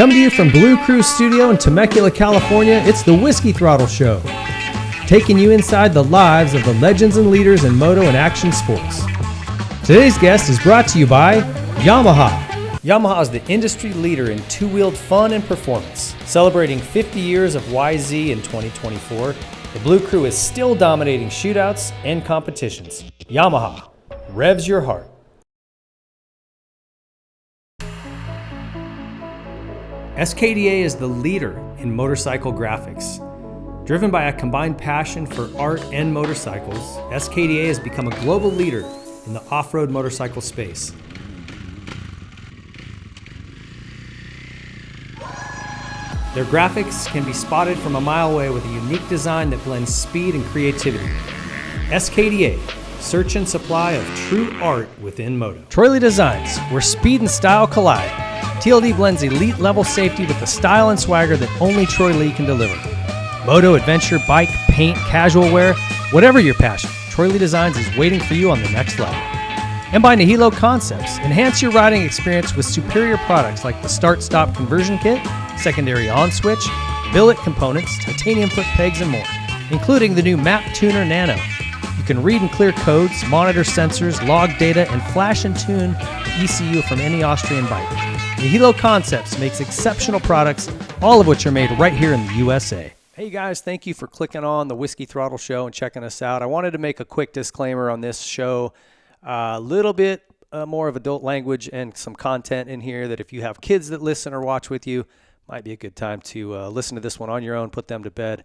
Coming to you from Blue Cruise Studio in Temecula, California, it's the Whiskey Throttle Show, taking you inside the lives of the legends and leaders in moto and action sports. Today's guest is brought to you by Yamaha. Yamaha is the industry leader in two-wheeled fun and performance. Celebrating 50 years of YZ in 2024, the Blue Crew is still dominating shootouts and competitions. Yamaha, revs your heart. SKDA is the leader in motorcycle graphics. Driven by a combined passion for art and motorcycles, SKDA has become a global leader in the off-road motorcycle space. Their graphics can be spotted from a mile away with a unique design that blends speed and creativity. SKDA, search and supply of true art within moto. Troy Lee Designs, where speed and style collide. TLD blends elite level safety with the style and swagger that only Troy Lee can deliver. Moto, adventure, bike, paint, casual wear, whatever your passion, Troy Lee Designs is waiting for you on the next level. And by Nihilo Concepts, enhance your riding experience with superior products like the start-stop conversion kit, secondary on-switch, billet components, titanium foot pegs, and more, including the new Map Tuner Nano. You can read and clear codes, monitor sensors, log data, and flash and tune ECU from any Austrian bike. Nihilo Concepts makes exceptional products, all of which are made right here in the USA. Hey guys, thank you for clicking on the Whiskey Throttle Show and checking us out. I wanted to make a quick disclaimer on this show. A little bit more of adult language and some content in here that if you have kids that listen or watch with you, might be a good time to listen to this one on your own, put them to bed,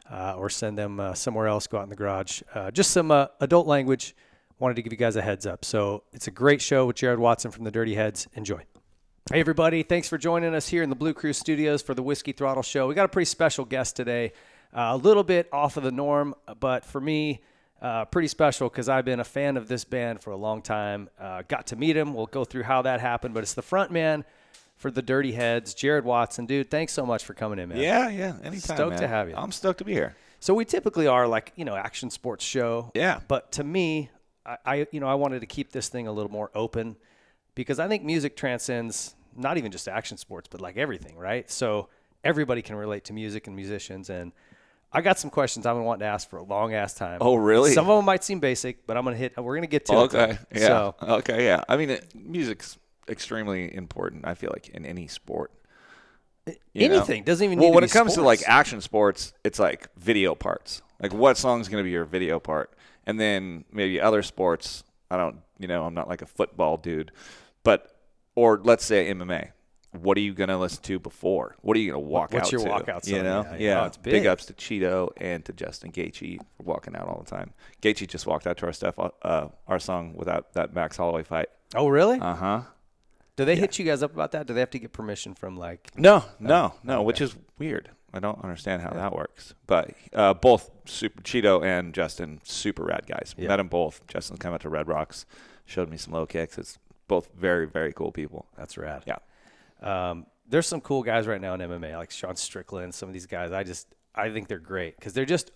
or send them somewhere else, go out in the garage. Just some adult language. Wanted to give you guys a heads up. So it's a great show with Jared Watson from the Dirty Heads. Enjoy. Hey everybody, thanks for joining us here in the Blue Cruise Studios for the Whiskey Throttle Show. We got a pretty special guest today, a little bit off of the norm, but for me, pretty special because I've been a fan of this band for a long time. Got to meet him. We'll go through how that happened, but it's the front man for the Dirty Heads, Jared Watson. Dude, thanks so much for coming in, man. Yeah, anytime, Stoked man. to have you. I'm stoked to be here. So we typically are like, action sports show. Yeah. But to me, I wanted to keep this thing a little more open because I think music transcends not even just action sports, but like everything, right? So everybody can relate to music and musicians. And I got some questions I've been wanting to ask for a long ass time. Oh, really? Some of them might seem basic, but we're going to get to it. Okay. Yeah. So, okay. Yeah. I mean, music's extremely important. I feel like in any sport. Anything doesn't even need to be when it comes sports. to like action sports, it's like video parts. Like what song's going to be your video part? And then maybe other sports, I'm not like a football dude, or let's say MMA. What are you going to listen to before? What are you going to walk out to? What's your walkout song? Yeah. Oh, it's big. Big ups to Cheeto and to Justin Gaethje for walking out all the time. Gaethje just walked out to our stuff, our song without that Max Holloway fight. Oh, really? Uh-huh. Do they hit you guys up about that? Do they have to get permission from like? No, okay. Which is weird. I don't understand how that works. But both Cheeto and Justin, super rad guys. Yeah. Met them both. Justin's come out to Red Rocks, showed me some low kicks. It's both very, very cool people. That's rad. Yeah. There's some cool guys right now in MMA, like Sean Strickland, some of these guys. I think they're great because they're just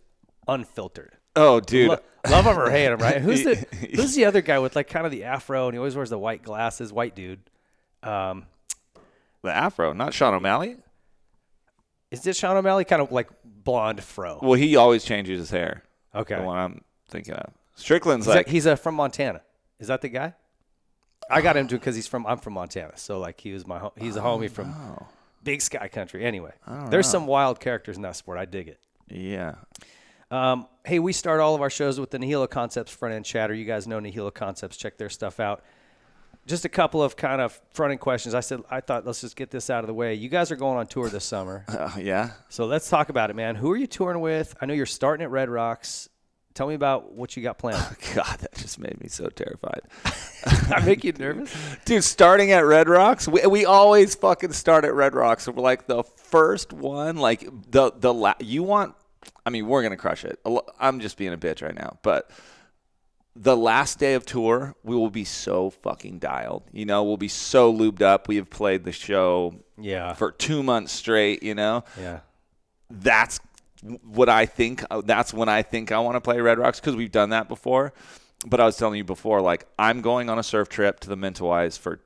unfiltered. Oh, dude. Love them or hate them, right? Who's the other guy with like kind of the afro and he always wears the white glasses, white dude? The afro, not Sean O'Malley? Is this Sean O'Malley? Kind of like blonde fro. Well, he always changes his hair. Okay. The one I'm thinking of. Strickland's he's from Montana. Is that the guy? I got him because I'm from Montana, so like he's a homie from Big Sky Country. Anyway, there's some wild characters in that sport. I dig it. Yeah. Hey, we start all of our shows with the Nihilo Concepts front end chatter. You guys know Nihilo Concepts. Check their stuff out. Just a couple of kind of front end questions. I thought let's just get this out of the way. You guys are going on tour this summer. Yeah. So let's talk about it, man. Who are you touring with? I know you're starting at Red Rocks. Tell me about what you got planned. God, that just made me so terrified. I make you nervous? Dude, starting at Red Rocks, we always fucking start at Red Rocks. So we're like the first one, like we're going to crush it. I'm just being a bitch right now. But the last day of tour, we will be so fucking dialed. We'll be so lubed up. We have played the show for 2 months straight, Yeah. That's what I think. That's when I think I want to play Red Rocks because we've done that before. But I was telling you before, like I'm going on a surf trip to the Mentawais for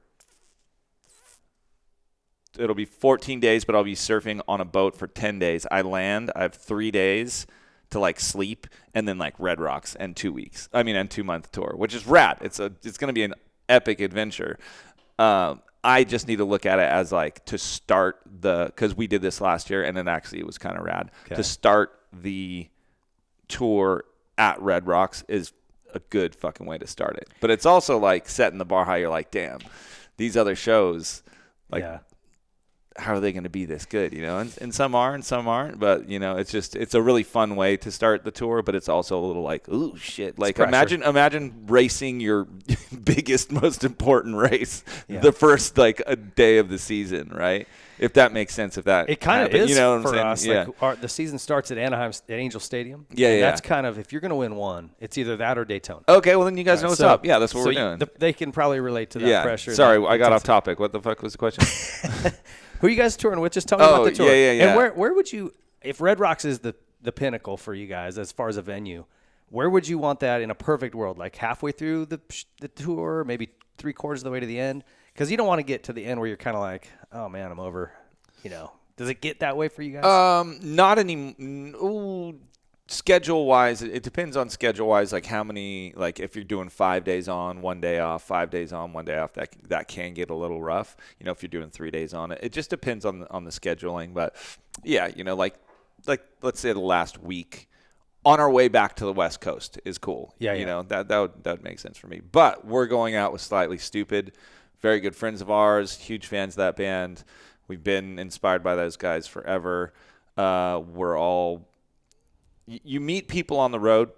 it'll be 14 days, but I'll be surfing on a boat for 10 days. I land. I have 3 days to like sleep, and then like Red Rocks and 2 weeks. I mean, and 2-month tour, which is rad. It's going to be an epic adventure. I just need to look at it as like to start because we did this last year, and then actually it was kind of rad. Okay. To start the tour at Red Rocks is a good fucking way to start it. But it's also like setting the bar high. You're like, damn, these other shows, like, how are they going to be this good? You know, and some are and some aren't. But you know, it's a really fun way to start the tour. But it's also a little like, ooh, shit. Like imagine racing your biggest, most important race the first like a day of the season, right? If that makes sense, it kind of is, you know what for I'm saying? us. Yeah. Like the season starts at Anaheim at Angel Stadium. Yeah. That's kind of, if you're going to win one, it's either that or Daytona. Okay, well then you guys know what's up. Yeah, that's what we're doing. They can probably relate to that pressure. Sorry, I got off topic. What the fuck was the question? Who are you guys touring with? Just tell me about the tour. Yeah. And where would you, if Red Rocks is the pinnacle for you guys as far as a venue, where would you want that in a perfect world? Like halfway through the tour, maybe 3/4 of the way to the end? Because you don't want to get to the end where you're kind of like, oh man, I'm over. You know, does it get that way for you guys? Not any. Schedule wise, it depends on schedule wise. Like how many, like if you're doing 5 days on, 1 day off, 5 days on, 1 day off, that can get a little rough. You know, if you're doing 3 days on it just depends on the scheduling. But yeah, you know, like let's say the last week on our way back to the West Coast is cool. Yeah, you know, that would make sense for me. But we're going out with Slightly Stupid, very good friends of ours, huge fans of that band. We've been inspired by those guys forever. We're all you meet people on the road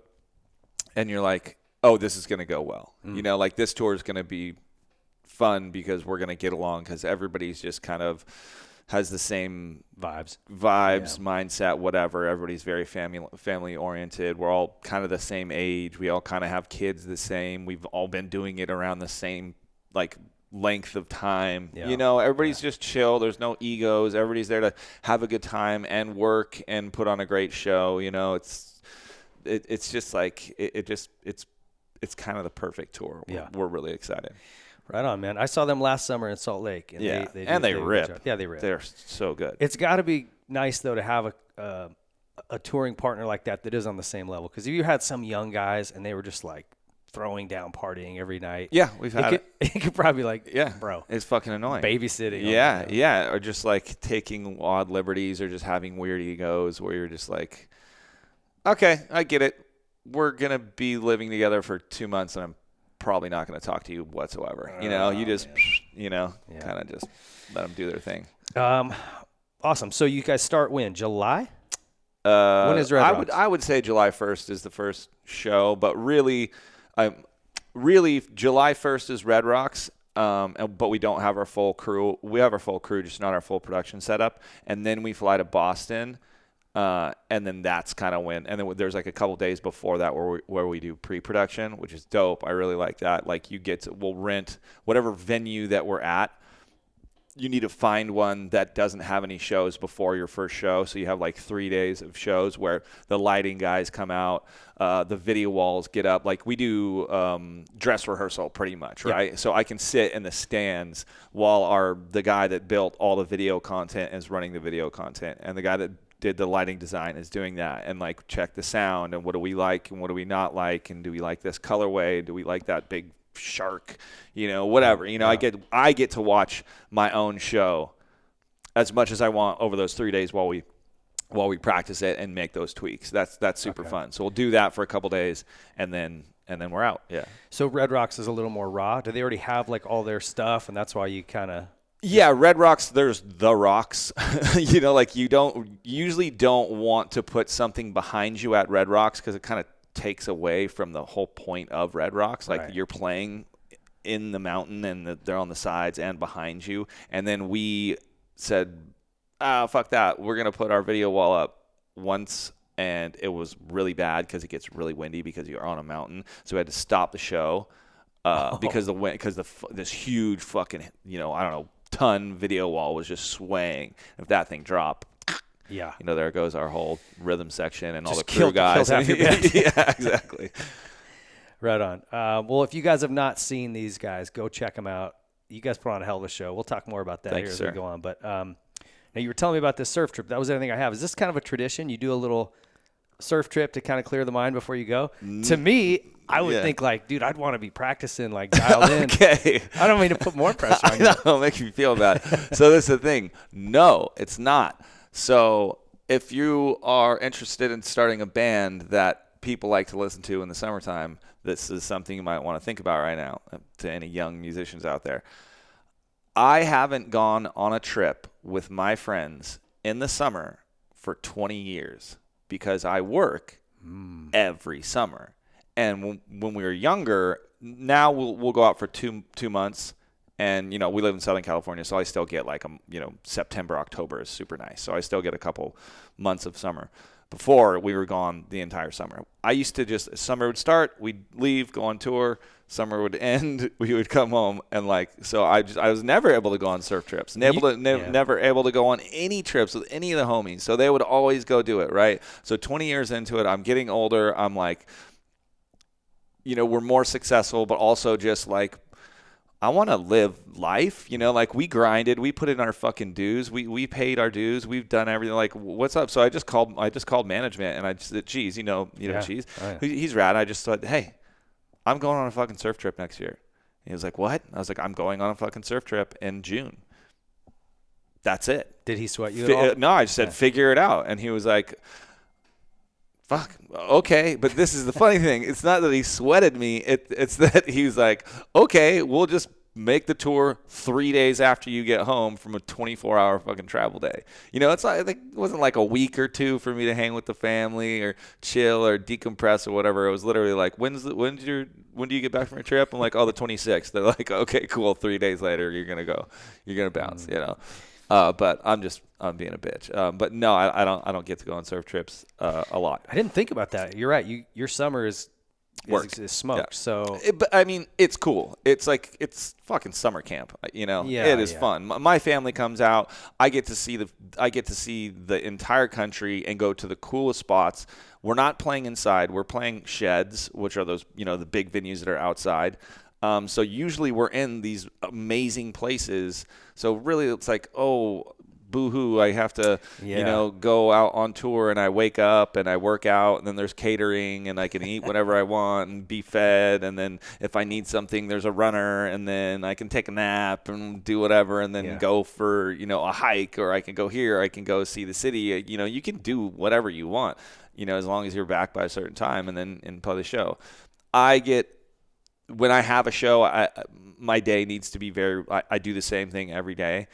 and you're like, oh, this is going to go well. You know, like this tour is going to be fun because we're going to get along because everybody's just kind of has the same vibes, mindset, whatever. Everybody's very family oriented. We're all kind of the same age. We all kind of have kids the same. We've all been doing it around the same like length of time. You know, everybody's just chill. There's no egos. Everybody's there to have a good time and work and put on a great show. You know, it's just like it's kind of the perfect tour. We're really excited. Right on, man. I saw them last summer in Salt Lake. And they rip. Yeah, they rip. They're so good. It's got to be nice though to have a touring partner like that is on the same level. Because if you had some young guys and they were just like throwing down, partying every night. Yeah, we've had it. It could probably be like, bro, it's fucking annoying. Babysitting. Yeah, or just like taking odd liberties or just having weird egos where you're just like, okay, I get it. We're going to be living together for 2 months and I'm probably not going to talk to you whatsoever. You know, you just, kind of just let them do their thing. Awesome. So you guys start when? July? When is Red Rocks? I would say July 1st is the first show, but really July 1st is Red Rocks, but we don't have our full crew. We have our full crew, just not our full production setup. And then we fly to Boston, and then that's kind of when. And then there's like a couple days before that where we do pre-production, which is dope. I really like that. Like we'll rent whatever venue that we're at. You need to find one that doesn't have any shows before your first show. So you have like 3 days of shows where the lighting guys come out, the video walls get up. Like we do dress rehearsal pretty much, right? Yeah. So I can sit in the stands while the guy that built all the video content is running the video content. And the guy that did the lighting design is doing that and like check the sound and what do we like and what do we not like and do we like this colorway? Do we like that big shark, whatever, I get to watch my own show as much as I want over those 3 days while we practice it and make those tweaks. That's super fun. So we'll do that for a couple days and then we're out. Yeah. So Red Rocks is a little more raw. Do they already have like all their stuff and that's why you kind of... Yeah, Red Rocks, there's the rocks. Like you usually don't want to put something behind you at Red Rocks because it kind of takes away from the whole point of Red Rocks. Like you're playing in the mountain and they're on the sides and behind you. And then we said, fuck that. We're going to put our video wall up once. And it was really bad because it gets really windy because you're on a mountain. So we had to stop the show because the wind, this huge fucking, I don't know, ton video wall was just swaying. If that thing dropped, there goes our whole rhythm section and all the crew guys. Half your band. Yeah, exactly. Right on. Well, if you guys have not seen these guys, go check them out. you guys put on a hell of a show. We'll talk more about that Thanks, here as sir. we go on. But now you were telling me about this surf trip. That was everything I have. Is this kind of a tradition? You do a little surf trip to kind of clear the mind before you go? To me, I would think like, dude, I'd want to be practicing like dialed in. Okay. I don't mean to put more pressure on you. Don't make me feel bad. So this is the thing. No, it's not. So if you are interested in starting a band that people like to listen to in the summertime, this is something you might want to think about right now to any young musicians out there. I haven't gone on a trip with my friends in the summer for 20 years because I work every summer. And when we were younger, now we'll go out for two months. And, you know, we live in Southern California, so I still get like, September, October is super nice. So I still get a couple months of summer. Before, we were gone the entire summer. I used to summer would start, we'd leave, go on tour. Summer would end, we would come home. And so I was never able to go on surf trips. Never able to go on any trips with any of the homies. So they would always go do it, right? So 20 years into it, I'm getting older. I'm like, we're more successful, but also just like, I want to live life, we grinded, we put in our fucking dues, we paid our dues, we've done everything. Like, what's up? So I just called management, and I just said, geez, Cheese. Oh, yeah. He's rad. I just thought, hey, I'm going on a fucking surf trip next year. And he was like, what? I was like, I'm going on a fucking surf trip in June. That's it. Did he sweat you at all? No, I just said, figure it out. And he was like, fuck, okay. But this is the funny thing. It's not that he sweated me. It's that he was like, okay, we'll just make the tour 3 days after you get home from a 24-hour fucking travel day. It's like, it wasn't like a week or two for me to hang with the family or chill or decompress or whatever. It was literally like, when do you get back from your trip? I'm like, oh, the 26th. They're like, okay, cool. 3 days later, you're going to bounce, But I'm being a bitch. But no, I don't get to go on surf trips a lot. I didn't think about that. You're right. Your summer is smoked. Yeah. So, but I mean, it's cool. It's like it's fucking summer camp. Yeah, it is fun. My family comes out. I get to see the entire country and go to the coolest spots. We're not playing inside. We're playing sheds, which are those the big venues that are outside. So usually we're in these amazing places. So really it's like, oh, boo-hoo, I have to, go out on tour, and I wake up and I work out, and then there's catering, and I can eat whatever I want and be fed. And then if I need something, there's a runner, and then I can take a nap and do whatever, and then go for, a hike, or I can go here, I can go see the city. You can do whatever you want, as long as you're back by a certain time and play the show. When I have a show, my day needs to be I do the same thing every day.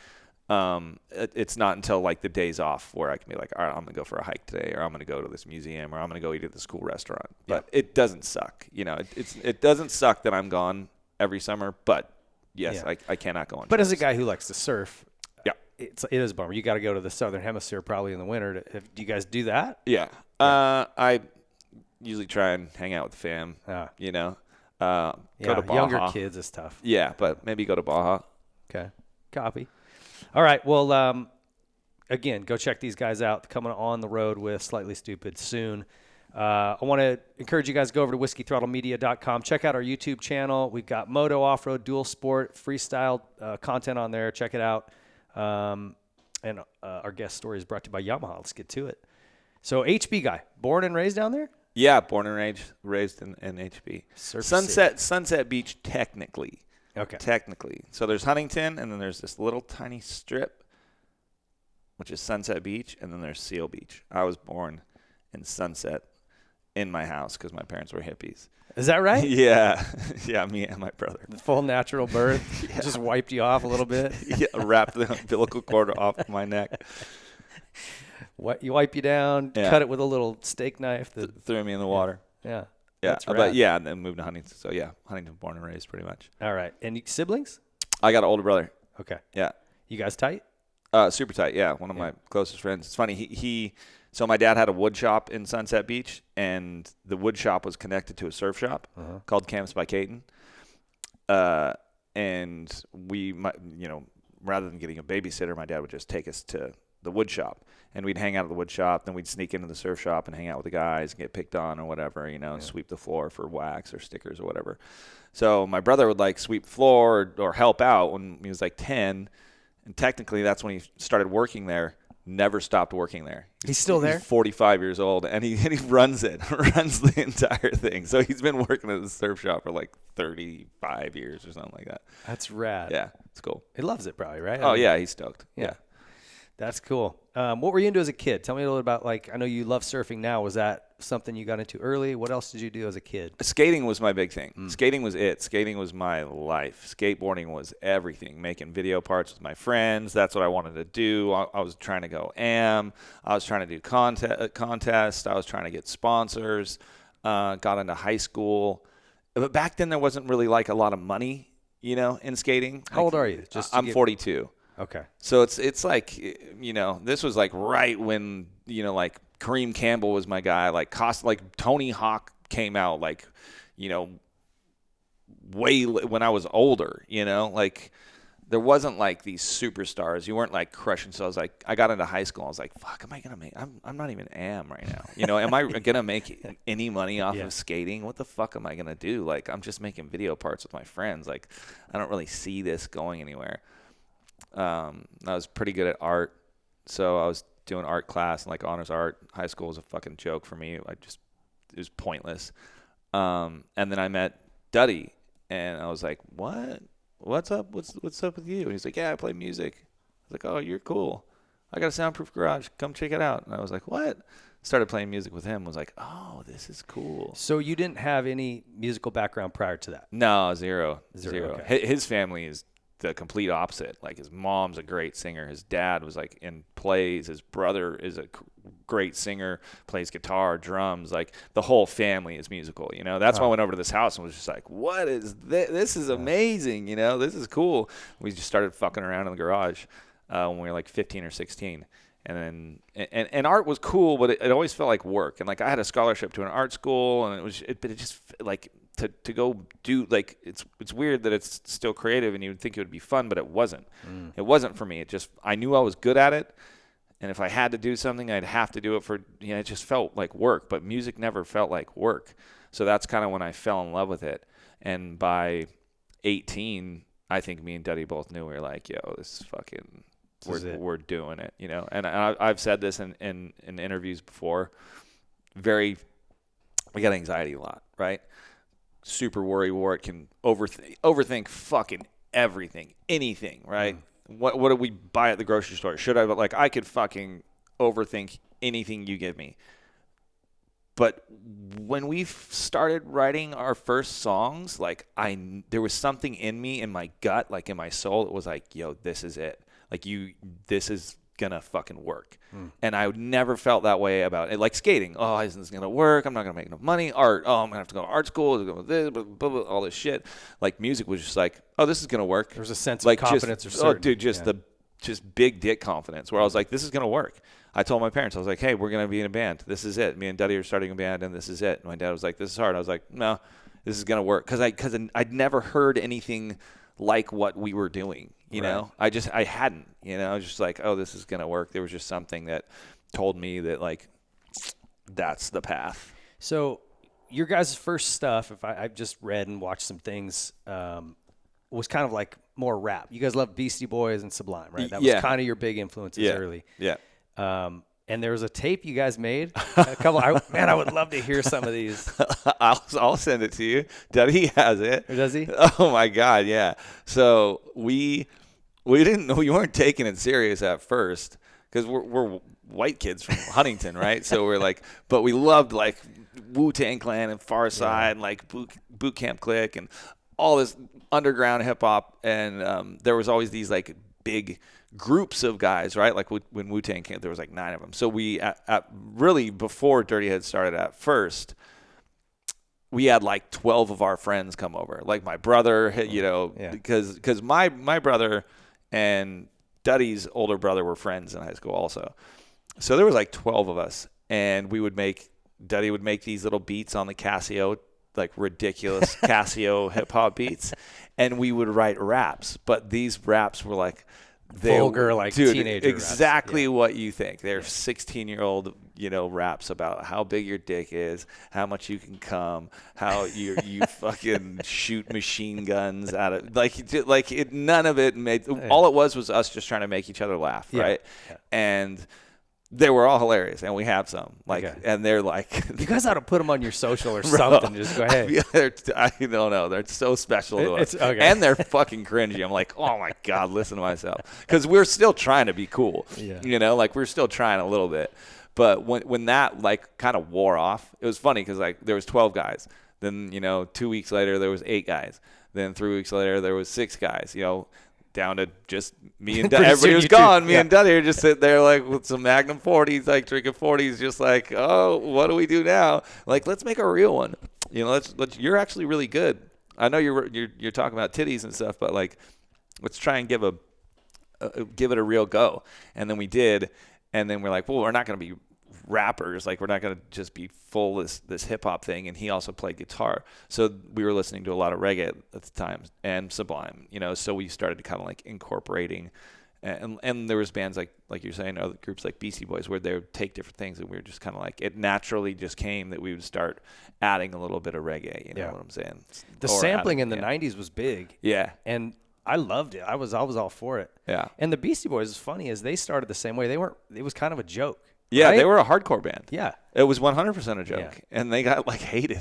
It's not until like the days off where I can be like, all right, I'm going to go for a hike today, or I'm going to go to this museum, or I'm going to go eat at this cool restaurant. But it doesn't suck. It doesn't suck that I'm gone every summer, but yes, I cannot go on. But trips. As a guy who likes to surf, it is a bummer. You got to go to the Southern Hemisphere probably in the winter. Do you guys do that? Yeah. I usually try and hang out with the fam, go to Baja. Younger kids is tough. Yeah, but maybe go to Baja. Okay. Copy. All right. Well, again, go check these guys out. Coming on the road with Slightly Stupid soon. I want to encourage you guys to go over to whiskeythrottlemedia.com. Check out our YouTube channel. We've got Moto, off-road, dual sport, freestyle content on there. Check it out. And our guest story is brought to you by Yamaha. Let's get to it. So HB guy, born and raised down there? Yeah, born and raised in HB. Sunset Beach, technically. Okay. Technically. So there's Huntington, and then there's this little tiny strip, which is Sunset Beach, and then there's Seal Beach. I was born in Sunset in my house because my parents were hippies. Is that right? Yeah. Yeah, me and my brother. The full natural birth just wiped you off a little bit? Yeah, wrapped the umbilical cord off my neck. What, you wipe you down, cut it with a little steak knife. Threw me in the water. Yeah. Yeah, but and then moved to Huntington. So yeah, Huntington, born and raised, pretty much. All right, and siblings? I got an older brother. Okay. Yeah. You guys tight? Super tight. Yeah, one of my closest friends. It's funny. So my dad had a wood shop in Sunset Beach, and the wood shop was connected to a surf shop called Camps by Ketone. And we, rather than getting a babysitter, my dad would just take us to the wood shop. And we'd hang out at the wood shop, then we'd sneak into the surf shop and hang out with the guys and get picked on or whatever, and sweep the floor for wax or stickers or whatever. So my brother would like sweep the floor or help out when he was like 10. And technically that's when he started working there. Never stopped working there. He's still there? He's 45 years old, and he runs the entire thing. So he's been working at the surf shop for like 35 years or something like that. That's rad. Yeah, it's cool. He loves it probably, right? Oh, yeah, he's stoked. Yeah. That's cool. What were you into as a kid? Tell me a little about, like, I know you love surfing now. Was that something you got into early? What else did you do as a kid? Skating was my big thing. Skating was it. Skating was my life. Skateboarding was everything. Making video parts with my friends. That's what I wanted to do. I was trying to go AM. I was trying to do contests. I was trying to get sponsors. Got into high school. But back then there wasn't really like a lot of money, in skating. How old are you? I'm 42. Okay. So it's like, this was like right when, like Kareem Campbell was my guy, like Tony Hawk came out like, when I was older, like there wasn't like these superstars. You weren't like crushing. So I got into high school. I was like, fuck, am I going to make, I'm not even am right now. Am I going to make any money off of skating? What the fuck am I going to do? Like, I'm just making video parts with my friends. Like, I don't really see this going anywhere. I was pretty good at art, so I was doing art class and like honors art. High school was a fucking joke for me. It was pointless. And then I met Duddy, and I was like, what's up? What's up with you? And he's like, yeah, I play music. I was like, oh, you're cool. I got a soundproof garage. Come check it out. And I was like, what? Started playing music with him. Was like, oh, this is cool. So you didn't have any musical background prior to that? No, zero. Okay. His family is the complete opposite. Like his mom's a great singer. His dad was like in plays. His brother is a great singer, plays guitar, drums. Like the whole family is musical, That's why I went over to this house and was just like, what is this? This is amazing, This is cool. We just started fucking around in the garage when we were like 15 or 16. And then and art was cool, but it always felt like work. And like I had a scholarship to an art school, and it just like to go do, like, it's weird that it's still creative and you would think it would be fun, but it wasn't. It wasn't for me. I knew I was good at it, and if I had to do something, I'd have to do it for, it just felt like work, but music never felt like work. So that's kind of when I fell in love with it. And by 18, I think me and Duddy both knew, we were like, yo, this is fucking, we're doing it, And I've said this in interviews before. We got anxiety a lot, right? Super worry wart, can overthink fucking everything, anything, right? What do we buy at the grocery store? I could fucking overthink anything you give me. But when we started writing our first songs, like there was something in me, in my gut, like in my soul, that was like, yo, this is it. Like this is gonna fucking work. And I never felt that way about it. Like skating, oh, isn't this gonna work? I'm not gonna make enough money. Art, oh, I'm gonna have to go to art school, go this, blah, blah, blah, all this shit. Like music was just like, oh, this is gonna work. There's a sense of confidence or certainty. Oh, dude, just big dick confidence, where I was like, this is gonna work. I told my parents, I was like, hey, we're gonna be in a band. This is it. Me and Duddy are starting a band, and this is it. And my dad was like, this is hard. I was like, no, this is gonna work, because I'd never heard anything like what we were doing, you know? I hadn't, I was just like, oh, this is going to work. There was just something that told me that, like, that's the path. So your guys' first stuff, if I've just read and watched some things, was kind of like more rap. You guys loved Beastie Boys and Sublime, right? That was kind of your big influences early. Yeah. And there was a tape you guys made. A couple. I would love to hear some of these. I'll send it to you. Duddy has it. Or does he? Oh my God, yeah. So we didn't know, we weren't taking it serious at first, because we're white kids from Huntington, right? So we're like, but we loved like Wu-Tang Clan and Pharcyde and like Boot Camp Click and all this underground hip hop, and there was always these like big groups of guys, right? Like when Wu-Tang came, there was like 9 of them. So we, really before Dirty Head started at first, we had like 12 of our friends come over. Like my brother, because my brother and Duddy's older brother were friends in high school also. So there was like 12 of us, and Duddy would make these little beats on the Casio, like ridiculous Casio hip hop beats, and we would write raps. But these raps were like, vulgar, like teenager exactly raps. what you think. They're 16-year-old, raps about how big your dick is, how much you can come, how you fucking shoot machine guns out of none of it made. All it was us just trying to make each other laugh, right? Yeah. And they were all hilarious, and we have some. And they're like, you guys ought to put them on your social or something. Just go, hey. I don't know. They're so special to us. Okay. And they're fucking cringy. I'm like, oh, my God, listen to myself. Because we're still trying to be cool. Yeah. We're still trying a little bit. But when that, kind of wore off, it was funny because, there was 12 guys. Then, 2 weeks later, there was 8 guys. Then 3 weeks later, there was 6 guys, down to just me and Duddy. Everybody was gone. Me and Duddy are just sitting there with some Magnum 40s, drinking 40s, just oh, what do we do now? Let's make a real one. Let's you're actually really good. I know you're talking about titties and stuff, but let's try and give it a real go. And then we did, and then we're like, well, we're not going to be rappers, we're not going to just be full this hip hop thing. And he also played guitar, so we were listening to a lot of reggae at the time and Sublime, so we started to kind of incorporating, and there was bands like you're saying, other groups like Beastie Boys, where they would take different things, and we were just kind of it naturally just came that we would start adding a little bit of reggae. You know what I'm saying? The sampling in the 90s was big. Yeah. And I loved it. I was all for it. Yeah. And the Beastie Boys, as funny as they started the same way, it was kind of a joke. Yeah, right? They were a hardcore band. Yeah. It was 100% a joke. And they got hated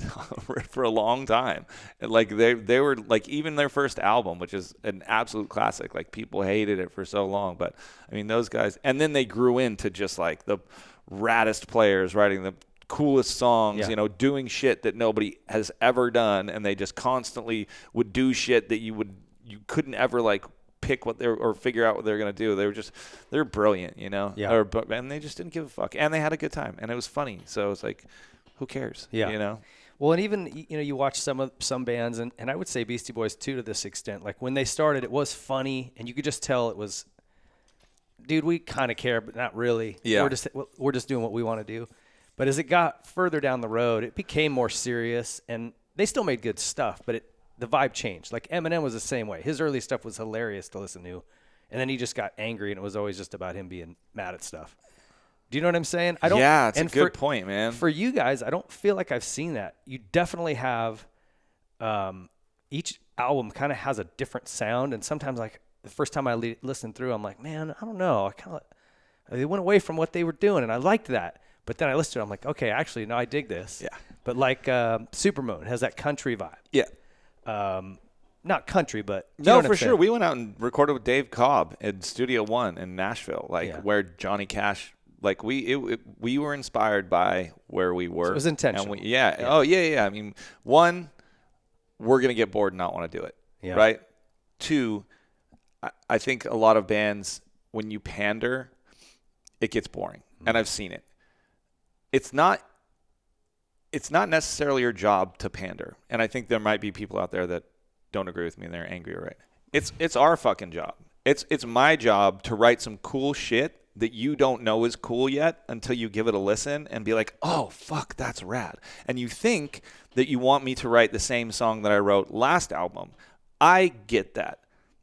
for a long time. And they were even their first album, which is an absolute classic, people hated it for so long. But I mean, those guys, and then they grew into just the raddest players writing the coolest songs, doing shit that nobody has ever done, and they just constantly would do shit that you couldn't ever pick what they're or figure out what they're going to do. They're brilliant, Yeah. And they just didn't give a fuck, and they had a good time, and it was funny. So it's who cares? Yeah. Well, and even you watch some bands, and I would say Beastie Boys too, to this extent. When they started, it was funny, and you could just tell it was, dude, we kind of care, but not really. Yeah. We're just doing what we want to do. But as it got further down the road, it became more serious, and they still made good stuff, but the vibe changed. Eminem was the same way. His early stuff was hilarious to listen to, and then he just got angry, and it was always just about him being mad at stuff. Do you know what I'm saying? It's a good point, man. For you guys, I don't feel like I've seen that. You definitely have. Each album kind of has a different sound, and sometimes the first time I listened through, I'm like, man, I don't know. They went away from what they were doing, and I liked that. But then I listened to it, I'm like, okay, actually, no, I dig this. Yeah. But Supermoon has that country vibe. Yeah. Not country, but no, for sure. We went out and recorded with Dave Cobb in Studio One in Nashville, where Johnny Cash. We were inspired by where we were. So it was intentional. And Oh yeah. I mean, one, we're gonna get bored and not want to do it. Yeah. Right. Two, I think a lot of bands, when you pander, it gets boring, and I've seen it. It's not necessarily your job to pander. And I think there might be people out there that don't agree with me and they're angry, right? It's our fucking job. It's my job to write some cool shit that you don't know is cool yet until you give it a listen and be like, oh, fuck, that's rad. And you think that you want me to write the same song that I wrote last album. I get that.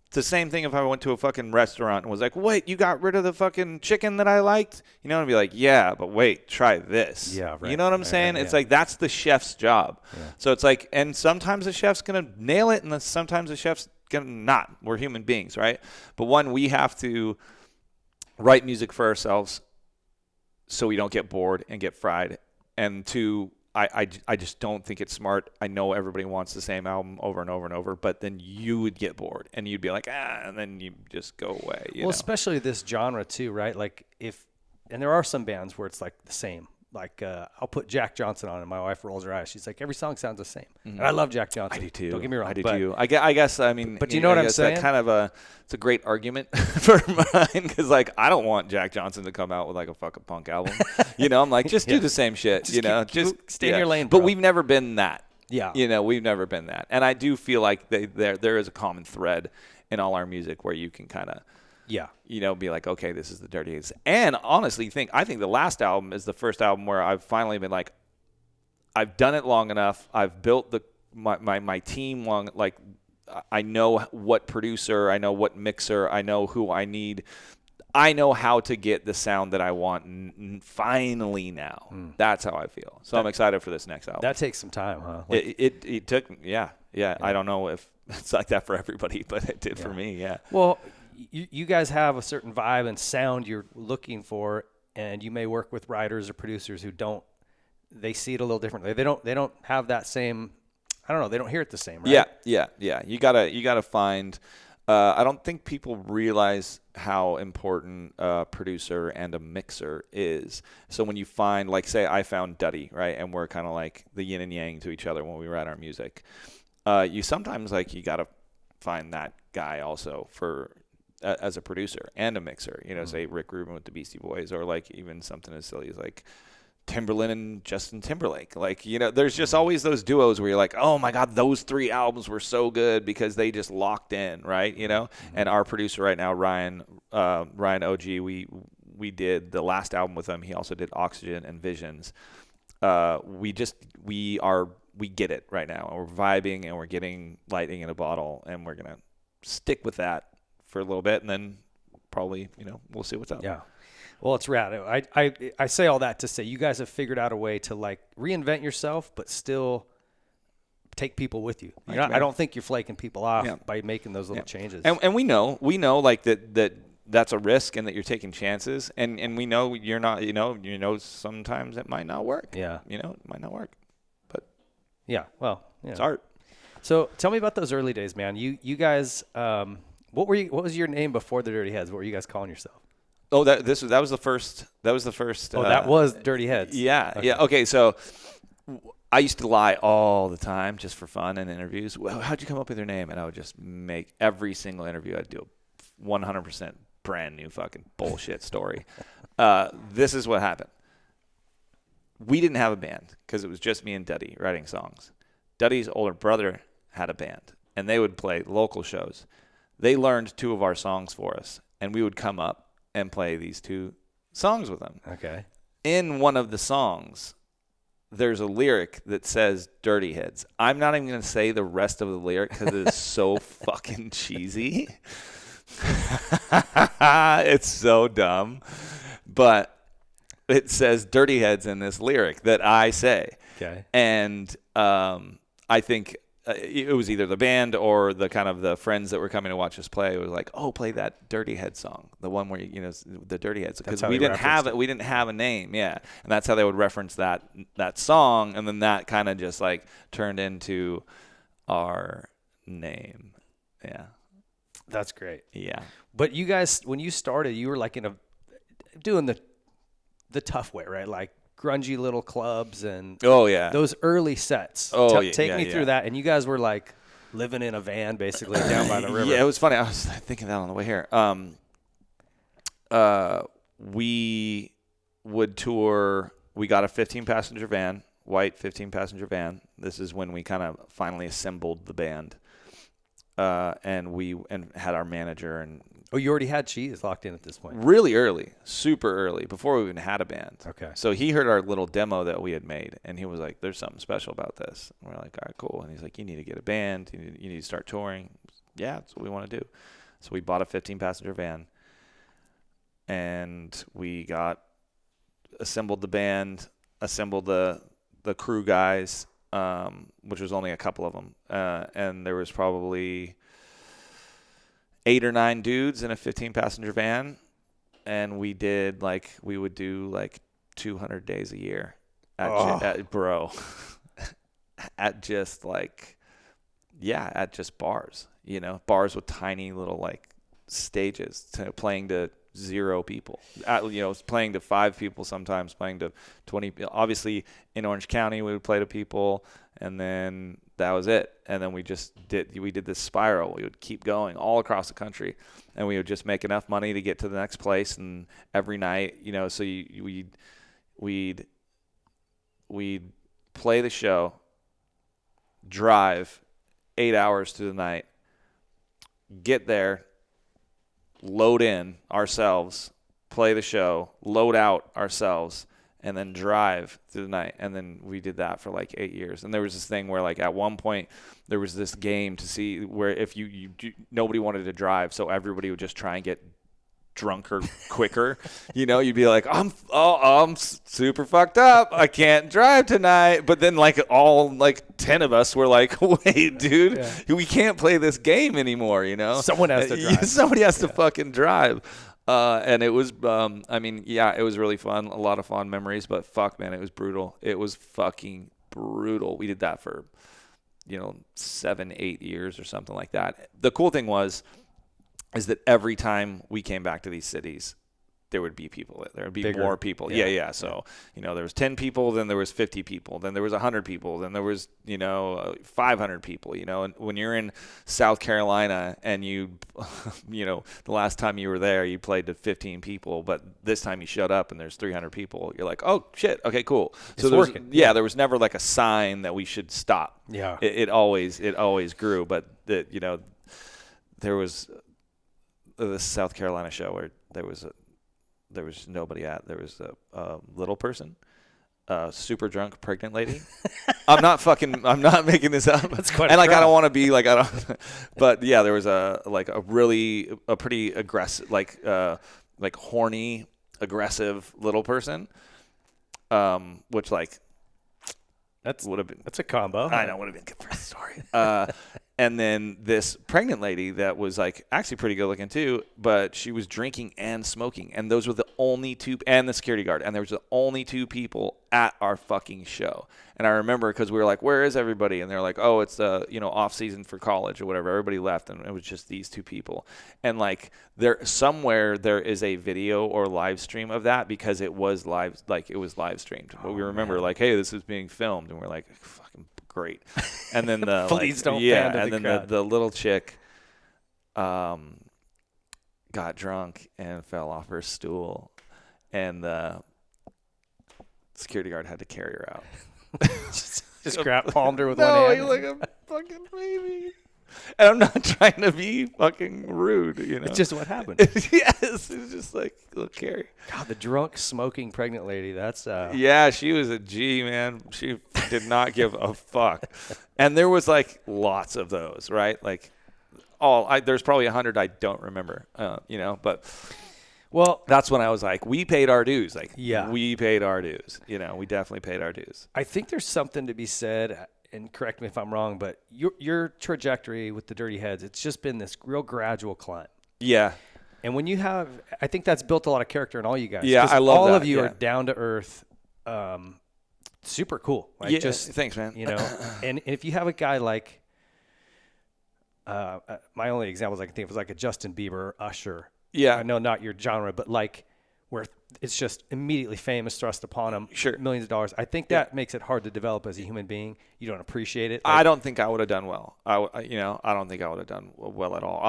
It's the same thing if I went to a fucking restaurant and was like, wait, you got rid of the fucking chicken that I liked? I'd be like, yeah, but wait, try this. Yeah, right. You know what I'm saying? Right, it's that's the chef's job. Yeah. So it's and sometimes the chef's going to nail it, and then sometimes the chef's going to not. We're human beings, right? But one, we have to write music for ourselves so we don't get bored and get fried. And two, I just don't think it's smart. I know everybody wants the same album over and over and over, but then you would get bored and you'd be like, and then you just go away. Especially this genre too, right? And there are some bands where it's the same. I'll put Jack Johnson on, and my wife rolls her eyes. She's like, every song sounds the same. Mm-hmm. And I love Jack Johnson. I do too. Don't get me wrong. I do too. I guess, I mean, but you know what I'm saying? That kind of it's a great argument for mine, because I don't want Jack Johnson to come out with a fucking punk album. I'm like, just do the same shit. Just stay in your lane, bro. But we've never been that. Yeah. We've never been that. And I do feel like there is a common thread in all our music where you can kind of, be like, okay, this is the dirtiest. And honestly, I think the last album is the first album where I've finally been like, I've done it long enough. I've built my team long, I know what producer, I know what mixer, I know who I need. I know how to get the sound that I want finally now. That's how I feel. So I'm excited for this next album. That takes some time, huh? It took, yeah. I don't know if it's like that for everybody, but it did for me, yeah. Well, you guys have a certain vibe and sound you're looking for, and you may work with writers or producers who they see it a little differently. They don't have that same, I don't know, they don't hear it the same, right? Yeah. You gotta find. I don't think people realize how important a producer and a mixer is. So when you find, like, say I found Duddy, right, and we're kind of like the yin and yang to each other when we write our music. You sometimes, like, you got to find that guy also as a producer and a mixer. You know, say Rick Rubin with the Beastie Boys, or like even something as silly as like Timberland and Justin Timberlake. Like, you know, there's just always those duos where you're like, oh my God, those 3 albums were so good because they just locked in, right? You know, and our producer right now, Ryan OG, we did the last album with him. He also did Oxygen and Visions. We get it right now, and we're vibing, and we're getting lightning in a bottle, and we're gonna stick with that for a little bit, and then probably, you know, we'll see what's up. Yeah. Well, it's rad. I say all that to say you guys have figured out a way to, like, reinvent yourself, but still take people with you. I don't think you're flaking people off by making those little changes. And we know like that's a risk, and that you're taking chances, and we know you're not, you know, sometimes it might not work. Yeah. You know, it might not work, but yeah, well, it's art. So tell me about those early days, man. You guys, what was your name before the Dirty Heads? What were you guys calling yourself? Oh, that was the first. That was the first. Oh, that was Dirty Heads. Yeah, okay. Yeah. Okay, so I used to lie all the time just for fun in interviews. Well, how'd you come up with your name? And I would just make every single interview. I'd do a 100% brand new fucking bullshit story. This is what happened. We didn't have a band because it was just me and Duddy writing songs. Duddy's older brother had a band, and they would play local shows. They learned 2 of our songs for us, and we would come up and play these 2 songs with them. Okay. In one of the songs, there's a lyric that says Dirty Heads. I'm not even going to say the rest of the lyric because it is so fucking cheesy. It's so dumb. But it says Dirty Heads in this lyric that I say. Okay. And I think it was either the band or the kind of the friends that were coming to watch us play. It was like, oh, play that Dirty Head song, the one where, you know, the Dirty Heads, because we didn't have it. We didn't have a name, yeah, and that's how they would reference that song, and then that kind of just like turned into our name, yeah. That's great. Yeah. But you guys, when you started, you were like doing the tough way, right? Like grungy little clubs and those early sets. Take me through that. And you guys were like living in a van basically down by the river. Yeah, it was funny. I was thinking that on the way here. We would tour. We got a 15-passenger van, white 15-passenger van. This is when we kind of finally assembled the band. And had our manager and. Oh, you already had Cheese locked in at this point. Really early, super early, before we even had a band. Okay. So he heard our little demo that we had made, and he was like, "There's something special about this." And we're like, "All right, cool." And he's like, "You need to get a band. You need to start touring." Yeah, that's what we want to do. So we bought a 15-passenger van, and we assembled the band, assembled the crew guys, which was only a couple of them, and there was probably 8 or 9 dudes in a 15-passenger van, and we would do 200 days a year at just bars, you know, bars with tiny little stages, playing to 0 people, playing to 5 people, sometimes playing to 20. Obviously in Orange County we would play to people, and then that was it. And then we did this spiral. We would keep going all across the country, and we would just make enough money to get to the next place. And every night, so we'd play the show, drive 8 hours through the night, get there, load in ourselves, play the show, load out ourselves, and then drive through the night. And then we did that for like 8 years. And there was this thing where like at one point there was this game to see where if nobody wanted to drive, so everybody would just try and get drunker quicker. You'd be like, I'm super fucked up, I can't drive tonight. But then like all like 10 of us were like, wait, dude, we can't play this game anymore. Someone has to drive. Somebody has to fucking drive. And it was it was really fun, a lot of fond memories, but fuck, man, it was brutal. It was fucking brutal. We did that for 7-8 years or something like that. The cool thing is that every time we came back to these cities, there would be people. There would be bigger. More people. Yeah. So, there was 10 people, then there was 50 people, then there was 100 people, then there was, 500 people, and when you're in South Carolina and the last time you were there, you played to 15 people, but this time you showed up and there's 300 people. You're like, oh shit. Okay, cool. So it's working. There was never like a sign that we should stop. Yeah. It always grew, but there was the South Carolina show where there was nobody at. There was a little person, a super drunk pregnant lady. I'm not making this up. That's quite and like I don't want to be like I don't. But yeah, there was a pretty aggressive like horny aggressive little person, which like that's a combo. I know, would have been good for the story. And then this pregnant lady that was like actually pretty good looking too, but she was drinking and smoking, and those were the only two, and the security guard, and there was the only two people at our fucking show. And I remember because we were like, "Where is everybody?" And they're like, "Oh, it's the off season for college or whatever." Everybody left, and it was just these two people. And like there is a video or live stream of that because it was live, streamed. But we remember like, "Hey, this is being filmed," and we're like, "Fucking great." And then the please don't pan to and the then crowd. the little chick got drunk and fell off her stool, and the security guard had to carry her out. just palmed her with one No, hand. like a fucking baby. And I'm not trying to be fucking rude, It's just what happened. Yes, it's just like, look, Carrie. God, the drunk, smoking, pregnant lady. That's Yeah, she was a G, man. She did not give a fuck. And there was like lots of those, right? Like, there's probably 100 I don't remember, but. Well, that's when I was like, we paid our dues. Like, yeah, we paid our dues. We definitely paid our dues. I think there's something to be said, and correct me if I'm wrong, but your trajectory with the Dirty Heads, it's just been this real gradual climb. Yeah. And when you have, I think that's built a lot of character in all you guys. Yeah, I love all that. of you are down to earth, super cool. Like, yeah, just thanks, man. And if you have a guy like, my only examples I can think of was like a Justin Bieber or Usher. Yeah. I know not your genre, but like where it's just immediately famous thrust upon him. Sure. Millions of dollars. I think that makes it hard to develop as a human being. You don't appreciate it. I don't think I would have done well. I don't think I would have done well at all.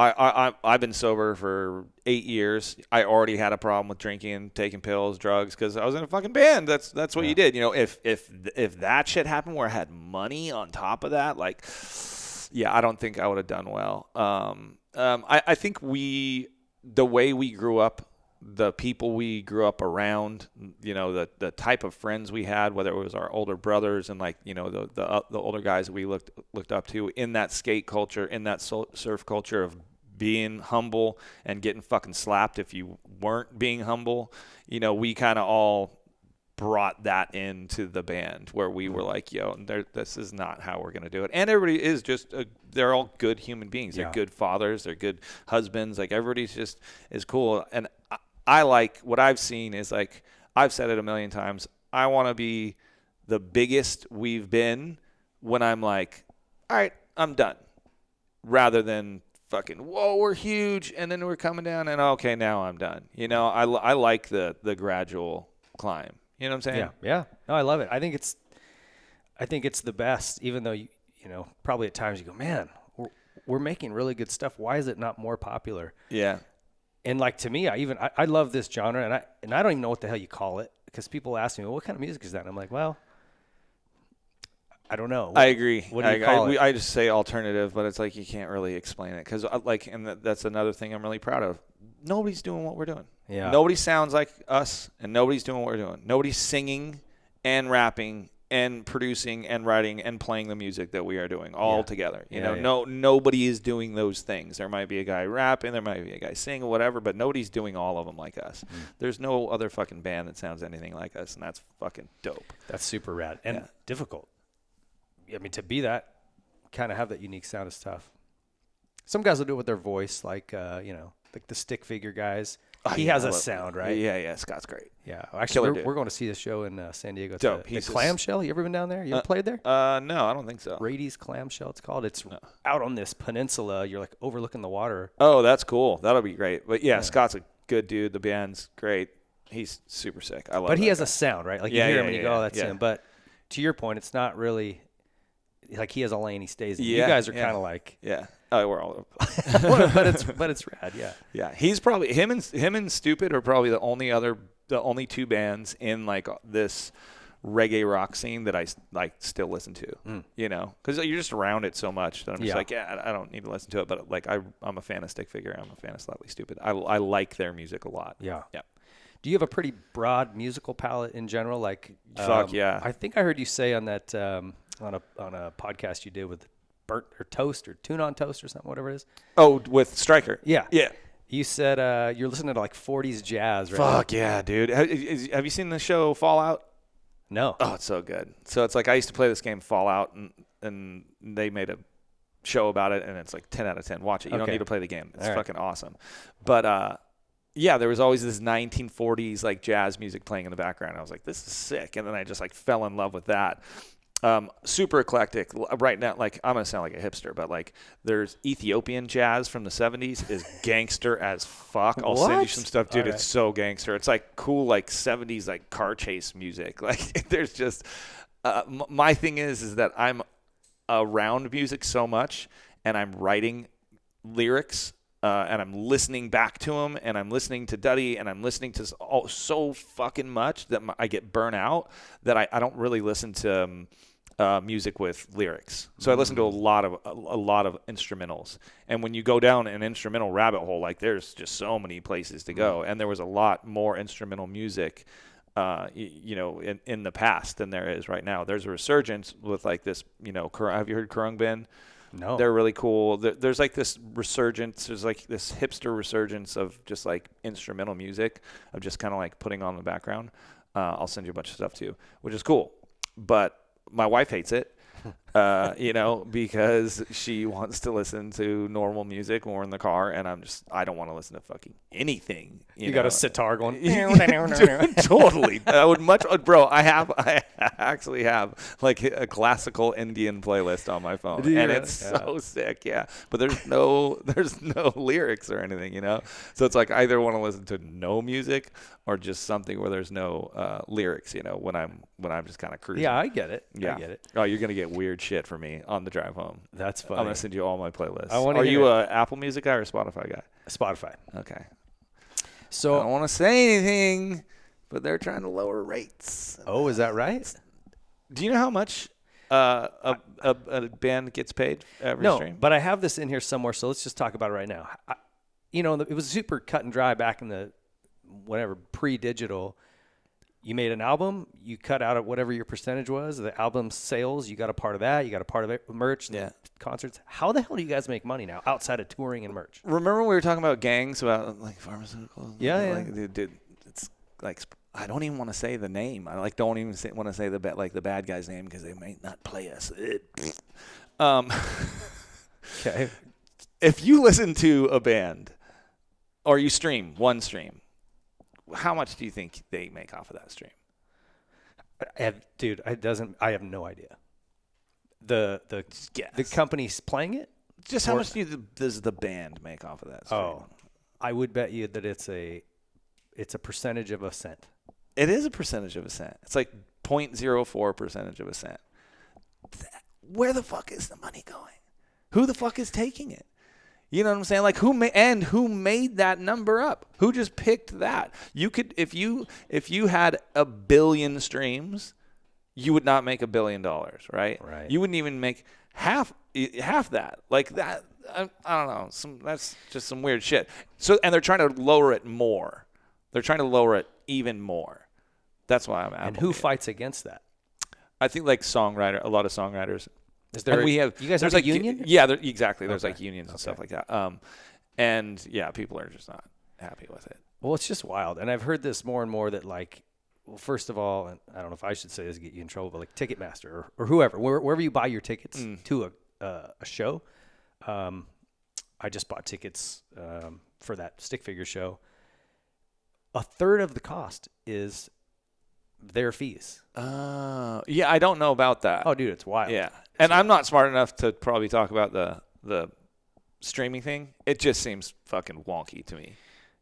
I've been sober for 8 years. I already had a problem with drinking, taking pills, drugs, because I was in a fucking band. That's what you did. If that shit happened where I had money on top of that, like, yeah, I don't think I would have done well. I think the way we grew up, the people we grew up around, the type of friends we had, whether it was our older brothers and like, the older guys that we looked up to in that skate culture, in that surf culture of being humble and getting fucking slapped if you weren't being humble, we kind of all brought that into the band where we were like, this is not how we're going to do it. And everybody is just, they're all good human beings. They're good fathers. They're good husbands. Like, everybody's just is cool. And I like what I've seen is like, I've said it a million times. I want to be the biggest we've been when I'm like, all right, I'm done. Rather than fucking, whoa, we're huge. And then we're coming down and okay, now I'm done. I like the gradual climb. You know what I'm saying? Yeah. No, I love it. I think it's the best, even though probably at times you go, man, we're making really good stuff. Why is it not more popular? Yeah. And like, to me, I love this genre, and I don't even know what the hell you call it, because people ask me, well, what kind of music is that? And I'm like, well, I don't know. I agree. What do you call it? I just say alternative, but it's like you can't really explain it because and that's another thing I'm really proud of. nobody's doing what we're doing. Yeah. Nobody sounds like us, and nobody's doing what we're doing. Nobody's singing and rapping and producing and writing and playing the music that we are doing all together. You know, nobody is doing those things. There might be a guy rapping, there might be a guy singing, whatever, but nobody's doing all of them like us. There's no other fucking band that sounds anything like us, and that's fucking dope. That's super rad and difficult. I mean, to be that, kind of have that unique sound is tough. Some guys will do it with their voice, like like the stick figure guys. He has a sound, right? Yeah. Scott's great. Yeah. Actually, we're going to see this show in San Diego. Dope. The Clamshell. You ever been down there? You ever played there? No, I don't think so. Brady's Clamshell, it's called. It's out on this peninsula. You're like overlooking the water. Oh, that's cool. That'll be great. But yeah, Scott's a good dude. The band's great. He's super sick. I love. But he has a sound, right? Like you hear him and you go, "Oh, that's him." But to your point, it's not really like he has a lane he stays in. You guys are kind of like Oh, we're all but it's rad, yeah. He's probably him and Stupid are probably the only two bands in like this reggae rock scene that I like still listen to. You know, because you're just around it so much that I'm just like, I don't need to listen to it. But like I'm a fan of Stick Figure. I'm a fan of Slightly Stupid. I like their music a lot. Yeah. Do you have a pretty broad musical palette in general? Like, fuck yeah. I think I heard you say on that on a podcast you did with Burnt or Toast or Tune on Toast or something, whatever it is. Oh, with Stryker. Yeah. Yeah. You said you're listening to like 40s jazz, right? Fuck yeah, dude. Have you seen the show Fallout? No. Oh, it's so good. So it's like I used to play this game Fallout, and they made a show about it, and it's like 10 out of 10. Watch it. You don't need to play the game. It's fucking awesome. But yeah, there was always this 1940s like jazz music playing in the background. I was like, this is sick. And then I just like fell in love with that. Super eclectic right now. Like I'm going to sound like a hipster, but like there's Ethiopian jazz from the 70s is gangster as fuck. I'll send you some stuff, dude. It's so gangster. It's like cool, like 70s, like car chase music. Like there's just, my thing is that I'm around music so much and I'm writing lyrics and I'm listening back to them, and I'm listening to Duddy, and I'm listening to so fucking much that I get burnt out that I don't really listen to music with lyrics. So I listen to a lot of instrumentals. And when you go down an instrumental rabbit hole, like there's just so many places to go. And there was a lot more instrumental music, in the past than there is right now. There's a resurgence with like this, have you heard Khruangbin? No. They're really cool. There's like this resurgence. There's like this hipster resurgence of just like instrumental music of just kind of like putting on the background. I'll send you a bunch of stuff too, which is cool. But my wife hates it, because she wants to listen to normal music when we're in the car, and I don't want to listen to fucking anything. You got a sitar going. Totally. I would bro. I actually have like a classical Indian playlist on my phone, and it's so sick. Yeah, but there's no lyrics or anything, So it's like I either want to listen to no music or just something where there's no lyrics, when I'm just kind of cruising. Yeah, I get it. Yeah. I get it. Oh, you're gonna get weird shit from me on the drive home. That's funny. I'm gonna send you all my playlists. Are you a Apple Music guy or a Spotify guy? Spotify. Okay. So I don't want to say anything, but they're trying to lower rates. Oh, is that right? Do you know how much a band gets paid every stream? No, but I have this in here somewhere, so let's just talk about it right now. It was super cut and dry back in the pre-digital. You made an album, you cut out whatever your percentage was, the album sales, you got a part of that, you got a part of it, merch, concerts. How the hell do you guys make money now outside of touring and merch? Remember we were talking about gangs, about like pharmaceuticals? Yeah. Dude, it's like I don't even want to say the name. I like don't even want to say the bad guy's name because they might not play us. Okay. If you listen to a band or you stream one stream, how much do you think they make off of that stream? I have no idea. The company's playing it? Just how much does the band make off of that stream? Oh, I would bet you that it's a percentage of a cent. It is a percentage of a cent. It's like 0.04% of a cent. Where the fuck is the money going? Who the fuck is taking it? You know what I'm saying? Like who made that number up? Who just picked that? You could if you had 1 billion streams, you would not make $1 billion, right? Right. You wouldn't even make half that. Like that I don't know. That's just some weird shit. So, and they're trying to lower it more. They're trying to lower it even more. That's why I'm Apple. And who fights against that? I think like a lot of songwriters. Is there? You guys have a union? Yeah, exactly. There's like unions and stuff like that. And yeah, people are just not happy with it. Well, it's just wild. And I've heard this more and more that like, well, first of all, and I don't know if I should say this to get you in trouble, but like Ticketmaster or whoever, wherever you buy your tickets to a show. I just bought tickets for that stick figure show. A third of the cost is their fees. Yeah, I don't know about that. Oh, dude, it's wild. Yeah, and I'm not smart enough to probably talk about the streaming thing. It just seems fucking wonky to me.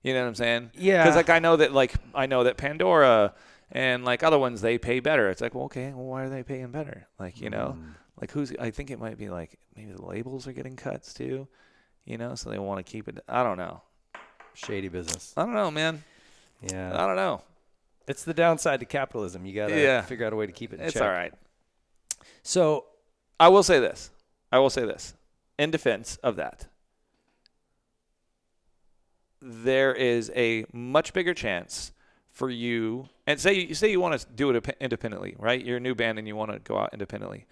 You know what I'm saying? Yeah. Because like I know that Pandora and like other ones, they pay better. It's like, well, okay, well, why are they paying better? Like, you know, like I think it might be like maybe the labels are getting cuts too. You know, so they want to keep it. I don't know. Shady business. I don't know, man. Yeah. I don't know. It's the downside to capitalism. You got to figure out a way to keep it in check. It's all right. So I will say this. In defense of that, there is a much bigger chance for you, and say you want to do it independently, right? You're a new band and you want to go out independently.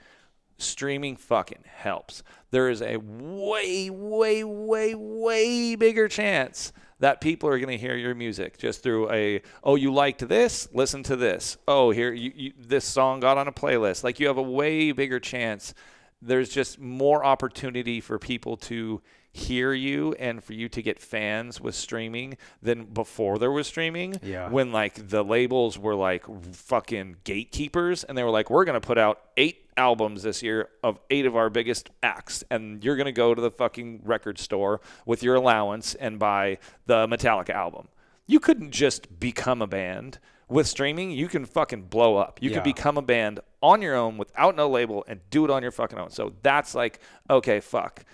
Streaming fucking helps. There is a way, way, way, way bigger chance that people are going to hear your music just through you liked this, listen to this. Oh, here, this song got on a playlist. Like, you have a way bigger chance. There's just more opportunity for people to hear you and for you to get fans with streaming than before there was streaming. Yeah. When like the labels were like fucking gatekeepers and they were like, we're going to put out 8 albums this year of 8 of our biggest acts, and you're going to go to the fucking record store with your allowance and buy the Metallica album. You couldn't just become a band. With streaming, you can fucking blow up. You can become a band on your own without no label and do it on your fucking own. So that's like, okay, fuck.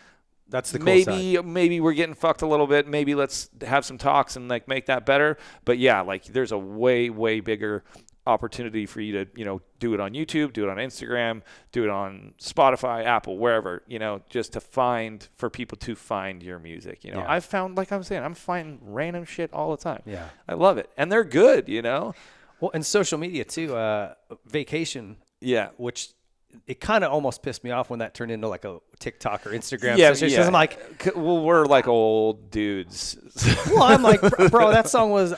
That's the cool side. Maybe we're getting fucked a little bit. Maybe let's have some talks and like make that better. But yeah, like there's a way, way bigger opportunity for you to, you know, do it on YouTube, do it on Instagram, do it on Spotify, Apple, wherever, you know, just for people to find your music. You know, I've found, like I'm saying, I'm finding random shit all the time. Yeah. I love it. And they're good, you know? Well, and social media too, Vacation. Yeah. Which it kind of almost pissed me off when that turned into like a TikTok or Instagram. Yeah. I'm like, well, we're like old dudes. Well, I'm like, bro, that song was,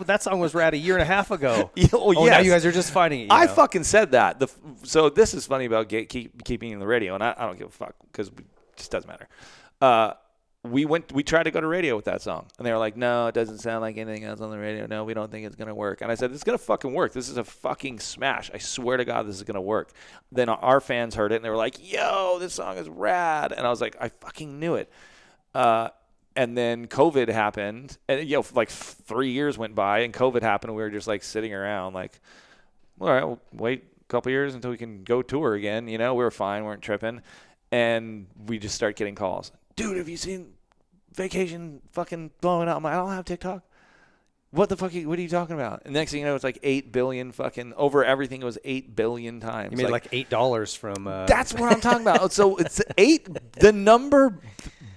that song was rad a year and a half ago. Now you guys are just finding it. I fucking said that. So this is funny about keeping in the radio, and I don't give a fuck because it just doesn't matter. We tried to go to radio with that song, and they were like, no, it doesn't sound like anything else on the radio. No, we don't think it's going to work. And I said, it's going to fucking work. This is a fucking smash. I swear to God, this is going to work. Then our fans heard it, and they were like, yo, this song is rad. And I was like, I fucking knew it. And then COVID happened, and like 3 years went by, and COVID happened, and we were just like sitting around, like, all right, we'll wait a couple years until we can go tour again. You know, we were fine, we weren't tripping, and we just start getting calls. Dude, have you seen Vacation fucking blowing up? I'm like, I don't have TikTok. What the fuck? What are you talking about? And next thing you know, it's like 8 billion fucking over everything. It was 8 billion times. You made like $8 from. That's what I'm talking about. So it's 8. The number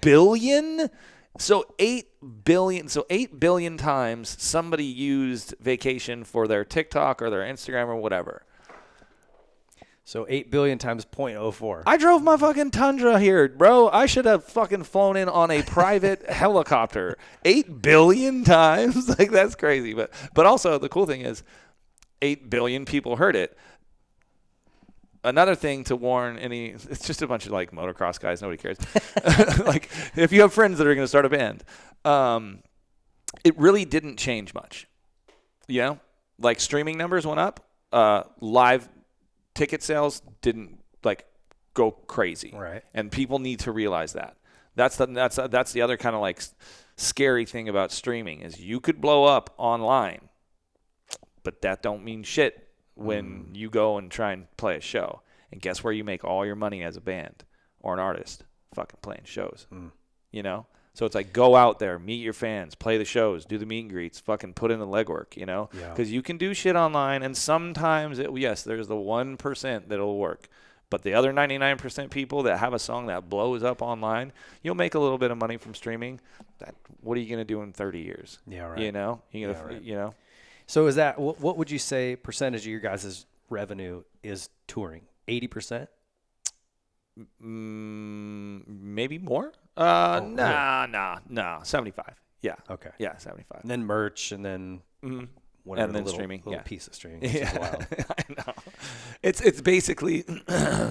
billion. So 8 billion. So 8 billion times somebody used Vacation for their TikTok or their Instagram or whatever. So 8 billion times 0.04. I drove my fucking Tundra here, bro. I should have fucking flown in on a private helicopter 8 billion times. Like, that's crazy. But also the cool thing is 8 billion people heard it. Another thing to warn it's just a bunch of like motocross guys. Nobody cares. Like, if you have friends that are going to start a band, it really didn't change much. You know, like streaming numbers went up. Live ticket sales didn't like go crazy. Right. And people need to realize that. That's the other kind of like scary thing about streaming is you could blow up online, but that don't mean shit when you go and try and play a show. And guess where you make all your money as a band or an artist? Fucking playing shows. You know? So it's like, go out there, meet your fans, play the shows, do the meet and greets, fucking put in the legwork, you know? Yeah. Because you can do shit online, and sometimes, there's the 1% that'll work. But the other 99% people that have a song that blows up online, you'll make a little bit of money from streaming. What are you going to do in 30 years? Yeah, right. You know? You know? So is that, what would you say percentage of your guys' revenue is touring? 80%? Maybe more? Nah. 75. Yeah. Okay. Yeah, 75. And then merch, and then whatever, and then little, streaming. little Yeah. piece of streaming. Which is wild. I know. It's basically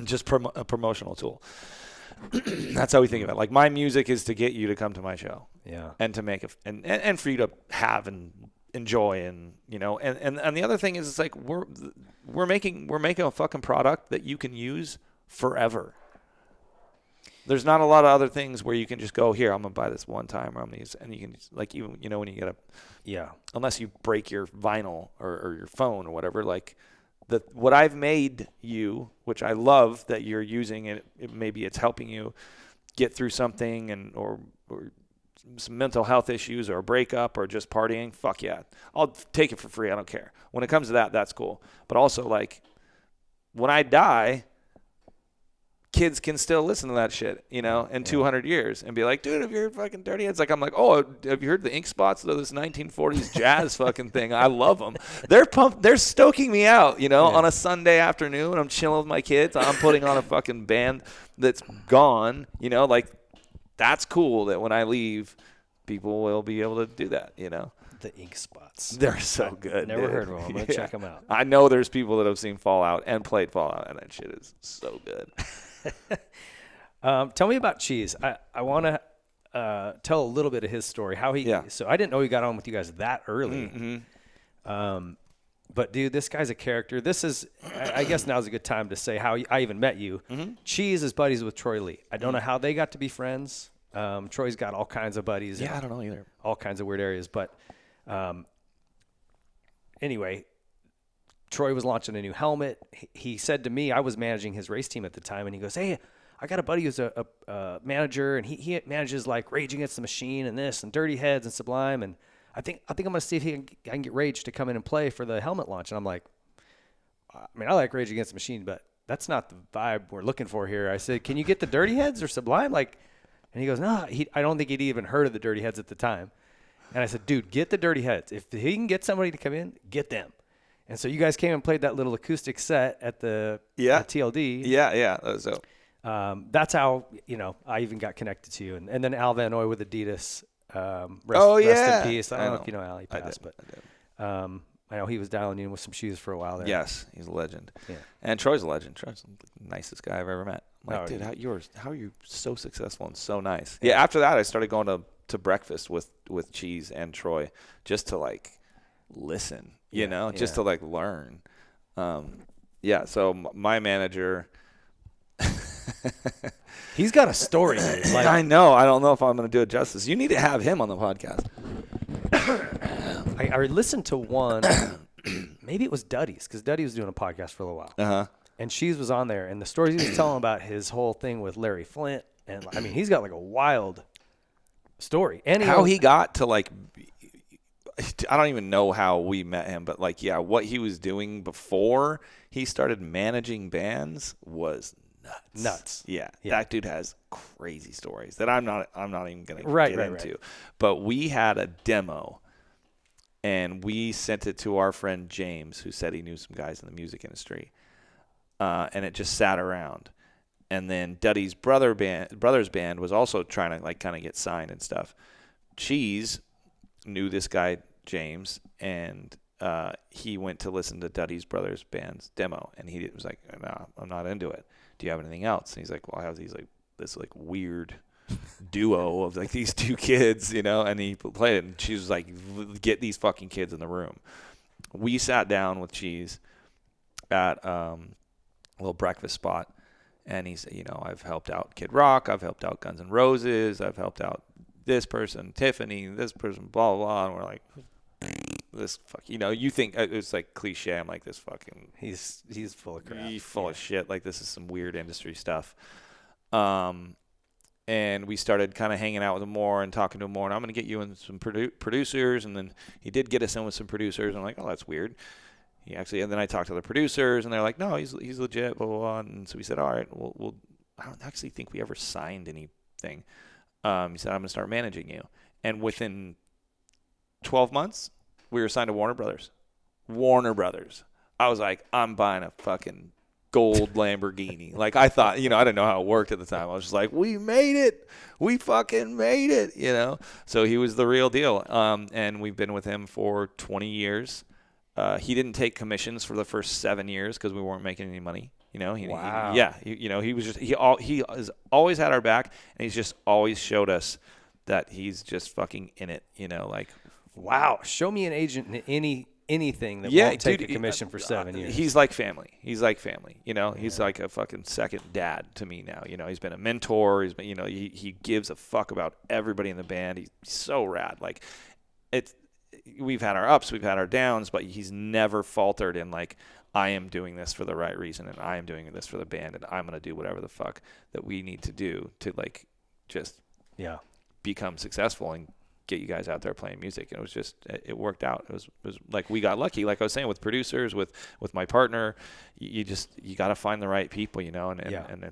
just a promotional tool. That's how we think of it. Like, my music is to get you to come to my show. Yeah. And to make and for you to have and enjoy, and you know, and the other thing is, it's like we're making a fucking product that you can use forever. There's not a lot of other things where you can just go, here, I'm gonna buy this one time, or I'm gonna use, and you can, like, even, you know, when you get unless you break your vinyl or your phone or whatever, like what I've made you, which I love that you're using it, maybe it's helping you get through something, and or some mental health issues, or a breakup, or just partying. Fuck yeah, I'll take it for free. I don't care. When it comes to that, that's cool. But also, like, when I die, kids can still listen to that shit, you know, in 200 years and be like, dude, have you heard fucking Dirty Heads? Like, I'm like, oh, have you heard the Ink Spots of this 1940s jazz fucking thing? I love them. They're pumped. They're stoking me out, you know, on a Sunday afternoon. I'm chilling with my kids. I'm putting on a fucking band that's gone, you know, like, that's cool that when I leave, people will be able to do that, you know. The Ink Spots. They're so good. Never dude. heard of them. I'm going to check them out. I know there's people that have seen Fallout and played Fallout, and that shit is so good. Tell me about Cheese. I want to tell a little bit of his story. So I didn't know he got on with you guys that early. But dude, this guy's a character. This is, I guess now's a good time to say how I even met you. Cheese is buddies with Troy Lee. I don't know how they got to be friends. Troy's got all kinds of buddies. Yeah, I don't know either. All kinds of weird areas. But anyway, Troy was launching a new helmet. He said to me, I was managing his race team at the time, and he goes, hey, I got a buddy who's a manager, and he manages like Rage Against the Machine and this and Dirty Heads and Sublime, and I think I'm going to see if I can get Rage to come in and play for the helmet launch. And I'm like, I mean, I like Rage Against the Machine, but that's not the vibe we're looking for here. I said, can you get the Dirty Heads or Sublime? Like, and he goes, no, I don't think he'd even heard of the Dirty Heads at the time. And I said, dude, get the Dirty Heads. If he can get somebody to come in, get them. And so you guys came and played that little acoustic set at the TLD. Yeah. So that's how, you know, I even got connected to you. And then Al Van Noy with Adidas. Rest in peace. I don't know if you know Al. He passed, but I know he was dialing in with some shoes for a while there. Yes, he's a legend. Yeah. And Troy's a legend. Troy's the nicest guy I've ever met. I'm like, dude, yeah. how are you so successful and so nice? Yeah. After that, I started going to breakfast with Cheese and Troy just to like listen, you know, just to like learn. So my manager. He's got a story, dude. Like, I know. I don't know if I'm going to do it justice. You need to have him on the podcast. I listened to one. Maybe it was Duddy's, because Duddy was doing a podcast for a little while. And Cheese was on there, and the stories he was telling about his whole thing with Larry Flint, and I mean, he's got like a wild story. And how he got to like, I don't even know how we met him, but like, yeah, what he was doing before he started managing bands was nuts. Yeah. That dude has crazy stories that I'm not even going to get into. Right. But we had a demo, and we sent it to our friend James, who said he knew some guys in the music industry, and it just sat around. And then Duddy's brother's band was also trying to like kind of get signed and stuff. Cheese knew this guy James, and he went to listen to Duddy's brother's band's demo, and he was like, "No, I'm not into it. Do you have anything else?" And he's like, "Well, I have this weird duo of like these two kids, you know." And he played it, and she was like, "Get these fucking kids in the room." We sat down with Cheese at a little breakfast spot, and he said, "You know, I've helped out Kid Rock, I've helped out Guns N' Roses, I've helped out this person, Tiffany, this person, blah blah blah." And we're like, this fuck, you know, you think it's like cliche. I'm like, this fucking he's full of crap. He's full of shit. Like, this is some weird industry stuff. And we started kind of hanging out with him more and talking to him more. And I'm going to get you in some producers. And then he did get us in with some producers. I'm like, oh, that's weird. and then I talked to the producers, and they're like, no, he's legit, blah, blah, blah. And so we said, all right, I don't actually think we ever signed anything. He said, I'm going to start managing you. And within 12 months, we were signed to Warner Brothers. I was like, I'm buying a fucking gold Lamborghini. Like, I thought, I didn't know how it worked at the time. I was just like, we made it. We fucking made it, So he was the real deal. And we've been with him for 20 years. He didn't take commissions for the first 7 years because we weren't making any money. Wow. He was just he has always had our back, and he's just always showed us that he's just fucking in it. Wow. Show me an agent in anything that won't take a commission for 7 years. He's like family. He's like a fucking second dad to me now. He's been a mentor. He's been, he gives a fuck about everybody in the band. He's so rad. Like, we've had our ups, we've had our downs, but he's never faltered in like, I am doing this for the right reason, and I am doing this for the band, and I'm going to do whatever the fuck that we need to do to like just become successful and get you guys out there playing music. And it worked out. It was like we got lucky, like I was saying, with producers, with my partner. You got to find the right people, and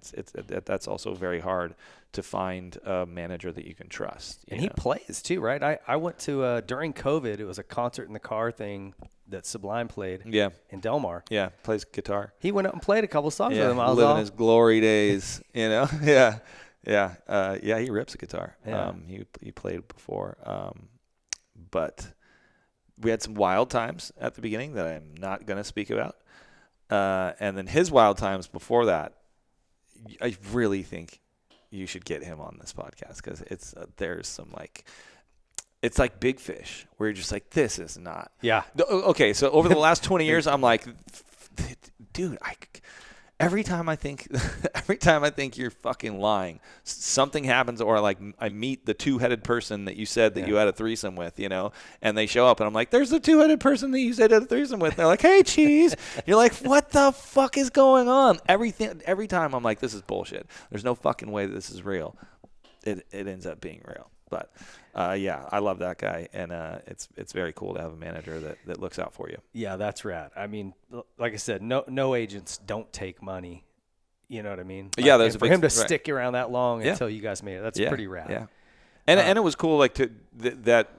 that's also very hard to find a manager that you can trust. And he plays too, right? I went to during COVID, it was a concert in the car thing that Sublime played in Del Mar. Yeah, plays guitar. He went up and played a couple songs with him. I was living his glory days, Yeah. He rips a guitar. Yeah. He played before. But we had some wild times at the beginning that I'm not going to speak about. And then his wild times before that, I really think you should get him on this podcast because there's some it's like Big Fish where you're just like, this is not. Yeah. Okay, so over the last 20 years, I'm like, dude, every time I think you're fucking lying, something happens, or like I meet the two-headed person that you said that you had a threesome with, and they show up, and I'm like, there's the two-headed person that you said had a threesome with. And they're like, hey, cheese. You're like, what the fuck is going on? Every time I'm like, this is bullshit. There's no fucking way that this is real. It ends up being real. But I love that guy, and it's very cool to have a manager that looks out for you. Yeah, that's rad. I mean, like I said, no agents don't take money. You know what I mean? Yeah, for him to stick around that long until you guys made it, that's pretty rad. Yeah, and it was cool, like that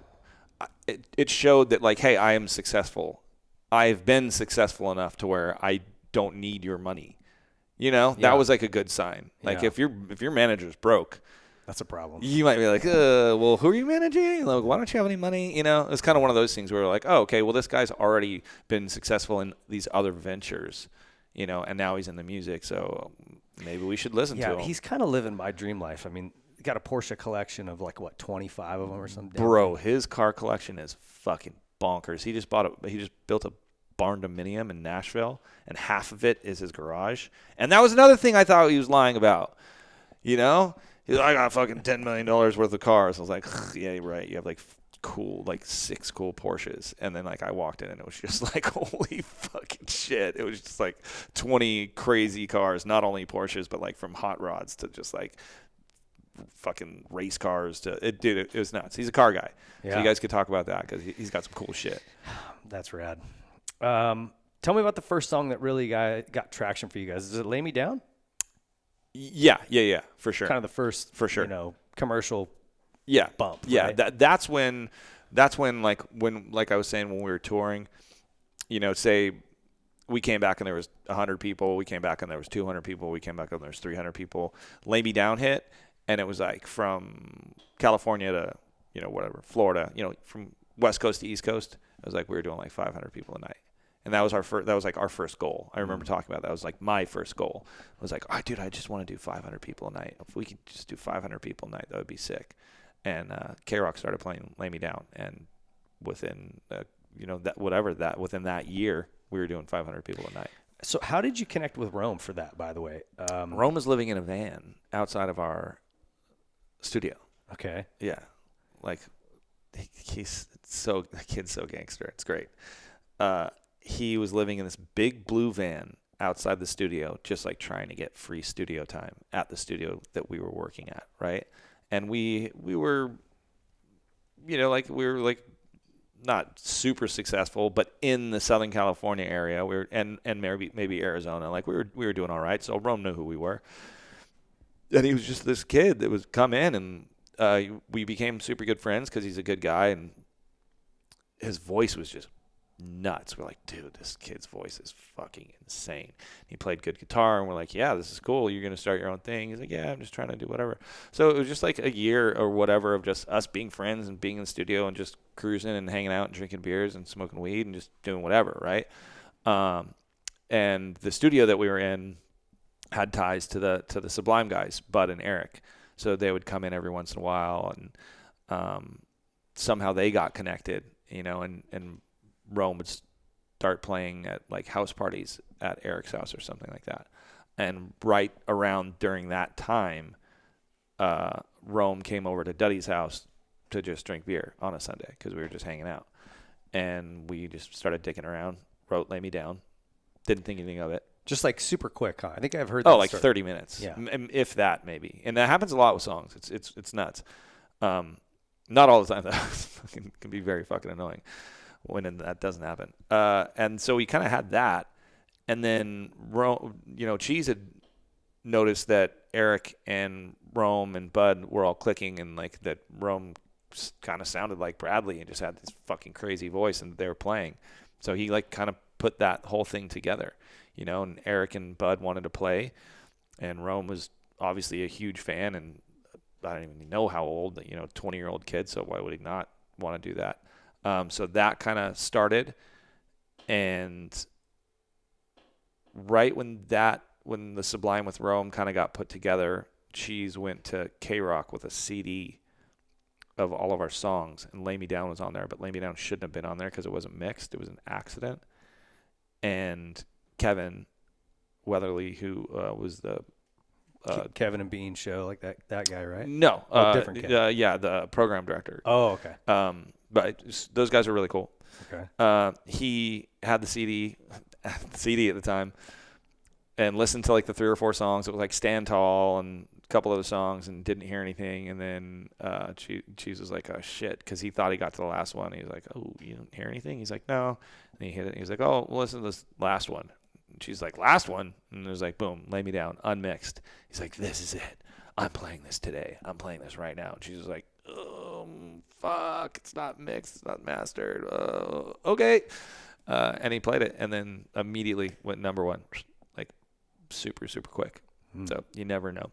it showed that like, hey, I am successful. I've been successful enough to where I don't need your money. That was like a good sign. Like if your manager's broke, that's a problem. You might be like, well, who are you managing? Like, why don't you have any money? It's kind of one of those things where we're like, oh, okay, well, this guy's already been successful in these other ventures, and now he's in the music, so maybe we should listen to him. Yeah, he's kind of living my dream life. I mean, he got a Porsche collection of 25 of them or something. Bro, his car collection is fucking bonkers. He just built a barn dominium in Nashville, and half of it is his garage. And that was another thing I thought he was lying about, He's like, I got fucking $10 million worth of cars. I was like, yeah, you're right. You have cool, 6 cool Porsches. And then I walked in and it was just like, holy fucking shit. It was just 20 crazy cars, not only Porsches, but from hot rods to just fucking race cars to it was nuts. He's a car guy. Yeah. So you guys could talk about that because he's got some cool shit. That's rad. Tell me about the first song that really got traction for you guys. Is it Lay Me Down? Yeah, for sure. Kind of the first, for sure, commercial bump. Yeah, right? That's when like I was saying, when we were touring, say we came back and there was 100 people, we came back and there was 200 people, we came back and there was 300 people. Lay Me Down hit, and it was from California to Florida, from West Coast to East Coast. It was we were doing 500 people a night. And that was our first goal. I remember talking about that. That was my first goal. I was like, oh, dude, I just want to do 500 people a night. If we could just do 500 people a night, that would be sick. And K-Rock started playing Lay Me Down. And within, within that year, we were doing 500 people a night. So how did you connect with Rome for that, by the way? Rome was living in a van outside of our studio. Okay. Yeah. The kid's so gangster. It's great. He was living in this big blue van outside the studio, just trying to get free studio time at the studio that we were working at, right? And we were, we were not super successful, but in the Southern California area, we were, and maybe Arizona, like we were doing all right. So Rome knew who we were, and he was just this kid that was come in, and we became super good friends because he's a good guy, and his voice was just nuts. We're like, dude, this kid's voice is fucking insane. He played good guitar, and we're like, yeah, this is cool. You're going to start your own thing. He's like, yeah, I'm just trying to do whatever. So it was just like a year or whatever of just us being friends and being in the studio and just cruising and hanging out and drinking beers and smoking weed and just doing whatever, right? And the studio that we were in had ties to the Sublime guys, Bud and Eric. So they would come in every once in a while, and somehow they got connected, and Rome would start playing at like house parties at Eric's house or something like that. And right around during that time, Rome came over to Duddy's house to just drink beer on a Sunday because we were just hanging out. And we just started dicking around, wrote Lay Me Down, didn't think anything of it. Just like super quick, huh? I think I've heard that. Like 30 minutes. Yeah. If that, maybe. And that happens a lot with songs. It's nuts. Not all the time, though. It can be very fucking annoying when that doesn't happen. And so we kind of had that. And then, Cheese had noticed that Eric and Rome and Bud were all clicking, and like that Rome kind of sounded like Bradley and just had this fucking crazy voice, and they were playing. So he like kind of put that whole thing together, and Eric and Bud wanted to play, and Rome was obviously a huge fan, and I don't even know how old, 20-year-old kid, so why would he not want to do that? So that kind of started, and right when the Sublime with Rome kind of got put together, Cheese went to K-Rock with a CD of all of our songs, and Lay Me Down was on there, but Lay Me Down shouldn't have been on there because it wasn't mixed. It was an accident. And Kevin Weatherly, who was the Kevin and Bean show, like that guy, right? No, different Kevin. Yeah, the program director. Oh, okay. But those guys are really cool. Okay. He had the CD at the time, and listened to like the 3 or 4 songs. It was like Stand Tall and a couple other songs, and didn't hear anything. And then Cheese was like, oh shit, because he thought he got to the last one. He was like, oh, you didn't hear anything? He's like, no. And he hit it. He's like, oh, well, listen to this last one. And she's like, last one? And it was like, boom, Lay Me Down, unmixed. He's like, this is it. I'm playing this today. I'm playing this right now. And she was like, fuck, it's not mixed, it's not mastered. Okay. And he played it, and then immediately went number 1, like super, super quick. So you never know.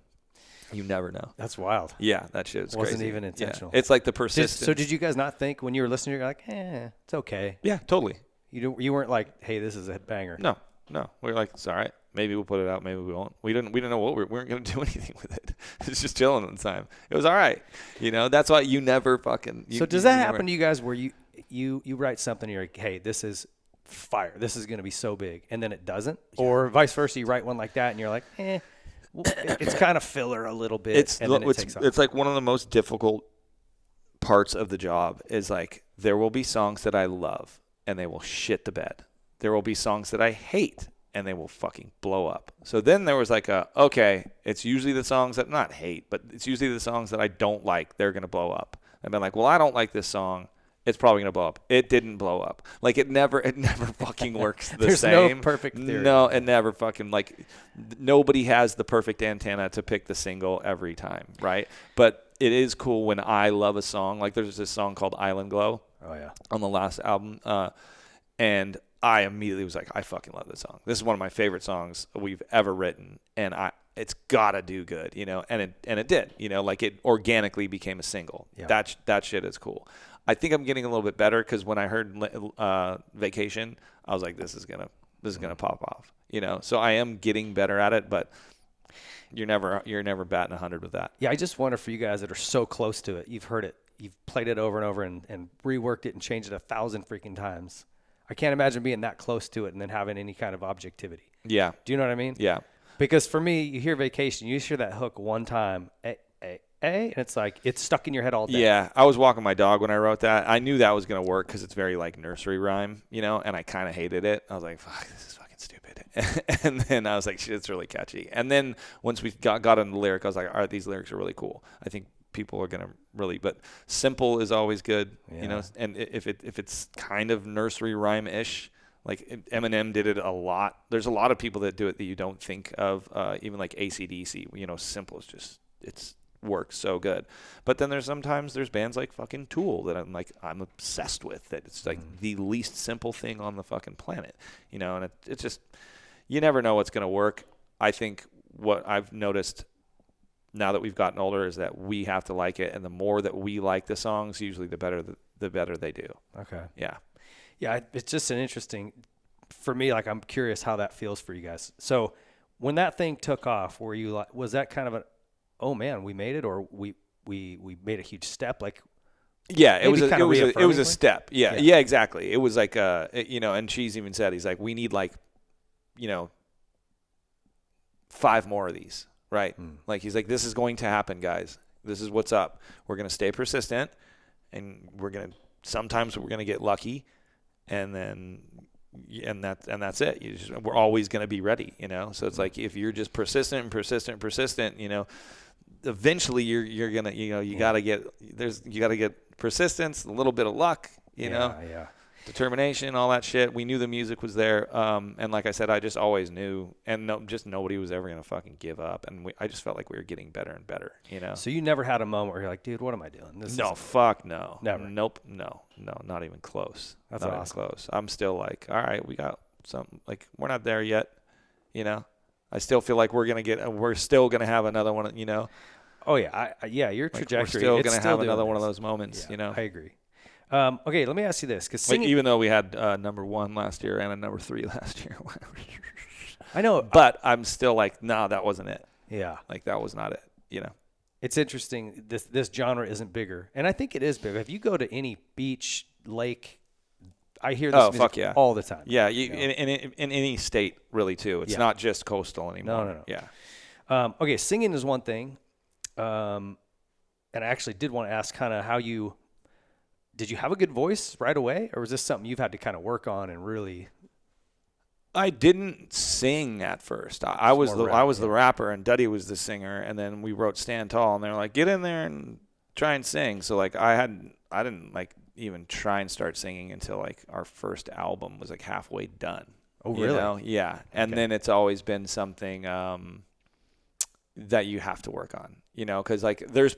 You never know. That's wild. Yeah, that shit was Wasn't crazy. even intentional. Yeah. It's like the persistence. So did you guys not think when you were listening, you're like, it's okay? Yeah, totally. You weren't like, hey, this is a banger. No. We were like, it's all right. Maybe we'll put it out. Maybe we won't. We didn't know what we weren't going to do anything with it. It's just chilling at the time. It was all right. That's why you never fucking. So does that happen to you guys where you write something and you're like, hey, this is fire. This is going to be so big, and then it doesn't, or vice versa. You write one like that and you're like, it's kind of filler a little bit. And then it takes off. It's like one of the most difficult parts of the job is like there will be songs that I love and they will shit the bed. There will be songs that I hate and they will fucking blow up. So then there was like okay, it's usually the songs that not hate, but it's usually the songs that I don't like. They're gonna blow up. I've been like, well, I don't like this song. It's probably gonna blow up. It didn't blow up. Like it never fucking works the There's same. There's no perfect theory. No, it never fucking like nobody has the perfect antenna to pick the single every time, right? But it is cool when I love a song. Like there's this song called Island Glow. Oh yeah. On the last album, and I immediately was like, I fucking love this song. This is one of my favorite songs we've ever written, and it's gotta do good, and it did, like it organically became a single. Yeah. That shit is cool. I think I'm getting a little bit better because when I heard Vacation, I was like, this is gonna pop off, So I am getting better at it, but you're never batting 100 with that. Yeah, I just wonder for you guys that are so close to it, you've heard it, you've played it over and over and reworked it and changed it 1,000 freaking times. I can't imagine being that close to it and then having any kind of objectivity. Yeah. Do you know what I mean? Yeah. Because for me, you hear Vacation, you hear that hook one time, and it's like it's stuck in your head all day. Yeah. I was walking my dog when I wrote that. I knew that was going to work because it's very like nursery rhyme, and I kind of hated it. I was like, fuck, this is fucking stupid. And then I was like, shit, it's really catchy. And then once we got into the lyric, I was like, all right, these lyrics are really cool. I think people are gonna really. But simple is always good, Yeah. you know. And if it's kind of nursery rhyme ish, like Eminem did it a lot. There's a lot of people that do it that you don't think of. Even like AC/DC, you know, simple is just it's works so good. But then there's bands like fucking Tool that I'm obsessed with, that it's like the least simple thing on the fucking planet, you know. And it's just, you never know what's gonna work. I think what I've noticed now that we've gotten older is that we have to like it, and the more that we like the songs, usually the better they do. Okay. Yeah, it's just an interesting, for me, like, I'm curious how that feels for you guys. So when that thing took off, were you like, was that kind of oh man, we made it, or we made a huge step? Like, yeah, it was a step. Yeah, exactly. It was like, you know, and Cheese even said, he's like, we need like, you know, 5 more of these, right? Like, he's like, this is going to happen, guys. This is what's up. We're going to stay persistent, and sometimes we're going to get lucky, and that's it. We're always going to be ready, you know? So it's like, if you're just persistent, you know, eventually you're going to, you know, you got to get persistence, a little bit of luck, you know? Yeah. Determination, all that shit. We knew the music was there. And like I said, I just always knew, and nobody was ever going to fucking give up. And I just felt like we were getting better and better, you know? So you never had a moment where you're like, dude, what am I doing? No. Never. Nope. No, not even close. That's not awesome. even close. I'm still like, all right, we got something. Like, we're not there yet, you know? I still feel like we're still going to have another one, you know? Oh yeah. Your trajectory. We're still going to have another one of those moments, you know? I agree. Okay, let me ask you this, because like, even though we had number 1 last year and a number 3 last year, I know, but I'm still like, nah, that wasn't it. Yeah, like, that was not it. You know, it's interesting. This genre isn't bigger, and I think it is bigger. If you go to any beach, lake, I hear this music all the time. Yeah, in any state, really, too. It's not just coastal anymore. No. Yeah. Okay, singing is one thing, and I actually did want to ask kind of how you. Did you have a good voice right away, or was this something you've had to kind of work on and really? I didn't sing at first. I was the rapper, and Duddy was the singer, and then we wrote Stand Tall, and they're like, get in there and try and sing. So like, I didn't like even try and start singing until like our first album was like halfway done. Oh, really? You know? Yeah. And then it's always been something that you have to work on, you know, because like there's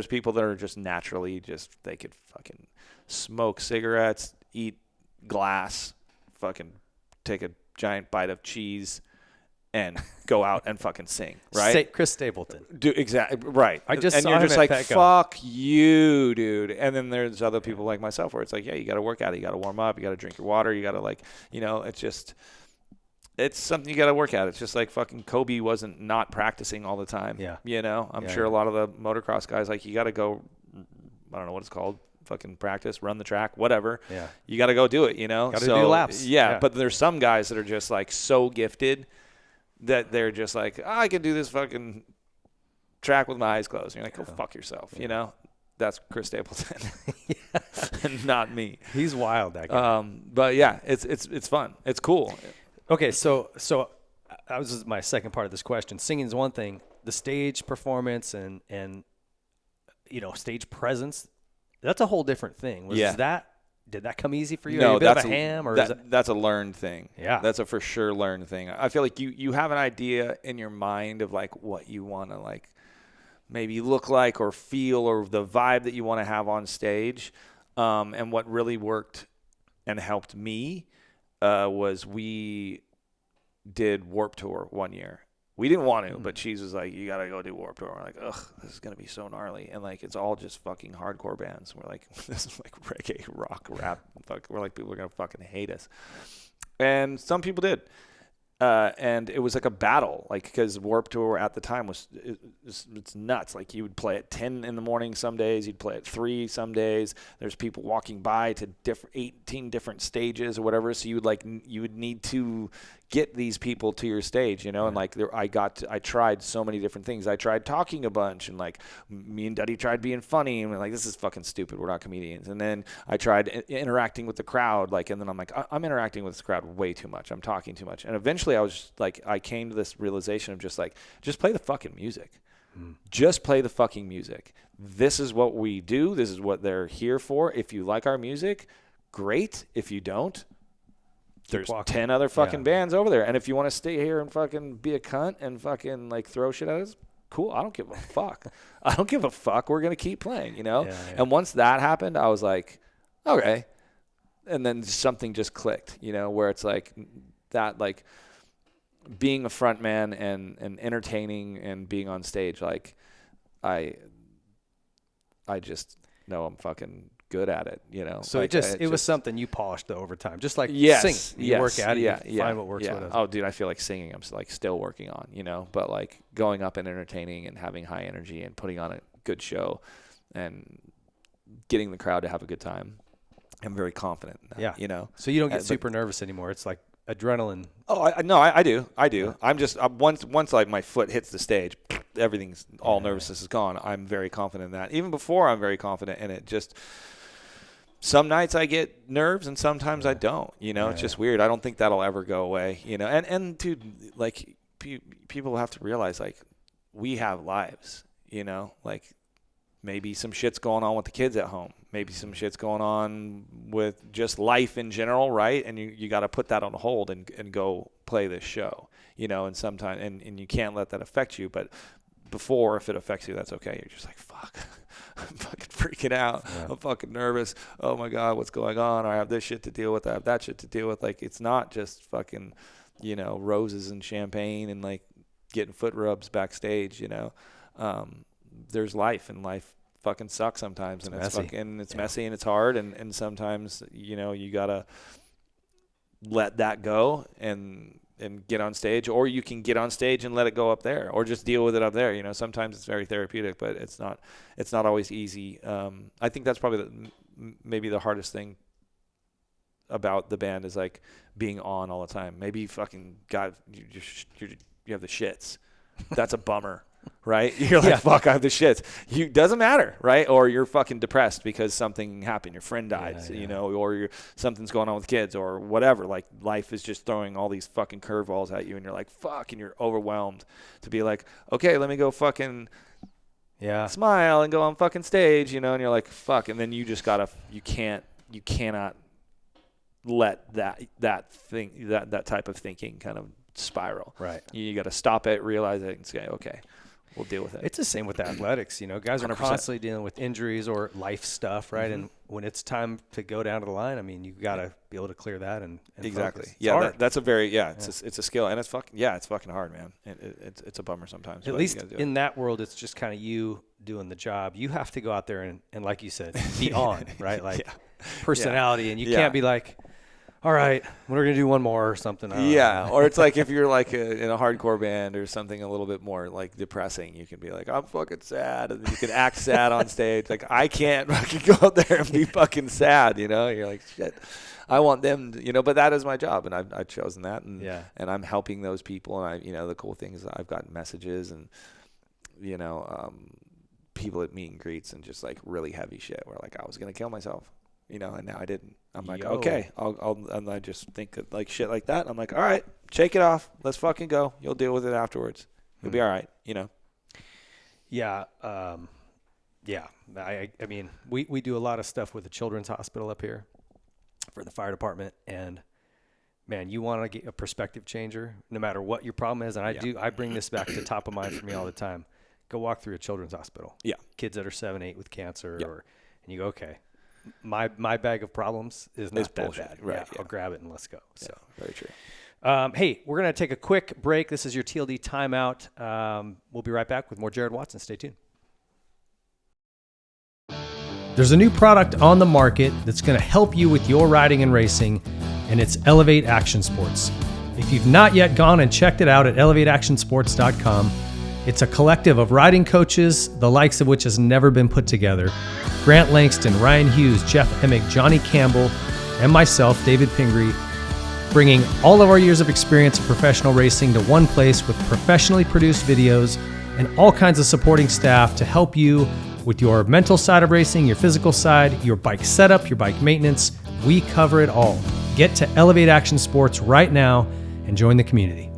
people that are just naturally they could fucking smoke cigarettes, eat glass, fucking take a giant bite of cheese, and go out and fucking sing, right? Chris Stapleton. Exactly, right. I just and saw you're him just at like, Petco. fuck you, dude. And then there's other people like myself where it's like, yeah, you got to work out, you got to warm up, you got to drink your water, you got to like, you know, it's something you got to work at. It's just like fucking Kobe wasn't not practicing all the time. Yeah. You know, I'm sure a lot of the motocross guys, like, you got to go, I don't know what it's called, fucking practice, run the track, whatever. Yeah. You got to go do it, you know? Got to do laps. Yeah, but there's some guys that are just like so gifted that they're just like, I can do this fucking track with my eyes closed. And you're like, go fuck yourself, you know? That's Chris Stapleton, and not me. He's wild, that guy. But yeah, it's fun. It's cool. Okay, so that was my second part of this question. Singing is one thing. The stage performance and you know, stage presence, that's a whole different thing. Did that come easy for you? No, Are you a bit of a ham, or that's a learned thing. Yeah, that's a for sure learned thing. I feel like you have an idea in your mind of like what you want to like maybe look like or feel, or the vibe that you want to have on stage. And what really worked and helped me was we did Warped Tour one year. We didn't want to, but Cheese was like, you got to go do Warped Tour. We're like, ugh, this is going to be so gnarly. And like, it's all just fucking hardcore bands. We're like, this is like reggae, rock, rap. We're like, people are going to fucking hate us. And some people did. And it was like a battle, like, because Warped Tour at the time it's nuts. Like, you would play at 10 in the morning some days, you'd play at 3 some days. There's people walking by to 18 different stages or whatever. So you would need to get these people to your stage, you know. And like, I tried so many different things. I tried talking a bunch, and like, me and Duddy tried being funny, and we're like, this is fucking stupid, we're not comedians. And then I tried interacting with the crowd, like, and then I'm like, I'm interacting with this crowd way too much, I'm talking too much. And eventually I was just like, I came to this realization of just play the fucking music. Just play the fucking music. This is what we do. This is what they're here for. If you like our music, great. If you don't, there's 10 other fucking bands over there. And if you want to stay here and fucking be a cunt and fucking like throw shit at us, cool. I don't give a fuck. I don't give a fuck. We're going to keep playing, you know? And once that happened, I was like, okay. And then something just clicked, you know, where it's like that, like being a front man and entertaining and being on stage, like I just know I'm fucking good at it, you know. So like, it was something you polished over time, just like singing. You work at it, you find what works with it. Oh, dude, I feel like singing I'm like still working on, you know, but like going up and entertaining and having high energy and putting on a good show and getting the crowd to have a good time, I'm very confident in that, you know. So you don't get super nervous anymore. It's like adrenaline. Oh, I do. Yeah. I'm just once like my foot hits the stage, everything's all nervousness is gone. I'm very confident in that. Even before, I'm very confident in it. Just some nights I get nerves and sometimes I don't. You know, it's just weird. I don't think that'll ever go away. You know, and dude, like people have to realize like we have lives. You know, like maybe some shit's going on with the kids at home. Maybe some shit's going on with just life in general, right? And you got to put that on hold and go play this show, you know, and sometimes, and you can't let that affect you. But before, if it affects you, that's okay. You're just like, fuck, I'm fucking freaking out. Yeah. I'm fucking nervous. Oh my God, what's going on? I have this shit to deal with. I have that shit to deal with. Like, it's not just fucking, you know, roses and champagne and like getting foot rubs backstage, you know. There's life, and life fucking sucks sometimes, and it's messy and it's hard, and sometimes, you know, you gotta let that go and get on stage, or you can get on stage and let it go up there, or just deal with it up there. You know, sometimes it's very therapeutic, but it's not always easy. I think that's probably maybe the hardest thing about the band is like being on all the time. Maybe you fucking you have the shits. That's a bummer. Right? You're like, fuck, I have the shits. Doesn't matter, right? Or you're fucking depressed because something happened. Your friend died, you know, or something's going on with kids or whatever. Like, life is just throwing all these fucking curveballs at you, and you're like, fuck, and you're overwhelmed to be like, okay, let me go fucking smile and go on fucking stage, you know, and you're like, fuck, and then you just gotta, you cannot let that type of thinking kind of spiral. Right. You got to stop it, realize it, and say, okay, we'll deal with it. It's the same with athletics. You know, guys are 100%. Constantly dealing with injuries or life stuff, right? Mm-hmm. And when it's time to go down to the line, I mean, you got to be able to clear that and exactly. Focus. Yeah, that's a very it's a skill, and it's fucking hard, man. It's a bummer sometimes. At least in that world, it's just kind of you doing the job. You have to go out there and like you said, be on, right? Like personality, and you can't be like, all right, we're going to do one more or something. Or it's like if you're like in a hardcore band or something a little bit more like depressing, you can be like, I'm fucking sad. And you can act sad on stage. Like, I can't fucking go out there and be fucking sad, you know? You're like, shit, I want them to, you know, but that is my job. And I've chosen that. And I'm helping those people. And you know, the cool thing is I've gotten messages and, you know, people at meet and greets and just like really heavy shit where like I was going to kill myself. You know, and now I didn't. I'm like, okay, and I just think of like shit like that. I'm like, all right, shake it off. Let's fucking go. You'll deal with it afterwards. You'll be all right, you know? Yeah. I mean, we do a lot of stuff with the Children's Hospital up here for the fire department. And, man, you want to get a perspective changer no matter what your problem is. And I bring this back to top of mind for me all the time. Go walk through a children's hospital. Yeah. Kids that are 7, 8 with cancer. And you go, okay. My bag of problems is not that bad. Right, I'll grab it and let's go. So very true. Hey, we're going to take a quick break. This is your TLD timeout. We'll be right back with more Jared Watson. Stay tuned. There's a new product on the market that's going to help you with your riding and racing, and it's Elevate Action Sports. If you've not yet gone and checked it out at elevateactionsports.com, it's a collective of riding coaches, the likes of which has never been put together. Grant Langston, Ryan Hughes, Jeff Emick, Johnny Campbell, and myself, David Pingree, bringing all of our years of experience in professional racing to one place with professionally produced videos and all kinds of supporting staff to help you with your mental side of racing, your physical side, your bike setup, your bike maintenance. We cover it all. Get to Elevate Action Sports right now and join the community.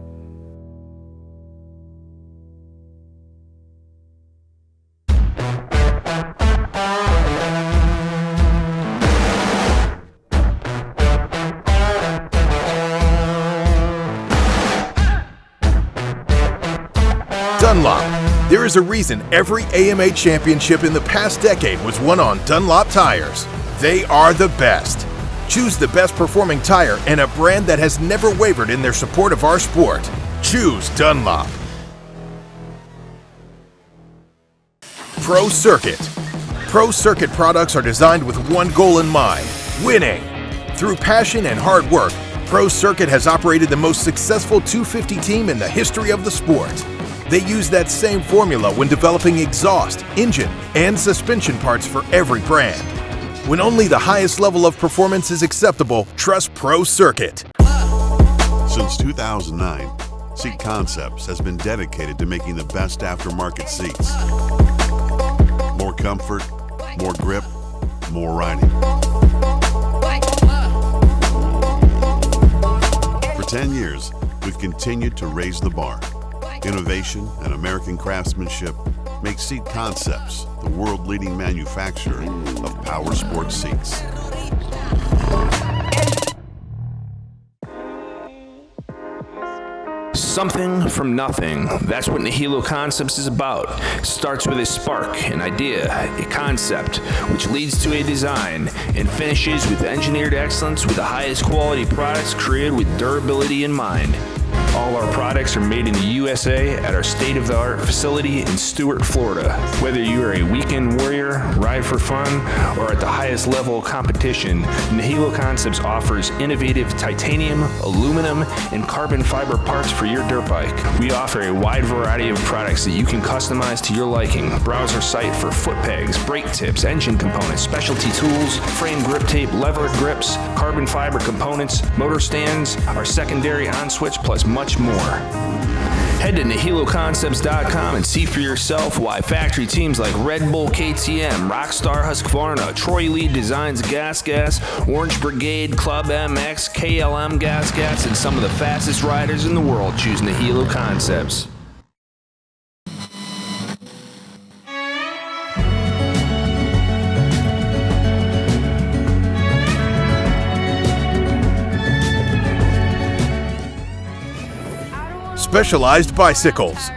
Dunlop. There is a reason every AMA championship in the past decade was won on Dunlop tires. They are the best. Choose the best performing tire and a brand that has never wavered in their support of our sport. Choose Dunlop. Pro Circuit. Pro Circuit products are designed with one goal in mind: winning. Through passion and hard work, Pro Circuit has operated the most successful 250 team in the history of the sport. They use that same formula when developing exhaust, engine, and suspension parts for every brand. When only the highest level of performance is acceptable, trust Pro Circuit. Since 2009, Seat Concepts has been dedicated to making the best aftermarket seats. More comfort, more grip, more riding. For 10 years, we've continued to raise the bar. Innovation and American craftsmanship make Seat Concepts the world-leading manufacturer of power sports seats. Something from nothing. That's what Nihilo Concepts is about. It starts with a spark, an idea, a concept, which leads to a design, and finishes with engineered excellence with the highest quality products created with durability in mind. All our products are made in the USA at our state-of-the-art facility in Stuart, Florida. Whether you are a weekend warrior, ride for fun, or at the highest level of competition, Nihilo Concepts offers innovative titanium, aluminum, and carbon fiber parts for your dirt bike. We offer a wide variety of products that you can customize to your liking. Browse our site for foot pegs, brake tips, engine components, specialty tools, frame grip tape, lever grips, carbon fiber components, motor stands, our secondary on-switch, plus much more. Head to NihiloConcepts.com and see for yourself why factory teams like Red Bull KTM, Rockstar Husqvarna, Troy Lee Designs Gas, Orange Brigade, Club MX, KLM Gas, and some of the fastest riders in the world choose Nihilo Concepts. Specialized Bicycles.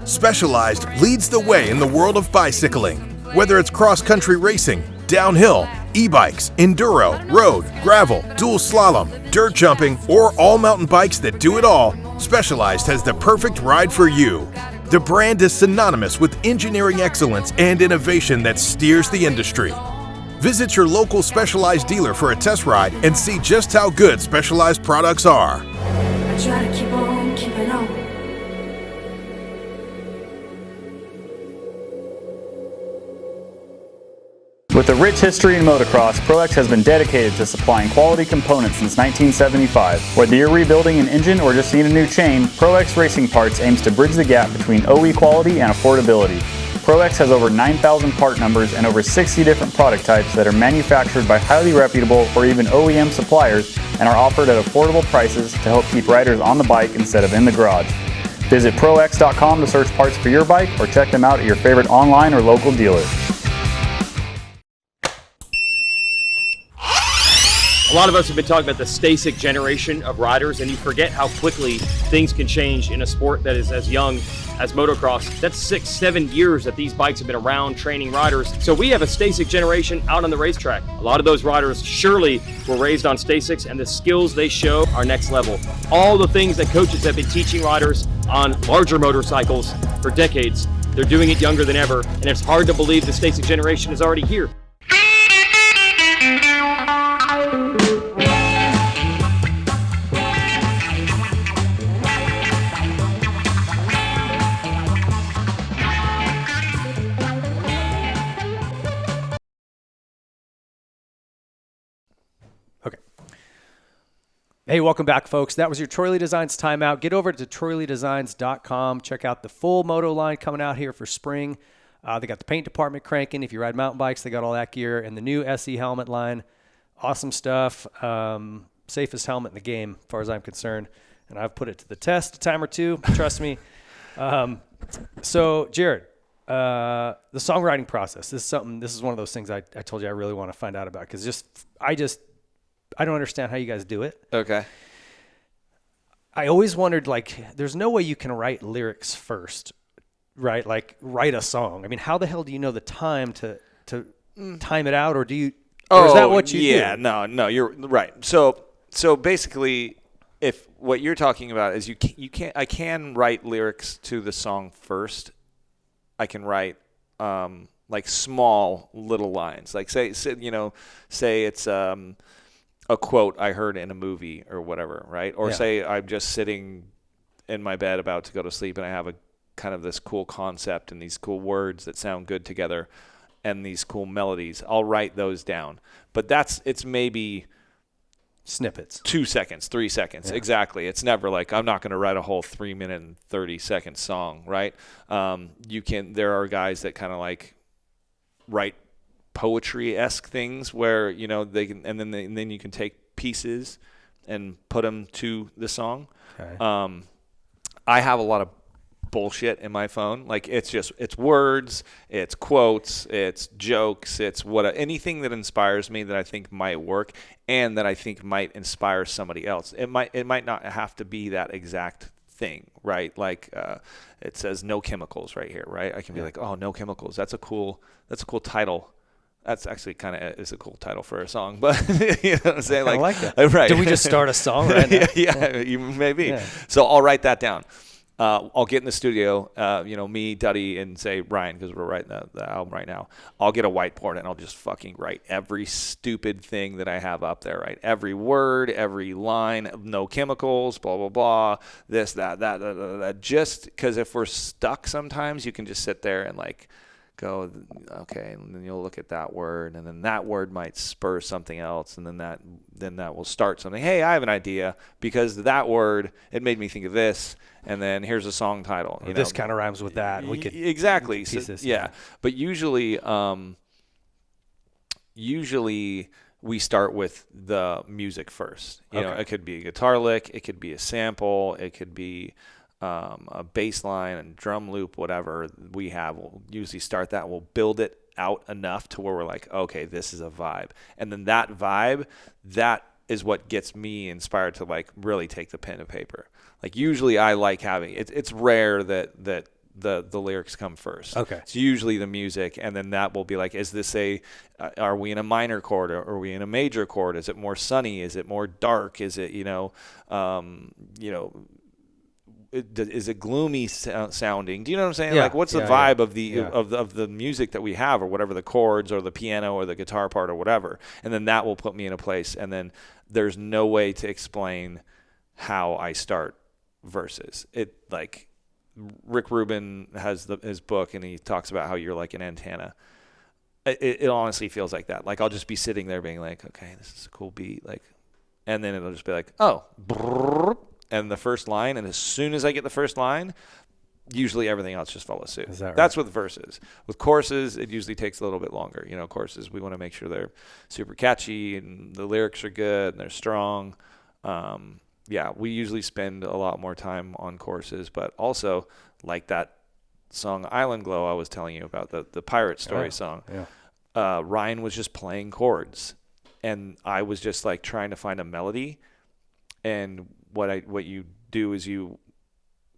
Specialized leads the way in the world of bicycling. Whether it's cross-country racing, downhill, e-bikes, enduro, road, gravel, dual slalom, dirt jumping, or all mountain bikes that do it all, Specialized has the perfect ride for you. The brand is synonymous with engineering excellence and innovation that steers the industry. Visit your local Specialized dealer for a test ride and see just how good Specialized products are. I try to keep on keeping on. With a rich history in motocross, ProX has been dedicated to supplying quality components since 1975. Whether you're rebuilding an engine or just need a new chain, ProX Racing Parts aims to bridge the gap between OE quality and affordability. ProX has over 9,000 part numbers and over 60 different product types that are manufactured by highly reputable or even OEM suppliers and are offered at affordable prices to help keep riders on the bike instead of in the garage. Visit ProX.com to search parts for your bike or check them out at your favorite online or local dealer. A lot of us have been talking about the Stasic generation of riders, and you forget how quickly things can change in a sport that is as young as motocross. That's 6-7 years that these bikes have been around training riders. So we have a Stasic generation out on the racetrack. A lot of those riders surely were raised on Stasics, and the skills they show are next level. All the things that coaches have been teaching riders on larger motorcycles for decades, they're doing it younger than ever, and it's hard to believe the Stasic generation is already here. Hey, welcome back, folks. That was your Troy Lee Designs timeout. Get over to TroyLeeDesigns.com. Check out the full Moto line coming out here for spring. They got the paint department cranking. If you ride mountain bikes, they got all that gear. And the new SE helmet line. Awesome stuff. Safest helmet in the game, as far as I'm concerned. And I've put it to the test a time or two. Trust me. So, Jared, the songwriting process. This is one of those things I told you I really want to find out about, because I don't understand how you guys do it. Okay. I always wondered, there's no way you can write lyrics first right? Like write a song. I mean, how the hell do you know the time to time it out, or do you? Or is that what you do? Yeah, no, you're right. So basically, if what you're talking about is I can write lyrics to the song first. I can write like small little lines, like say it's a quote I heard in a movie or whatever, right? Or say I'm just sitting in my bed about to go to sleep and I have a kind of this cool concept and these cool words that sound good together and these cool melodies. I'll write those down. But it's maybe snippets. 2 seconds, 3 seconds. Yeah. Exactly. It's never like I'm not going to write a whole 3 minute and 30-second song, right? There are guys that kind of like write poetry-esque things where, they can, and then you can take pieces and put them to the song. Okay. I have a lot of bullshit in my phone. Like it's words, it's quotes, it's jokes, it's anything that inspires me that I think might work and that I think might inspire somebody else. It might not have to be that exact thing, right? Like it says no chemicals right here, right? I can be like, oh, no chemicals. That's a cool title. That's actually kind of is a cool title for a song, but you know what I'm saying? I like that. Right. Did we just start a song right now? Yeah, you maybe. Yeah. So I'll write that down. I'll get in the studio, me, Duddy, and say Ryan, because we're writing the album right now. I'll get a whiteboard and I'll just fucking write every stupid thing that I have up there, right? Every word, every line, no chemicals, blah, blah, blah, this, that. Just because if we're stuck sometimes, you can just sit there and like go, okay, and then you'll look at that word, and then that word might spur something else, and then that will start something. Hey, I have an idea because that word, it made me think of this, and then here's a song title. This kind of rhymes with that. We could exactly. Pieces, yeah, but usually we start with the music first. You know, it could be a guitar lick, it could be a sample, it could be a bass line and drum loop, whatever we have. We'll usually start that. We'll build it out enough to where we're like, okay, this is a vibe. And then that vibe, that is what gets me inspired to like really take the pen and paper. Like usually I like having, it's rare that the lyrics come first. Okay. It's usually the music, and then that will be like, is this are we in a minor chord or are we in a major chord? Is it more sunny? Is it more dark? Is it, is it gloomy sounding? Do you know what I'm saying? Yeah, like, what's the vibe of the music that we have, or whatever, the chords or the piano or the guitar part or whatever? And then that will put me in a place. And then there's no way to explain how I start verses. It like Rick Rubin has his book, and he talks about how you're like an antenna. It honestly feels like that. Like I'll just be sitting there being like, okay, this is a cool beat, like, and then it'll just be like, oh. Brrr, and the first line, and as soon as I get the first line, usually everything else just follows suit. Is that right? That's with verses. With choruses, it usually takes a little bit longer. Choruses, we want to make sure they're super catchy and the lyrics are good and they're strong. We usually spend a lot more time on choruses, but also like that song Island Glow I was telling you about, the Pirate Story song. Yeah. Ryan was just playing chords, and I was just like trying to find a melody. And what you do is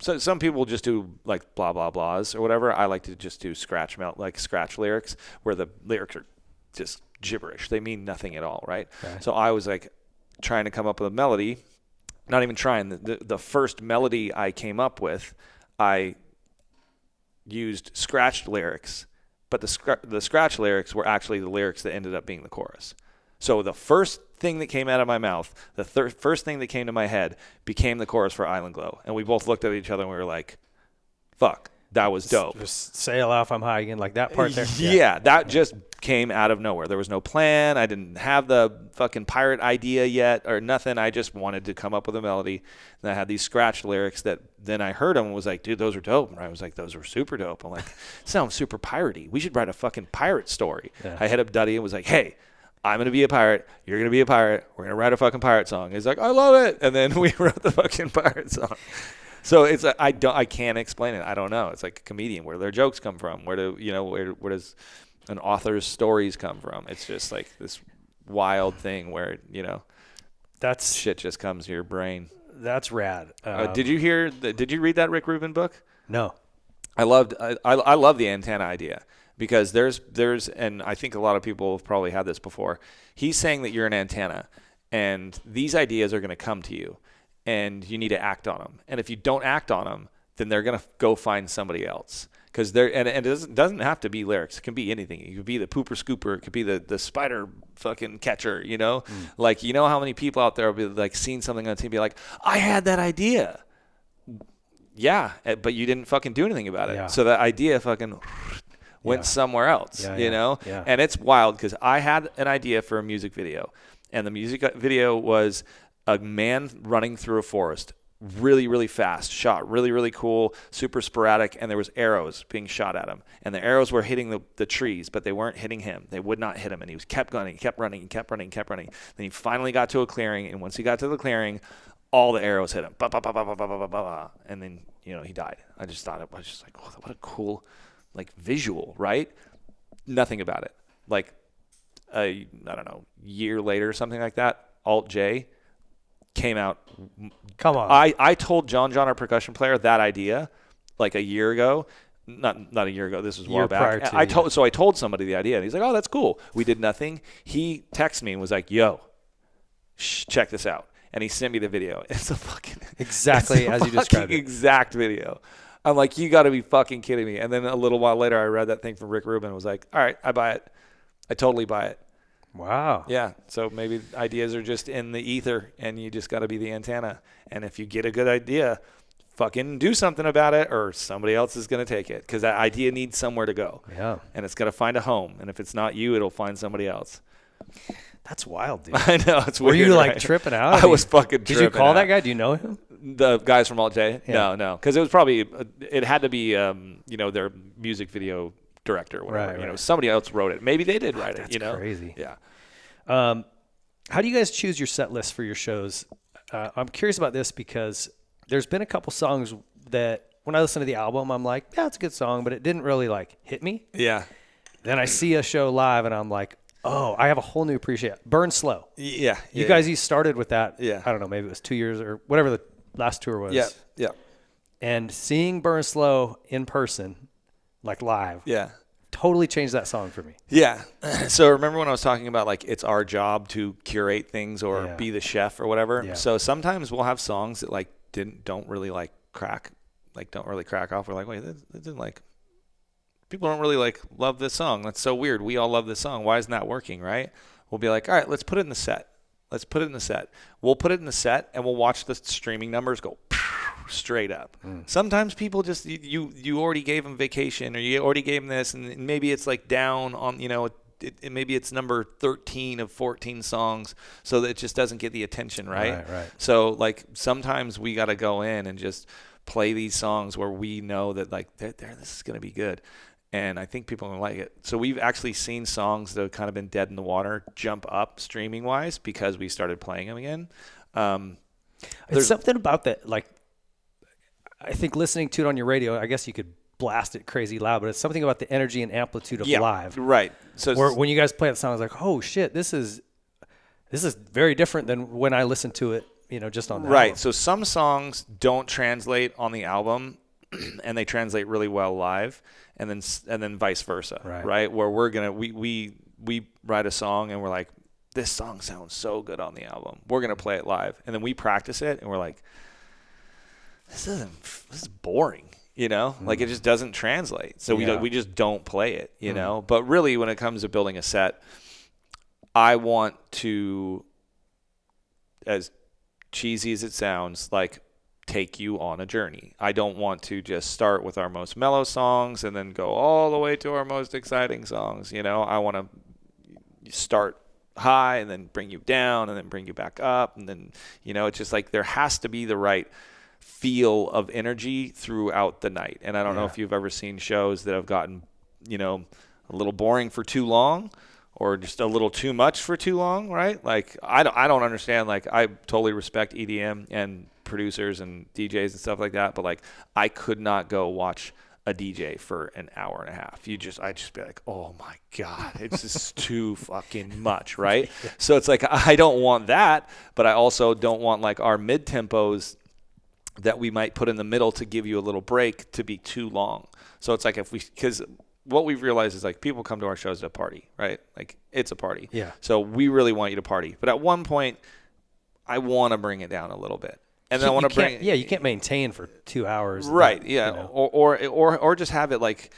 so some people just do like blah blah blahs or whatever. I like to just do scratch lyrics where the lyrics are just gibberish. They mean nothing at all, right? Okay. So I was like trying to come up with a melody. Not even trying. The first melody I came up with, I used scratched lyrics, but the scratch lyrics were actually the lyrics that ended up being the chorus. So the first thing that came out of my mouth, the first thing that came to my head became the chorus for Island Glow. And we both looked at each other and we were like, fuck, that was dope. Just sail off, I'm high again, like that part there. Yeah, that just came out of nowhere. There was no plan. I didn't have the fucking pirate idea yet or nothing. I just wanted to come up with a melody. And I had these scratch lyrics that then I heard them and was like, dude, those are dope. And I was like, those were super dope. I'm like, sounds super piratey. We should write a fucking pirate story. Yeah. I hit up Duddy and was like, hey, I'm going to be a pirate. You're going to be a pirate. We're going to write a fucking pirate song. He's like, I love it. And then we wrote the fucking pirate song. So it's I can't explain it. I don't know. It's like a comedian. Where their jokes come from? Where does an author's stories come from? It's just like this wild thing where that's shit just comes to your brain. That's rad. Did you read that Rick Rubin book? No. I love the antenna idea because there's and I think a lot of people have probably had this before. He's saying that you're an antenna and these ideas are going to come to you and you need to act on them. And if you don't act on them, then they're going to go find somebody else. Because it doesn't have to be lyrics. It can be anything. It could be the pooper scooper. It could be the spider fucking catcher, you know? Like, you know how many people out there will be like seeing something on TV and be like, I had that idea. Yeah, but you didn't fucking do anything about it. Yeah. So that idea fucking went somewhere else, you know? Yeah. And it's wild because I had an idea for a music video. And the music video was a man running through a forest really, really fast, shot really, really cool, super sporadic, and there was arrows being shot at him. And the arrows were hitting the trees, but they weren't hitting him. They would not hit him, and he kept running, kept running. Then he finally got to a clearing, and once he got to the clearing, all the arrows hit him. Bah, bah, bah, bah, bah, bah, bah, bah, bah. And then, you know, he died. I just thought it was just like, oh, what a cool, like, visual, right? Nothing about it. Like, I don't know, year later, something like that, Alt J came out. Come on. I told John, our percussion player, that idea like a year ago. Not a year ago. This was a while back. I told somebody the idea, and he's like, "Oh, that's cool." We did nothing. He texted me and was like, "Yo, check this out." And he sent me the video. It's a fucking exactly as you described it. Exact video. I'm like, you got to be fucking kidding me. And then a little while later, I read that thing from Rick Rubin and was like, all right, I buy it. I totally buy it. Wow. Yeah. So maybe ideas are just in the ether and you just got to be the antenna. And if you get a good idea, fucking do something about it or somebody else is going to take it because that idea needs somewhere to go. Yeah. And it's got to find a home. And if it's not you, it'll find somebody else. That's wild, dude. I know. It's Were weird. you like right? tripping out? I was fucking tripping out. Did you call that guy? Do you know him? The guys from Alt J? Yeah. No. Because it was probably, it had to be, their music video director or whatever. Right, You know, somebody else wrote it. Maybe they did write it. That's You know, crazy. Yeah. How do you guys choose your set list for your shows? I'm curious about this because there's been a couple songs that when I listen to the album, I'm like, yeah, it's a good song, but it didn't really like hit me. Yeah. Then I see a show live and I'm like, oh, I have a whole new appreciation. Burn Slow. Yeah. You guys, you started with that. Yeah. I don't know, maybe it was 2 years or whatever the last tour was. Yeah. Yeah. And seeing Burn Slow in person, like live. Yeah. Totally changed that song for me. Yeah. So remember when I was talking about like it's our job to curate things or be the chef or whatever. Yeah. So sometimes we'll have songs that like don't really like crack off. We're like, wait, that didn't like people don't really like love this song. That's so weird. We all love this song. Why isn't that working, right? We'll be like, all right, let's put it in the set. We'll put it in the set and we'll watch the streaming numbers go straight up. Sometimes people just you already gave them vacation or you already gave them this and maybe it's like down on maybe it's number 13 of 14 songs so that it just doesn't get the attention, right? Right. So like sometimes we got to go in and just play these songs where we know that like this is going to be good. And I think people are going to like it. So we've actually seen songs that have kind of been dead in the water jump up streaming wise because we started playing them again. There's something about that. Like, I think listening to it on your radio, I guess you could blast it crazy loud, but it's something about the energy and amplitude of live. Right. So where when you guys play that song, I was like, oh shit, this is very different than when I listened to it, just on the album. So some songs don't translate on the album and they translate really well live and then vice versa. Right. Where we write a song and we're like, this song sounds so good on the album. We're going to play it live. And then we practice it and we're like, this is boring, like it just doesn't translate. So we just don't play it, know. But really, when it comes to building a set, I want to, as cheesy as it sounds, like take you on a journey. I don't want to just start with our most mellow songs and then go all the way to our most exciting songs. I want to start high and then bring you down and then bring you back up. And then, it's just like there has to be the right feel of energy throughout the night. And I don't know if you've ever seen shows that have gotten, a little boring for too long or just a little too much for too long, right? Like I don't understand. Like I totally respect EDM and producers and DJs and stuff like that, but like I could not go watch a DJ for an hour and a half. I'd just be like, oh my God, it's just too fucking much, right? So it's like I don't want that, but I also don't want like our mid-tempos that we might put in the middle to give you a little break to be too long. So it's like because what we've realized is like people come to our shows to party, right? Like it's a party. Yeah. So we really want you to party. But at one point, I want to bring it down a little bit. And then I want to bring you can't maintain for 2 hours. Right, yeah. Or just have it like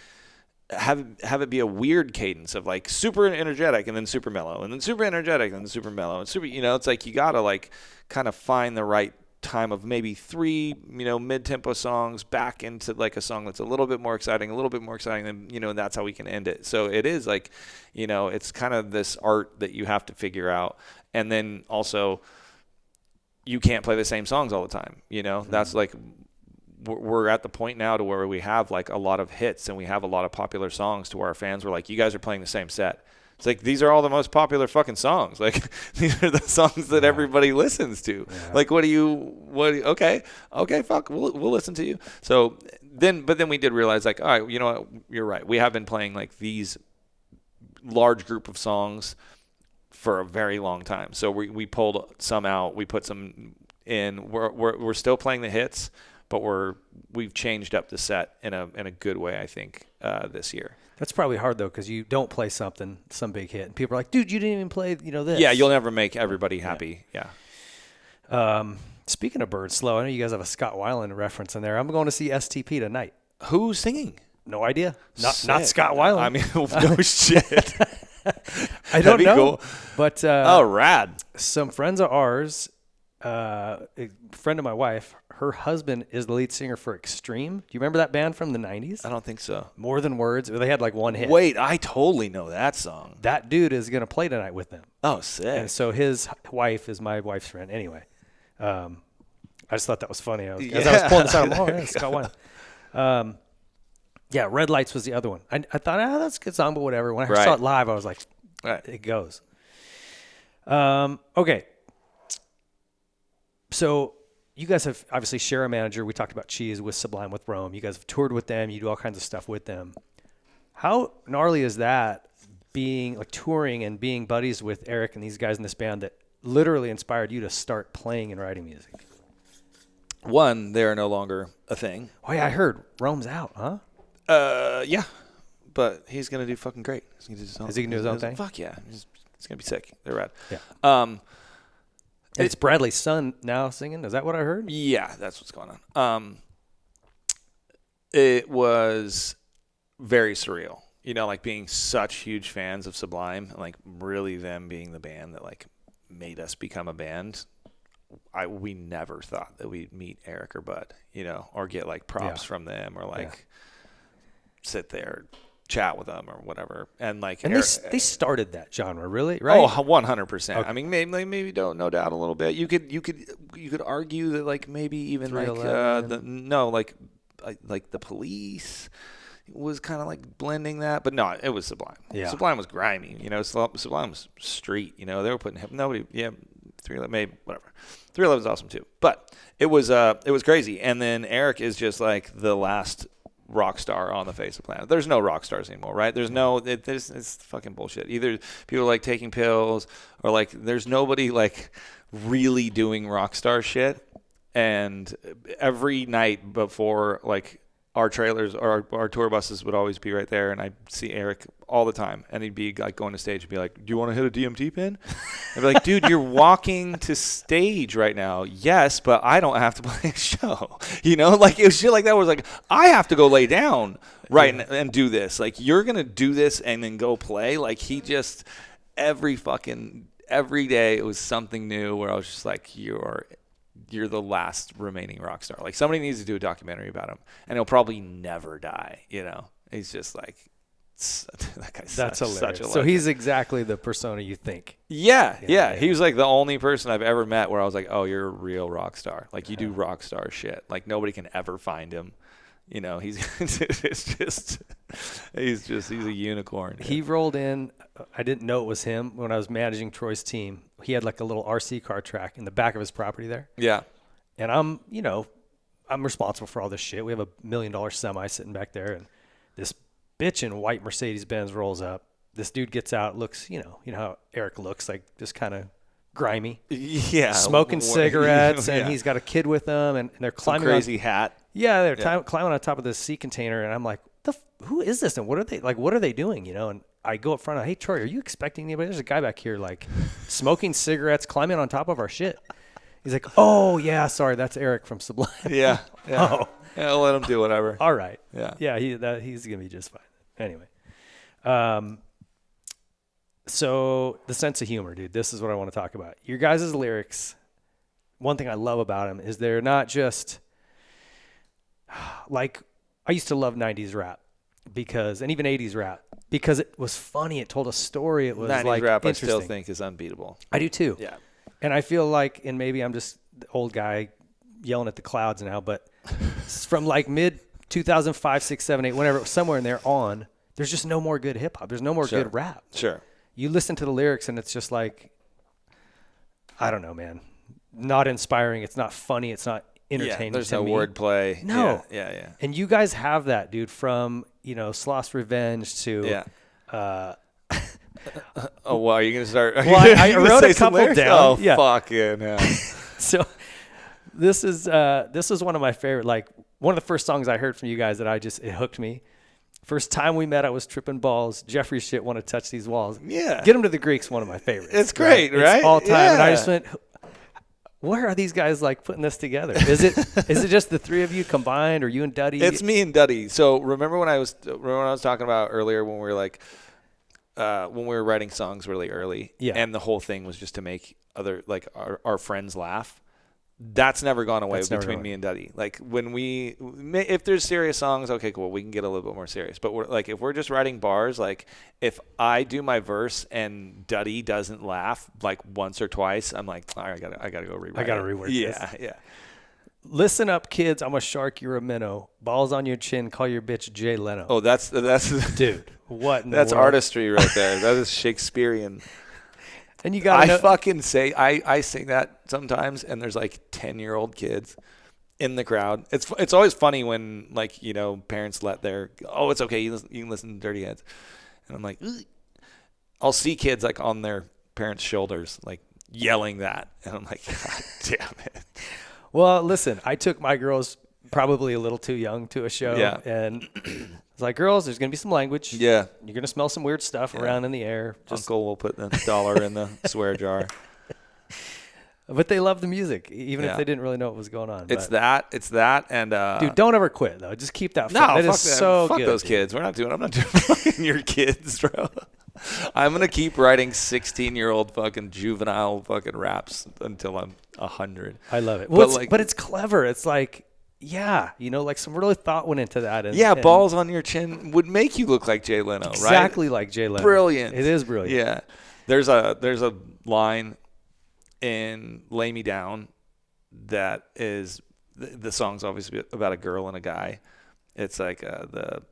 have it be a weird cadence of like super energetic and then super mellow and then super energetic and then super mellow and super, it's like you got to like kind of find the right time of maybe 3, mid-tempo songs back into like a song that's a little bit more exciting, and that's how we can end it. So it is like, it's kind of this art that you have to figure out. And then also you can't play the same songs all the time. That's like, we're at the point now to where we have like a lot of hits and we have a lot of popular songs to where our fans were like, you guys are playing the same set. It's like, these are all the most popular fucking songs. Like, these are the songs that everybody listens to. Yeah. Like, okay, fuck, we'll listen to you. So but then we did realize like, all right, you know what, you're right. We have been playing like these large group of songs for a very long time. So we pulled some out, we put some in. We're still playing the hits, but we've changed up the set in a good way, I think, this year. That's probably hard though, because you don't play some big hit, and people are like, "Dude, you didn't even play, this." Yeah, you'll never make everybody happy. Yeah. Speaking of Bird Slow, I know you guys have a Scott Weiland reference in there. I'm going to see STP tonight. Who's singing? No idea. Not Scott Weiland. I mean, no shit. I don't know. Cool. But rad. Some friends of ours, a friend of my wife, her husband is the lead singer for Extreme. Do you remember that band from the 90s? I don't think so. More Than Words. They had like one hit. Wait, I totally know that song. That dude is going to play tonight with them. Oh, sick. And so his wife is my wife's friend. Anyway, I just thought that was funny. As I was pulling this out, I'm like, Scott Weiland. Yeah, Red Lights was the other one. I thought, that's a good song, but whatever. When I saw it live, I was like, it goes. Okay. So you guys have obviously share a manager. We talked about Cheese with Sublime with Rome. You guys have toured with them. You do all kinds of stuff with them. How gnarly is that, being like touring and being buddies with Eric and these guys in this band that literally inspired you to start playing and writing music? One, they're no longer a thing. Oh yeah, I heard Rome's out, huh? Yeah, but he's gonna do fucking great. Is he gonna do his own thing? Fuck yeah, it's gonna be sick. They're rad. Yeah. It's Bradley's son now singing. Is that what I heard? Yeah, that's what's going on. It was very surreal. Like being such huge fans of Sublime, and like really them being the band that like made us become a band. We never thought that we'd meet Eric or Bud, or get like props from them, or like sit there, chat with them or whatever. And like, and they started that genre, really, right? Oh, 100%. Okay. I mean, maybe no doubt a little bit. You could argue that like maybe even like like the Police was kind of like blending that, but no, it was Sublime. Yeah. Sublime was grimy, Sublime was street, they were putting nobody. Yeah. 311, maybe whatever. 311 is awesome too, but it was crazy. And then Eric is just like the last rock star on the face of the planet. There's no rock stars anymore, right? It's fucking bullshit. Either people are like taking pills, or like there's nobody like really doing rock star shit. And every night before, like, our trailers or our tour buses would always be right there, and I'd see Eric all the time, and he'd be like going to stage and be like, "Do you want to hit a DMT pin?" I'd be like, "Dude, you're walking to stage right now." "Yes, but I don't have to play a show." Like it was shit like that. Where it was like, I have to go lay down and do this. Like, you're gonna do this and then go play. Like, he just every day it was something new. Where I was just like, you're the last remaining rock star. Like, somebody needs to do a documentary about him, and he'll probably never die. He's just like, that guy's that's such a legend. So he's exactly the persona you think. Yeah. He was like the only person I've ever met where I was like, oh, you're a real rock star. Like, you do rock star shit. Like, nobody can ever find him. He's he's a unicorn. He rolled in. I didn't know it was him when I was managing Troy's team. He had like a little RC car track in the back of his property there. Yeah. And I'm responsible for all this shit. We have $1 million semi sitting back there, and this bitchin' white Mercedes-Benz rolls up. This dude gets out, looks, you know how Eric looks, like just kind of grimy. Yeah. Smoking cigarettes, and he's got a kid with him, and they're climbing some crazy hat. Yeah, they're climbing on top of this sea container, and I'm like, who is this, and what are they doing, you know? And I go up front, hey, Troy, are you expecting anybody? There's a guy back here, like, smoking cigarettes, climbing on top of our shit. He's like, oh, yeah, sorry, that's Eric from Sublime. Yeah. Oh. Yeah, I'll let him do whatever. All right. Yeah. Yeah, he's going to be just fine. Anyway. So the sense of humor, dude, this is what I want to talk about. Your guys' lyrics, one thing I love about them is they're not just like, I used to love 90s rap and even 80s rap because it was funny. It told a story. It was 90s like rap interesting. I still think is unbeatable. I do too. Yeah. And I feel like, and maybe I'm just the old guy yelling at the clouds now, but from like mid 2005, 6, 7, 8, whenever, somewhere in there on, there's just no more good hip hop. There's no more good rap. Sure. You listen to the lyrics and it's just like, I don't know, man. Not inspiring. It's not funny. It's not entertaining. There's to no me. wordplay. No. Yeah. And you guys have that, dude, from, Sloth's Revenge to oh, wow, are you going to start? Well, I wrote a couple down. Oh, yeah. fucking hell. So this is one of my favorite, like one of the first songs I heard from you guys that it hooked me. First time we met, I was tripping balls. Jeffrey's shit, want to touch these walls. Yeah. Get Him to the Greek's one of my favorites. It's great, right? It's all time. Yeah. And I just went, where are these guys like putting this together? Is it just the three of you combined, or you and Duddy? It's me and Duddy. So remember when I was talking about earlier when we were like when we were writing songs really early, and the whole thing was just to make other like our friends laugh. That's never gone away between me and Duddy. Like when if there's serious songs, okay, cool, we can get a little bit more serious. But if we're just writing bars, like if I do my verse and Duddy doesn't laugh like once or twice, I'm like, all right, I gotta go rewrite. I gotta rework this. Yeah. Listen up, kids. I'm a shark. You're a minnow. Balls on your chin. Call your bitch Jay Leno. Oh, that's dude. What? That's world? Artistry right there. That is Shakespearean. And you got fucking say I sing that sometimes, and there's like 10-year-old kids in the crowd. It's always funny when like parents let it's okay, you can listen to Dirty Heads, and I'm like, ugh. I'll see kids like on their parents' shoulders like yelling that, and I'm like, God damn it. Well, listen, I took my girls probably a little too young to a show, and it's like, girls, there's gonna be some language. Yeah, you're gonna smell some weird stuff around in the air. Uncle will put the dollar in the swear jar. But they love the music, even if they didn't really know what was going on. It's that, and dude, don't ever quit though. Just keep that. No, that fuck is that. So fuck good, those dude. kids. I'm not doing fucking your kids, bro. I'm gonna keep writing 16-year-old fucking juvenile fucking raps until I'm 100. I love it. Well, but it's clever. It's like, like some really thought went into that. And balls on your chin would make you look like Jay Leno, exactly right? like Jay Leno. Brilliant. It is brilliant. Yeah. There's a line in Lay Me Down that is the song's obviously about a girl and a guy. It's like the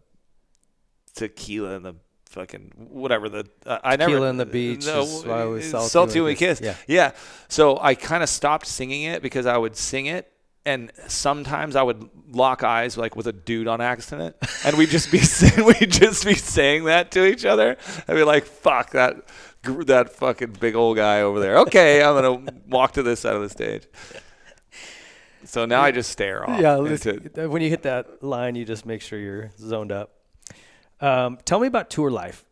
tequila and the fucking whatever tequila on the beach. Salty when we kiss. Yeah. So I kind of stopped singing it because I would sing it, and sometimes I would lock eyes like with a dude on accident, and we'd just be saying that to each other. I'd be like, "Fuck that fucking big old guy over there." Okay, I'm gonna walk to this side of the stage. So now I just stare off. Yeah, when you hit that line, you just make sure you're zoned up. Tell me about tour life.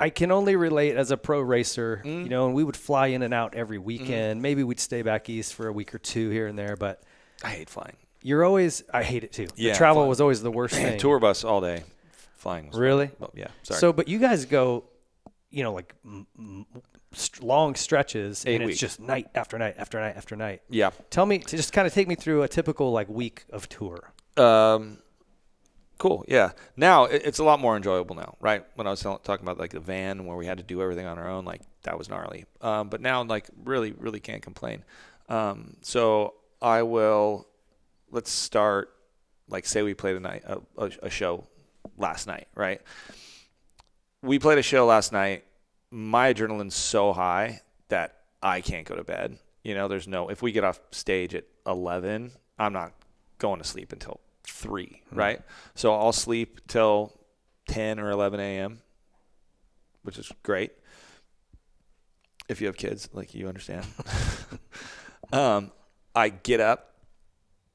I can only relate as a pro racer, and we would fly in and out every weekend. Maybe we'd stay back east for a week or two here and there, but I hate flying. I hate it too. Yeah, the travel flying was always the worst thing. Tour bus all day. Flying was really? Fun. Well, yeah, sorry. So, but you guys go, like long stretches, 8 and weeks. It's just night after night after night after night. Yeah. Tell me, to just kind of take me through a typical like week of tour. Cool. Yeah. Now it's a lot more enjoyable now, right? When I was talking about like the van where we had to do everything on our own, like that was gnarly. But now like really, really can't complain. So let's start, like say we played a show last night, right? We played a show last night. My adrenaline's so high that I can't go to bed. If we get off stage at 11, I'm not going to sleep until 3, right? So I'll sleep till 10 or 11 a.m., which is great. if you have kids, like you understand. I get up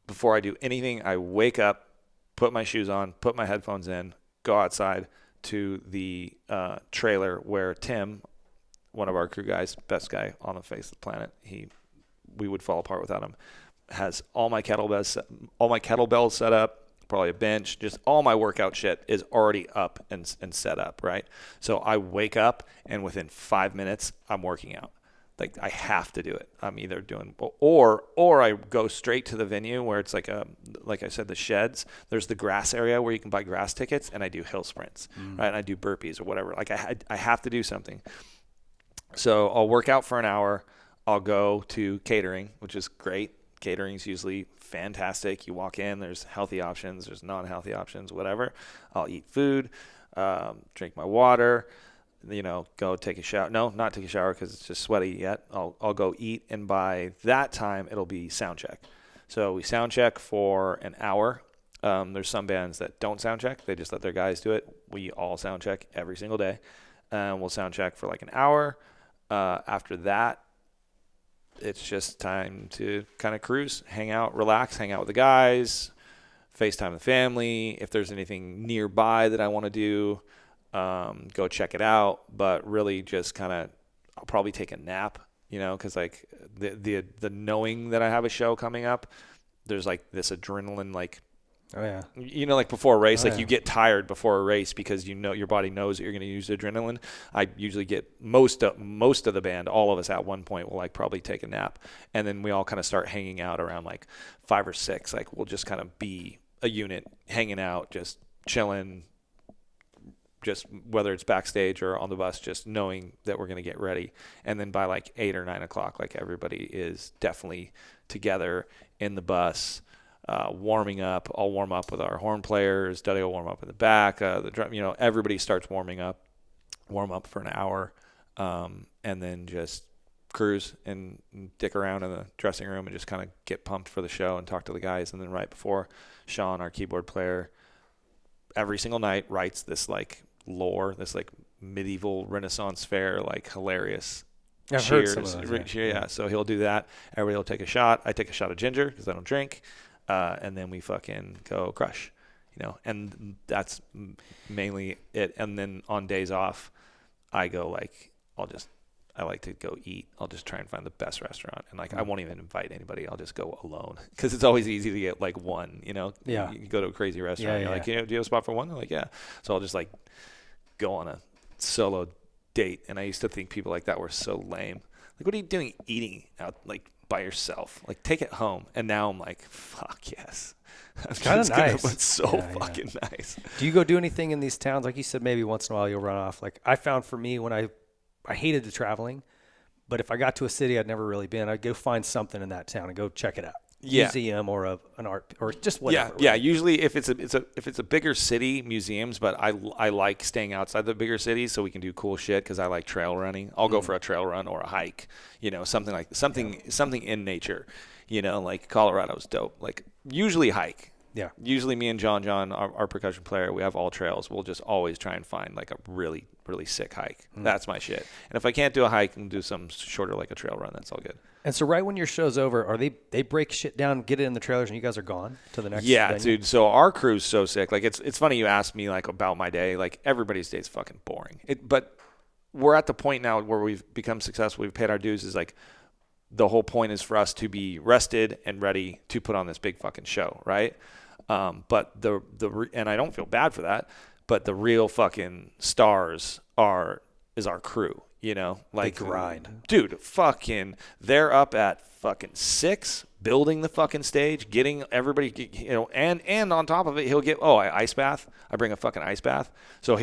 before I do anything. I wake up, put my shoes on, put my headphones in, go outside to the trailer where Tim, one of our crew guys, best guy on the face of the planet, we would fall apart without him, has all my kettlebells set up, probably a bench, just all my workout shit is already up and set up, right? So I wake up and within 5 minutes I'm working out. Like I have to do it. I'm either doing or I go straight to the venue where it's like I said, the sheds. There's the grass area where you can buy grass tickets, and I do hill sprints, right? And I do burpees or whatever. Like I have to do something. So I'll work out for an hour. I'll go to catering, which is great. Catering's usually fantastic. You walk in, there's healthy options, there's non-healthy options, whatever. I'll eat food, drink my water. Go take a shower. No, not take a shower because it's just sweaty yet. I'll go eat, and by that time, it'll be sound check. So we sound check for an hour. There's some bands that don't sound check. They just let their guys do it. We all sound check every single day. We'll sound check for like an hour. After that, it's just time to kind of cruise, hang out, relax, hang out with the guys, FaceTime the family. If there's anything nearby that I want to do, go check it out, but really just kind of, I'll probably take a nap, because like the knowing that I have a show coming up, there's like this adrenaline, like, oh yeah, like before a race, you get tired before a race because your body knows that you're going to use adrenaline. I usually get most of the band, all of us at one point will like probably take a nap, and then we all kind of start hanging out around like 5 or 6. Like we'll just kind of be a unit hanging out, just chilling. Just whether it's backstage or on the bus, just knowing that we're going to get ready. And then by like 8 or 9 o'clock, like everybody is definitely together in the bus, warming up. I'll warm up with our horn players. Dudley will warm up in the back. The drum, everybody starts warm up for an hour, and then just cruise and dick around in the dressing room and just kind of get pumped for the show and talk to the guys. And then right before, Sean, our keyboard player, every single night writes this like lore, this like medieval Renaissance fair, like hilarious. I've heard some of those, yeah. So he'll do that. Everybody will take a shot. I take a shot of ginger because I don't drink, and then we fucking go crush, And that's mainly it. And then on days off, I go like I like to go eat. I'll just try and find the best restaurant, and like I won't even invite anybody. I'll just go alone because it's always easy to get like one. Yeah. You go to a crazy restaurant. You're like, do you have a spot for one? They're like, yeah. So I'll just like go on a solo date, and I used to think people like that were so lame. Like, what are you doing eating out like by yourself? Like, take it home. And now I'm like, fuck yes. It's kind of nice. It's so fucking nice. Do you go do anything in these towns? Like you said, maybe once in a while you'll run off. Like I found for me when I hated the traveling, but if I got to a city I'd never really been, I'd go find something in that town and go check it out. Yeah. Museum or an art or just whatever. Yeah. Usually if it's a bigger city, museums, but I like staying outside the bigger cities so we can do cool shit because I like trail running. I'll go for a trail run or a hike, something in nature. Like Colorado's dope. Like usually hike. Yeah. Usually me and John, our percussion player, we have all trails. We'll just always try and find like a really, really sick hike. That's my shit. And if I can't do a hike, and do some shorter like a trail run. That's all good. And so right when your show's over, are they break shit down, get it in the trailers, and you guys are gone to the next venue? Dude. So our crew's so sick. Like it's funny you asked me like about my day. Like everybody's day is fucking boring. But we're at the point now where we've become successful. We've paid our dues. Is like the whole point is for us to be rested and ready to put on this big fucking show, right? But and I don't feel bad for that, but the real fucking stars is our crew, like they grind, dude, fucking, they're up at fucking 6 building the fucking stage, getting everybody, and on top of it, he'll get, ice bath. I bring a fucking ice bath. So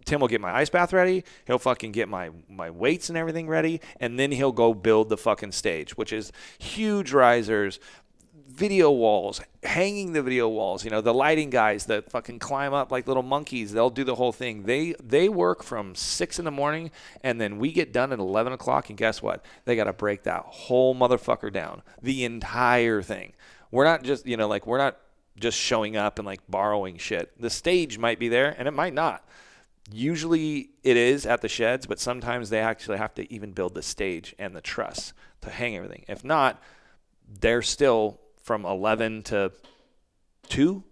Tim will get my ice bath ready. He'll fucking get my weights and everything ready. And then he'll go build the fucking stage, which is huge risers, video walls, hanging the video walls, the lighting guys that fucking climb up like little monkeys, they'll do the whole thing. They work from 6 in the morning, and then we get done at 11 o'clock, and guess what? They got to break that whole motherfucker down, the entire thing. We're not just, we're not just showing up and like borrowing shit. The stage might be there, and it might not. Usually it is at the sheds, but sometimes they actually have to even build the stage and the truss to hang everything. If not, they're still from 11 to 2,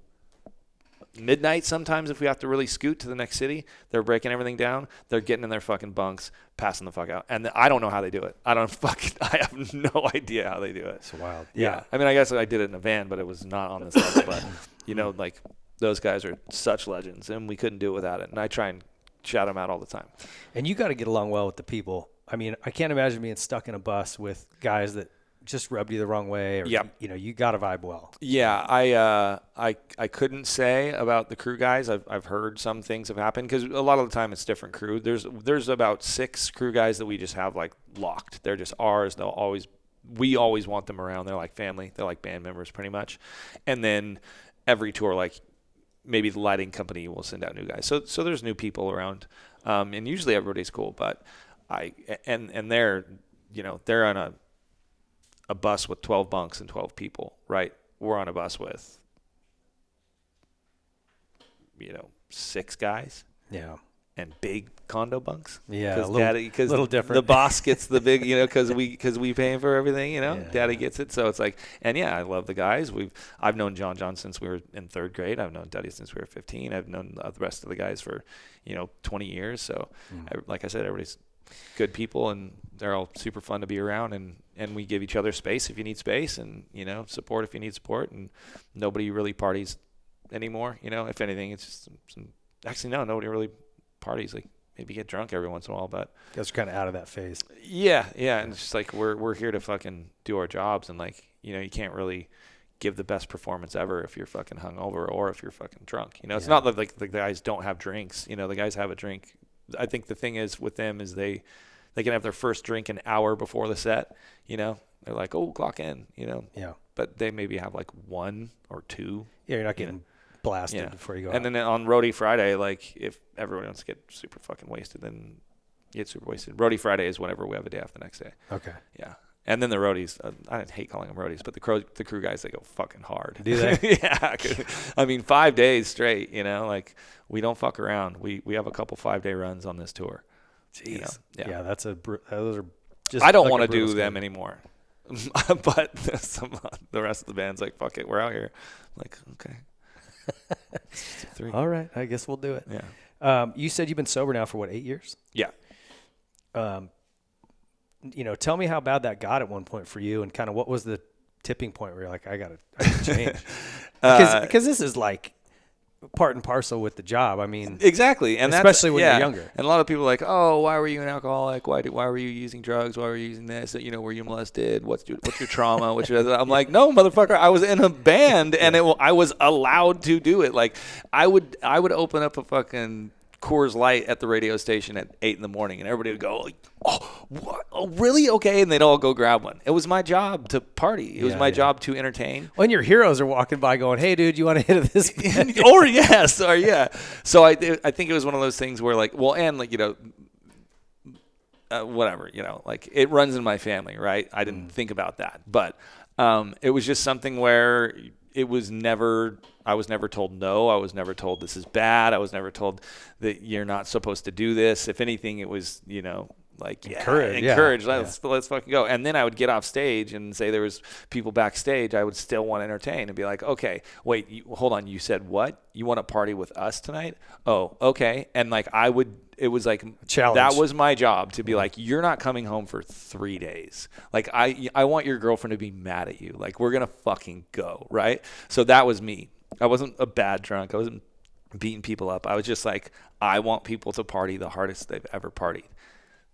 midnight sometimes if we have to really scoot to the next city. They're breaking everything down. They're getting in their fucking bunks, passing the fuck out. And I don't know how they do it. I have no idea how they do it. It's wild. Yeah. I mean, I guess I did it in a van, but it was not on this level. But, you know, like those guys are such legends, and we couldn't do it without it. And I try and shout them out all the time. And you got to get along well with the people. I mean, I can't imagine being stuck in a bus with guys that just rubbed you the wrong way. Or, you know, you got to vibe well. Yeah, I couldn't say about the crew guys. I've heard some things have happened because a lot of the time it's different crew. There's about 6 crew guys that we just have like locked. They're just ours. We always want them around. They're like family. They're like band members pretty much. And then every tour, like maybe the lighting company will send out new guys. So there's new people around, and usually everybody's cool. But they're, you know, they're on a bus with 12 bunks and 12 people, right? We're on a bus with, you know, 6 guys. Yeah. And big condo bunks. Yeah, because a little different. The boss gets the big, you know, because we paying for everything, you know. Yeah. Daddy gets it, so it's like, and yeah, I love the guys. I've known John since we were in 3rd grade. I've known Daddy since we were 15. I've known the rest of the guys for, you know, 20 years. So, like I said, everybody's good people, and they're all super fun to be around, and we give each other space if you need space, and, you know, support if you need support, and nobody really parties anymore, you know. If anything, it's just nobody really parties. Like maybe get drunk every once in a while, but you guys are kind of out of that phase. Yeah, and it's just like we're here to fucking do our jobs, and like, you know, you can't really give the best performance ever if you're fucking hungover or if you're fucking drunk. You know, it's not like the guys don't have drinks. You know, the guys have a drink. I think the thing is with them is they can have their first drink an hour before the set. You know, they're like, oh, clock in. You know, but they maybe have like 1 or 2. Yeah, you're not getting blasted before you go out. And then on Roadie Friday, like if everyone wants to get super fucking wasted, then you get super wasted. Roadie Friday is whenever we have a day off the next day. Okay. Yeah. And then the roadies, I hate calling them roadies, but the crew guys, they go fucking hard. Do they? Yeah. I mean, 5 days straight, you know, like we don't fuck around. We have a couple 5-day runs on this tour. Jeez. You know? Yeah, those are just. I don't want to do them anymore. But the rest of the band's like, fuck it, we're out here. I'm like, okay. 3. All right, I guess we'll do it. Yeah. You said you've been sober now for 8 years? Yeah. You know, tell me how bad that got at one point for you, and kind of what was the tipping point where you're like, I got to change, because this is like part and parcel with the job. I mean, exactly, and especially when you're younger. And a lot of people are like, oh, why were you an alcoholic? Why were you using drugs? Why were you using this? You know, were you molested? What's your trauma? I'm like, no, motherfucker, I was in a band and I was allowed to do it. Like, I would open up a fucking Coors Light at the radio station at 8 a.m, and everybody would go, oh, what? Oh, really? Okay. And they'd all go grab one. It was my job to party. It was my job to entertain. When your heroes are walking by going, hey, dude, you want to hit this? Or yes. Or yeah. So I think it was one of those things where like, well, and like, you know, whatever, you know, like it runs in my family, right? I didn't think about that. But it was just something where I was never told no. I was never told this is bad. I was never told that you're not supposed to do this. If anything, it was, you know, like encourage. Let's fucking go. And then I would get off stage and say there was people backstage. I would still want to entertain and be like, okay, wait, hold on. You said what? You want to party with us tonight? Oh, okay. And like it was like challenge. That was my job to be like, you're not coming home for 3 days. Like I want your girlfriend to be mad at you. Like we're gonna fucking go, right? So that was me. I wasn't a bad drunk. I wasn't beating people up. I was just like, I want people to party the hardest they've ever partied.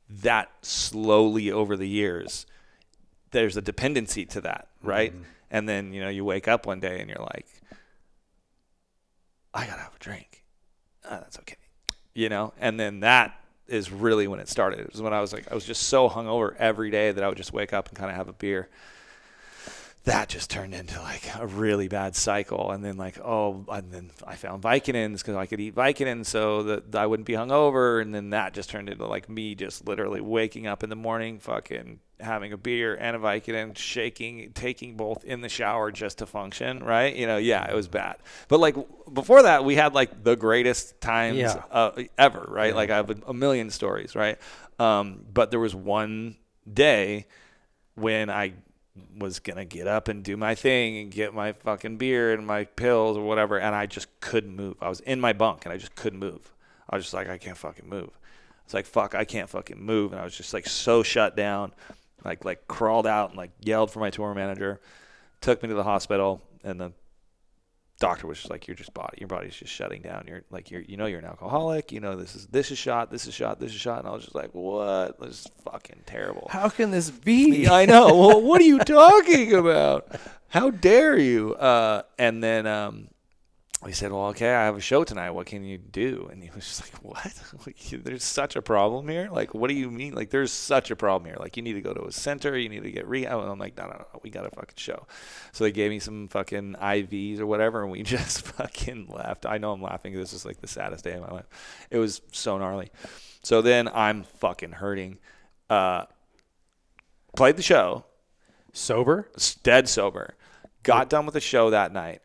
That slowly over the years, there's a dependency to that, right? Mm-hmm. And then, you know, you wake up one day and you're like, I gotta have a drink. Oh, that's okay. You know, and then that is really when it started. It was when I was just so hungover every day that I would just wake up and kind of have a beer. That just turned into like a really bad cycle. And then and then I found Vicodins because I could eat Vicodins so that I wouldn't be hungover. And then that just turned into like me just literally waking up in the morning, fucking having a beer and a Vicodin, shaking, taking both in the shower just to function, right? It was bad. But like before that, we had like the greatest times ever, right? Yeah. Like I have a million stories, right? But there was one day when I was going to get up and do my thing and get my fucking beer and my pills or whatever, and I just couldn't move. I was in my bunk and I just couldn't move. I was just like, I can't fucking move. It's like, fuck, I can't fucking move. And I was just like so shut down, like crawled out and like yelled for my tour manager, took me to the hospital, and the doctor was just like, your body's just shutting down. You're like, you're an alcoholic. This is shot. And I was just like, what? This is fucking terrible. How can this be? I know. Well, what are you talking about? How dare you? And then we said, well, okay, I have a show tonight. What can you do? And he was just like, what? There's such a problem here? Like, what do you mean? Like, there's such a problem here. Like, you need to go to a center. You need to get rehab. And I'm like, no. We got a fucking show. So they gave me some fucking IVs or whatever, and we just fucking left. I know I'm laughing. This is like the saddest day of my life. It was so gnarly. So then I'm fucking hurting. Played the show. Sober? Dead sober. Got done with the show that night.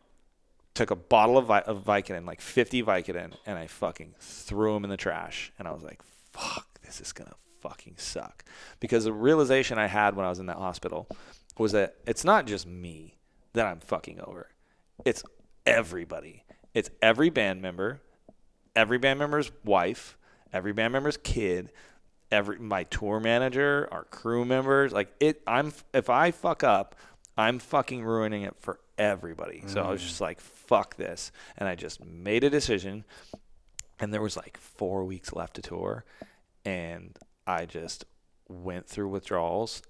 Took a bottle of Vicodin, like 50 Vicodin, and I fucking threw them in the trash. And I was like, fuck, this is going to fucking suck. Because the realization I had when I was in that hospital was that it's not just me that I'm fucking over. It's everybody. It's every band member, every band member's wife, every band member's kid, my tour manager, our crew members. If I fuck up, I'm fucking ruining it for everybody. So I was just like, fuck this. And I just made a decision. And there was like 4 weeks left to tour. And I just went through withdrawals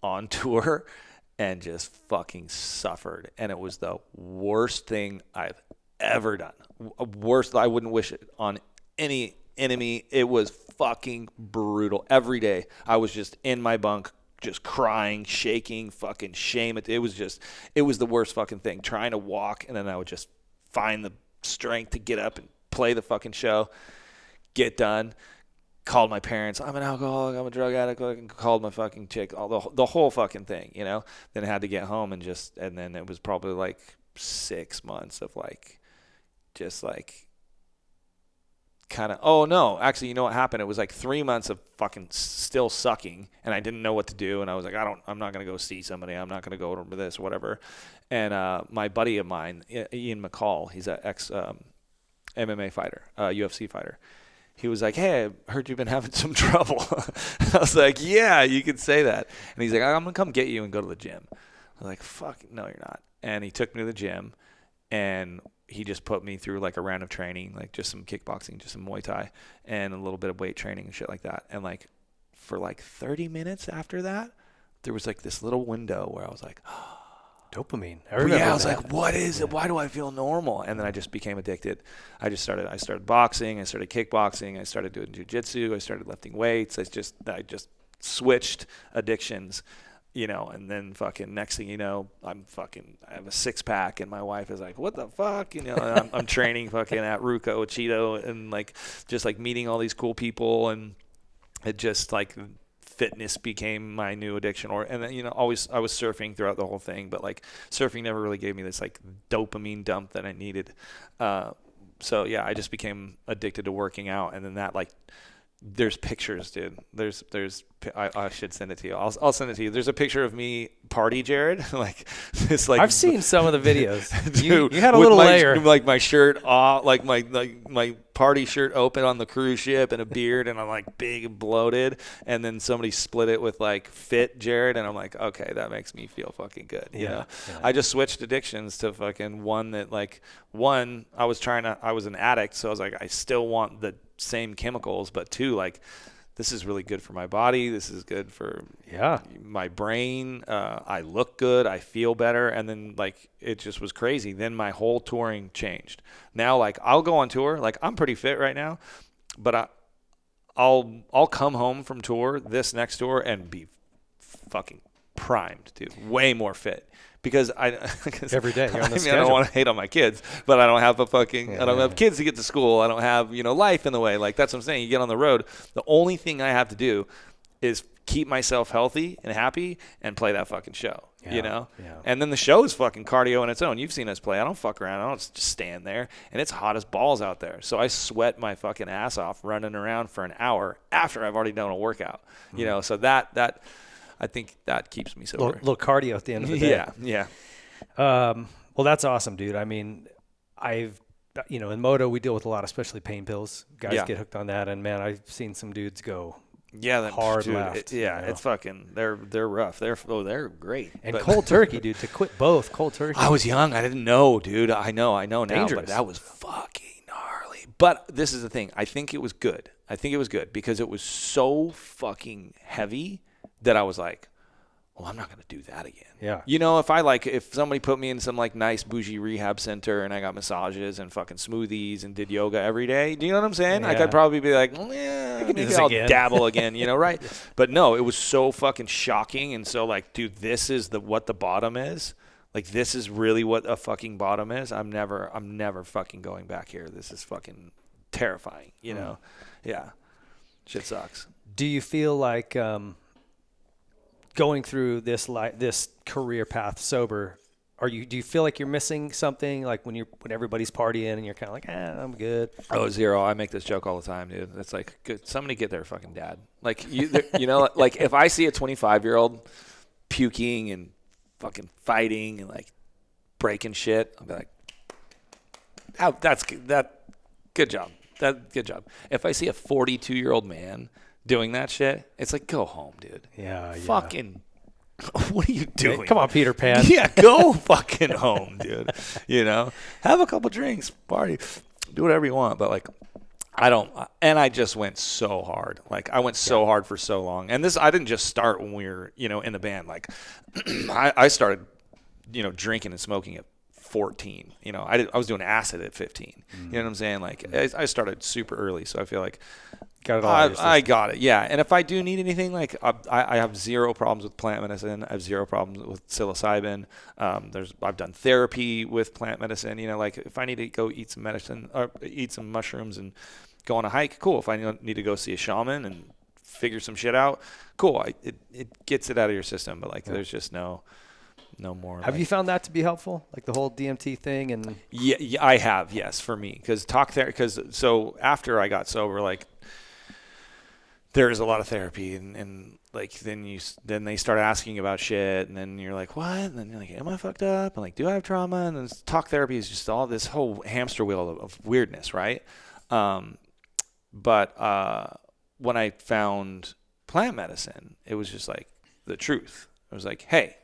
on tour and just fucking suffered. And it was the worst thing I've ever done. Worst. I wouldn't wish it on any enemy. It was fucking brutal. Every day I was just in my bunk, just crying, shaking, fucking shame. It was the worst fucking thing. Trying to walk, and then I would just find the strength to get up and play the fucking show, get done, called my parents, I'm an alcoholic, I'm a drug addict, and called my fucking chick, the whole fucking thing, Then I had to get home and then it was probably like 6 months of kind of, oh no, actually, you know what happened? It was like 3 months of fucking still sucking, and I didn't know what to do, and I was like, I'm not going to go see somebody, I'm not going to go to this, whatever. And my buddy of mine, Ian McCall, he's an ex MMA fighter, UFC fighter. He was like, hey, I heard you've been having some trouble. I was like, yeah, you could say that. And he's like, I'm going to come get you and go to the gym. I was like, fuck, no, you're not. And he took me to the gym, and he just put me through like a round of training, like just some kickboxing, just some Muay Thai, and a little bit of weight training and shit like that. And like for like 30 minutes after that, there was like this little window where I was like, dopamine. I was like, what is it? Why do I feel normal? And then I just became addicted. I started boxing. I started kickboxing. I started doing jiu-jitsu. I started lifting weights. I just switched addictions. And then fucking next thing you know, I have a 6-pack, and my wife is like, what the fuck? And I'm training fucking at Ruka Cheeto, and like, just like meeting all these cool people, and it just like fitness became my new addiction. And then, I was surfing throughout the whole thing, but like surfing never really gave me this like dopamine dump that I needed. So yeah, I just became addicted to working out. And then that like, there's pictures, dude. I should send it to you. I'll send it to you. There's a picture of me party Jared. I've seen some of the videos. Dude, you had a little layer. Like my shirt off, like my party shirt open on the cruise ship, and a beard, and I'm like big and bloated. And then somebody split it with like fit Jared, and I'm like, okay, that makes me feel fucking good. Yeah. I just switched addictions to fucking I was an addict, so I was like, I still want the same chemicals, but 2, like, this is really good for my body. This is good for my brain. I look good. I feel better. And then like, it just was crazy. Then my whole touring changed. Now, like, I'll go on tour. Like, I'm pretty fit right now, but I'll come home from tour, this next tour, and be fucking primed, dude. Way more fit. Because every day you're on the schedule. I don't want to hate on my kids, but I don't have I don't have kids to get to school. I don't have, life in the way. Like, that's what I'm saying. You get on the road. The only thing I have to do is keep myself healthy and happy and play that fucking show, you know? Yeah. And then the show is fucking cardio on its own. You've seen us play. I don't fuck around. I don't just stand there. And it's hot as balls out there. So I sweat my fucking ass off running around for an hour after I've already done a workout, you know? So that I think that keeps me sober. Little cardio at the end of the day. Yeah. Well, that's awesome, dude. I mean, in Moto, we deal with a lot, especially pain pills. Guys get hooked on that. And, man, I've seen some dudes go hard left. It's fucking, they're rough. They're great. And cold turkey, dude, to quit both cold turkey. I was young. I didn't know, dude. I know now, Dangerous. but that was fucking gnarly. But this is the thing. I think it was good. Because it was so fucking heavy that I was like, well, I'm not going to do that again. Yeah. You know, if somebody put me in some like nice bougie rehab center and I got massages and fucking smoothies and did yoga every day, do you know what I'm saying? Yeah. Like I'd probably be like, maybe I'll dabble again, you know, right? But no, it was so fucking shocking. And so like, dude, this is what the bottom is. Like, this is really what a fucking bottom is. I'm never fucking going back here. This is fucking terrifying, you know? Yeah. Shit sucks. Do you feel like going through this career path sober, do you feel like you're missing something, like when everybody's partying and you're kind of like, I'm good? Oh, zero. I make this joke all the time, dude. It's like, good. Somebody get their fucking dad. Like, you know, like if I see a 25-year-old puking and fucking fighting and like breaking shit, I'll be like, oh, that's good. Good job. Good job. If I see a 42-year-old man doing that shit, it's like, go home, dude. Yeah. Fucking, what are you doing? Come on, Peter Pan. Yeah, go fucking home, dude. You know, have a couple drinks, party, do whatever you want. But like, I just went so hard. Like, I went so hard for so long. And I didn't just start when we were, you know, in the band. Like, I started, you know, drinking and smoking at 14. You know, I was doing acid at 15. You know what I'm saying? Like, I started super early, so I feel like got it all. I got it. Yeah. And if I do need anything, like I have zero problems with plant medicine. I have zero problems with psilocybin. I've done therapy with plant medicine. You know, like if I need to go eat some medicine or eat some mushrooms and go on a hike, cool. If I need to go see a shaman and figure some shit out, cool. It gets it out of your system. But like, there's just no more. Have you found that to be helpful, like the whole DMT thing? And yeah, I have. Yes, for me, because so after I got sober, like, there's a lot of therapy and like then they start asking about shit and then you're like, what? And then you're like, am I fucked up? And like, do I have trauma? And then talk therapy is just all this whole hamster wheel of weirdness, right? But when I found plant medicine, it was just like the truth. It was like, hey,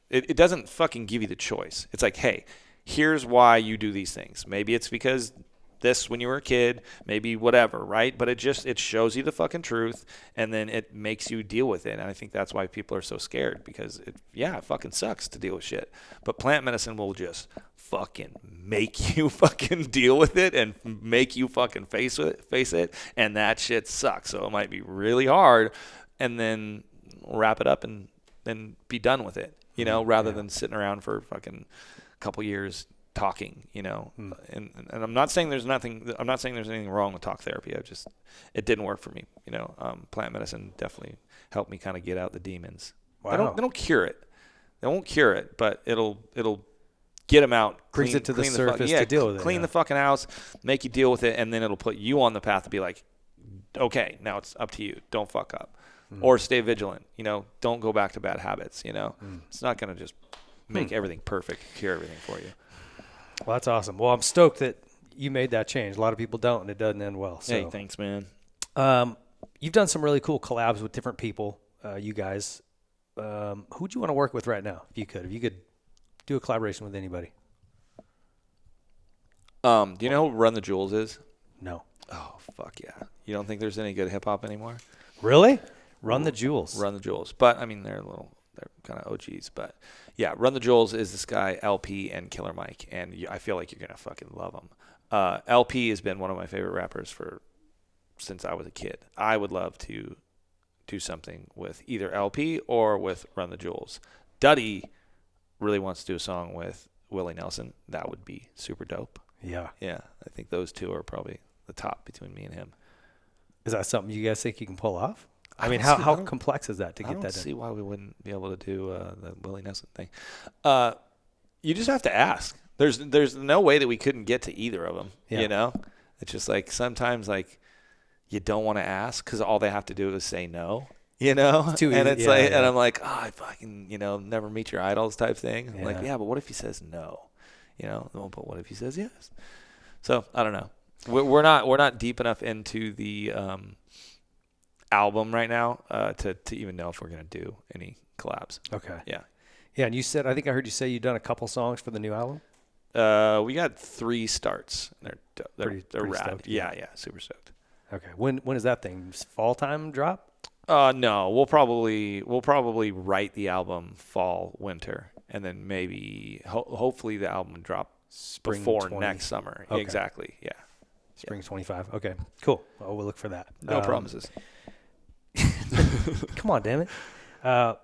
it doesn't fucking give you the choice. It's like, hey, here's why you do these things. Maybe it's because this when you were a kid, maybe whatever, right? But it shows you the fucking truth, and then it makes you deal with it. And I think that's why people are so scared, because it fucking sucks to deal with shit. But plant medicine will just fucking make you fucking deal with it and make you fucking face it, and that shit sucks. So it might be really hard, and then wrap it up and then be done with it, you know, rather than sitting around for fucking couple years talking, you know. And I'm not saying there's anything wrong with talk therapy. It didn't work for me, you know. Plant medicine definitely helped me kind of get out the demons. Wow. They don't cure it. They won't cure it, but it'll get them out. Brings it to the surface to deal with it. Clean the fucking house, make you deal with it, and then it'll put you on the path to be like, okay, now it's up to you. Don't fuck up. Or stay vigilant, you know. Don't go back to bad habits, you know. It's not going to just make everything perfect, cure everything for you. Well, that's awesome. Well, I'm stoked that you made that change. A lot of people don't, and it doesn't end well. So. Hey, thanks, man. You've done some really cool collabs with different people, you guys. Who do you want to work with right now, if you could do a collaboration with anybody? Do you know who Run the Jewels is? No. Oh, fuck yeah. You don't think there's any good hip-hop anymore? Really? Run the Jewels. Run the Jewels. But, I mean, they're kind of OGs. But, yeah, Run the Jewels is this guy, LP and Killer Mike. And I feel like you're going to fucking love him. LP has been one of my favorite rappers since I was a kid. I would love to do something with either LP or with Run the Jewels. Duddy really wants to do a song with Willie Nelson. That would be super dope. Yeah. Yeah. I think those two are probably the top between me and him. Is that something you guys think you can pull off? I mean, how complex is that to get that done? I don't see why we wouldn't be able to do the Willie Nelson thing. You just have to ask. There's no way that we couldn't get to either of them. Yeah. You know, it's just like sometimes like you don't want to ask because all they have to do is say no. You know, it's too easy. And it's and I'm like, I fucking never meet your idols type thing. I'm like, yeah, but what if he says no? You know, but what if he says yes? So I don't know. We're not deep enough into the album right now to even know if we're gonna do any collabs. Okay. Yeah. Yeah, and you said, I think I heard you say you've done a couple songs for the new album. We got 3 starts. They're pretty rad. Stoked, yeah, super stoked. Okay. When is that thing? Fall time drop? No, we'll probably write the album fall, winter, and then maybe hopefully the album drop Spring before 20. next summer. Okay. Exactly. Yeah. Spring 25. Okay. Cool. Well, we'll look for that. No promises. Come on, damn it.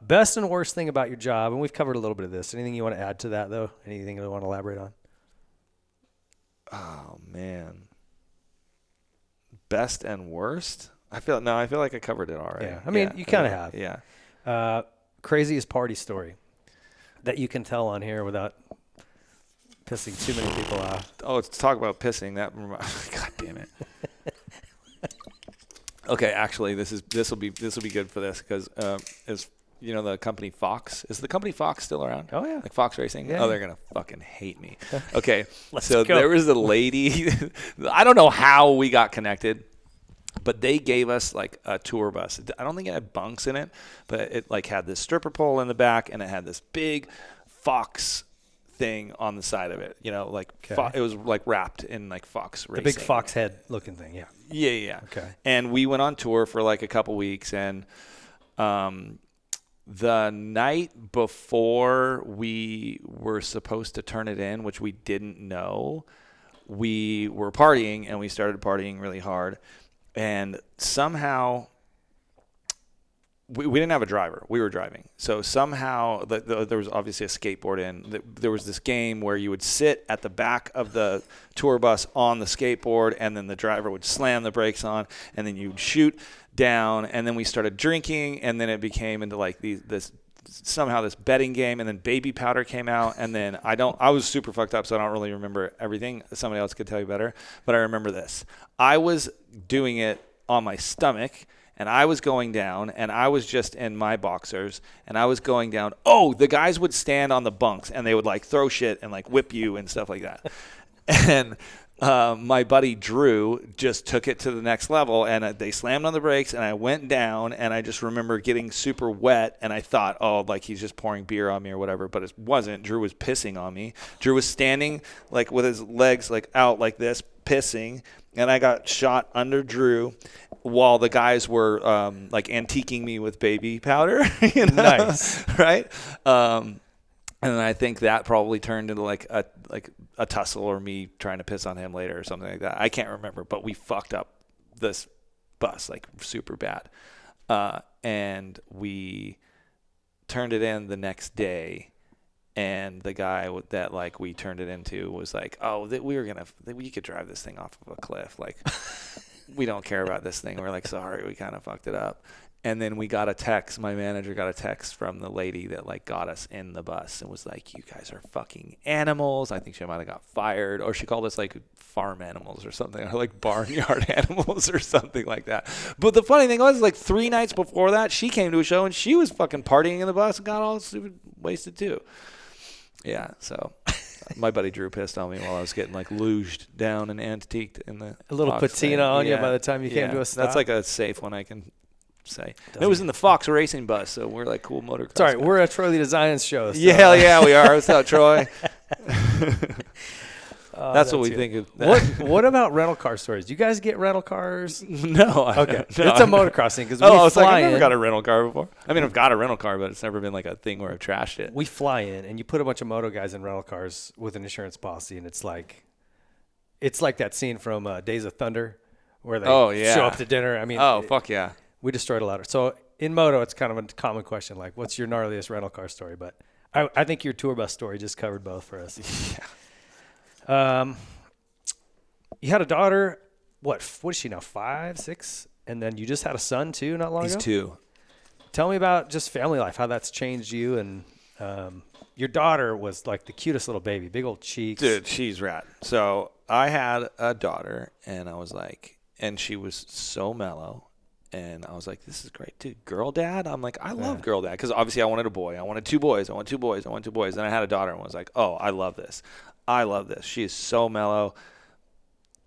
Best and worst thing about your job, and we've covered a little bit of this. Anything you want to add to that, though? Anything you want to elaborate on? Oh man. Best and worst? I feel like I covered it already. Yeah. I mean, you kind of have. Yeah. Craziest party story that you can tell on here without pissing too many people off. Oh, let's talk about pissing. God damn it. Okay, actually, this will be good for this because as you know, the company Fox, is the company Fox still around? Oh yeah, like Fox Racing. Yeah. Oh, they're gonna fucking hate me. Okay, go. There was a lady. I don't know how we got connected, but they gave us like a tour bus. I don't think it had bunks in it, but it like had this stripper pole in the back and it had this big Fox thing on the side of it, like it was like wrapped in like Fox Racing. The big Fox head looking thing, yeah. Yeah. Okay. And we went on tour for like a couple weeks, and the night before we were supposed to turn it in, which we didn't know, we were partying, and we started partying really hard, and somehow we didn't have a driver. We were driving. So somehow there was obviously a skateboard in. There was this game where you would sit at the back of the tour bus on the skateboard, and then the driver would slam the brakes on, and then you'd shoot down, and then we started drinking, and then it became into like this betting game, and then baby powder came out, and then I was super fucked up, so I don't really remember everything. Somebody else could tell you better, but I remember this. I was doing it on my stomach, and I was going down, and I was just in my boxers, and I was going down. Oh, the guys would stand on the bunks, and they would like throw shit and like whip you and stuff like that. And my buddy Drew just took it to the next level, and they slammed on the brakes, and I went down, and I just remember getting super wet, and I thought, oh, like he's just pouring beer on me or whatever, but it wasn't. Drew was pissing on me. Drew was standing like with his legs like out like this, pissing, and I got shot under Drew while the guys were like antiquing me with baby powder. Nice. Right? And I think that probably turned into like a tussle or me trying to piss on him later or something like that. I can't remember, but we fucked up this bus like super bad. And we turned it in the next day, and the guy that like we turned it into was like, oh, we could drive this thing off of a cliff. Like, we don't care about this thing. We're like, sorry, we kind of fucked it up. And then we got a text. My manager got a text from the lady that like got us in the bus and was like, you guys are fucking animals. I think she might have got fired, or she called us like farm animals or something, or like barnyard animals or something like that. But the funny thing was, like 3 nights before that, she came to a show and she was fucking partying in the bus and got all stupid wasted too. Yeah, so my buddy Drew pissed on me while I was getting like luged down and antiqued in the a little Fox patina thing. on you by the time you came to a stop. That's like a safe one I can say. It was in the Fox Racing bus, so we're like cool motocross. Sorry, guys. we're a Troy Lee Designs show. So. Yeah, yeah, we are. What's up, Troy? That's what we think of. What about rental car stories? Do you guys get rental cars? No. Okay. No, it's a motocross thing because it's like I've never got a rental car before. I mean, I've got a rental car, but it's never been like a thing where I've trashed it. We fly in, and you put a bunch of moto guys in rental cars with an insurance policy, and it's like that scene from Days of Thunder where they show up to dinner. I mean, fuck yeah. We destroyed a lot of. So in moto, it's kind of a common question, like, what's your gnarliest rental car story? But I think your tour bus story just covered both for us. Yeah. You had a daughter. What is she now? 5, 6, And then you just had a son too, not long ago? He's 2. Tell me about just family life, how that's changed you. And your daughter was like the cutest little baby, big old cheeks. Dude, she's rad. So I had a daughter, and I was like, and she was so mellow. And I was like, this is great, dude. Girl dad? I'm like, I love girl dad. Because obviously I wanted a boy. I wanted 2 boys. I want 2 boys. I want 2 boys. Then I had a daughter and was like, oh, I love this. I love this. She is so mellow.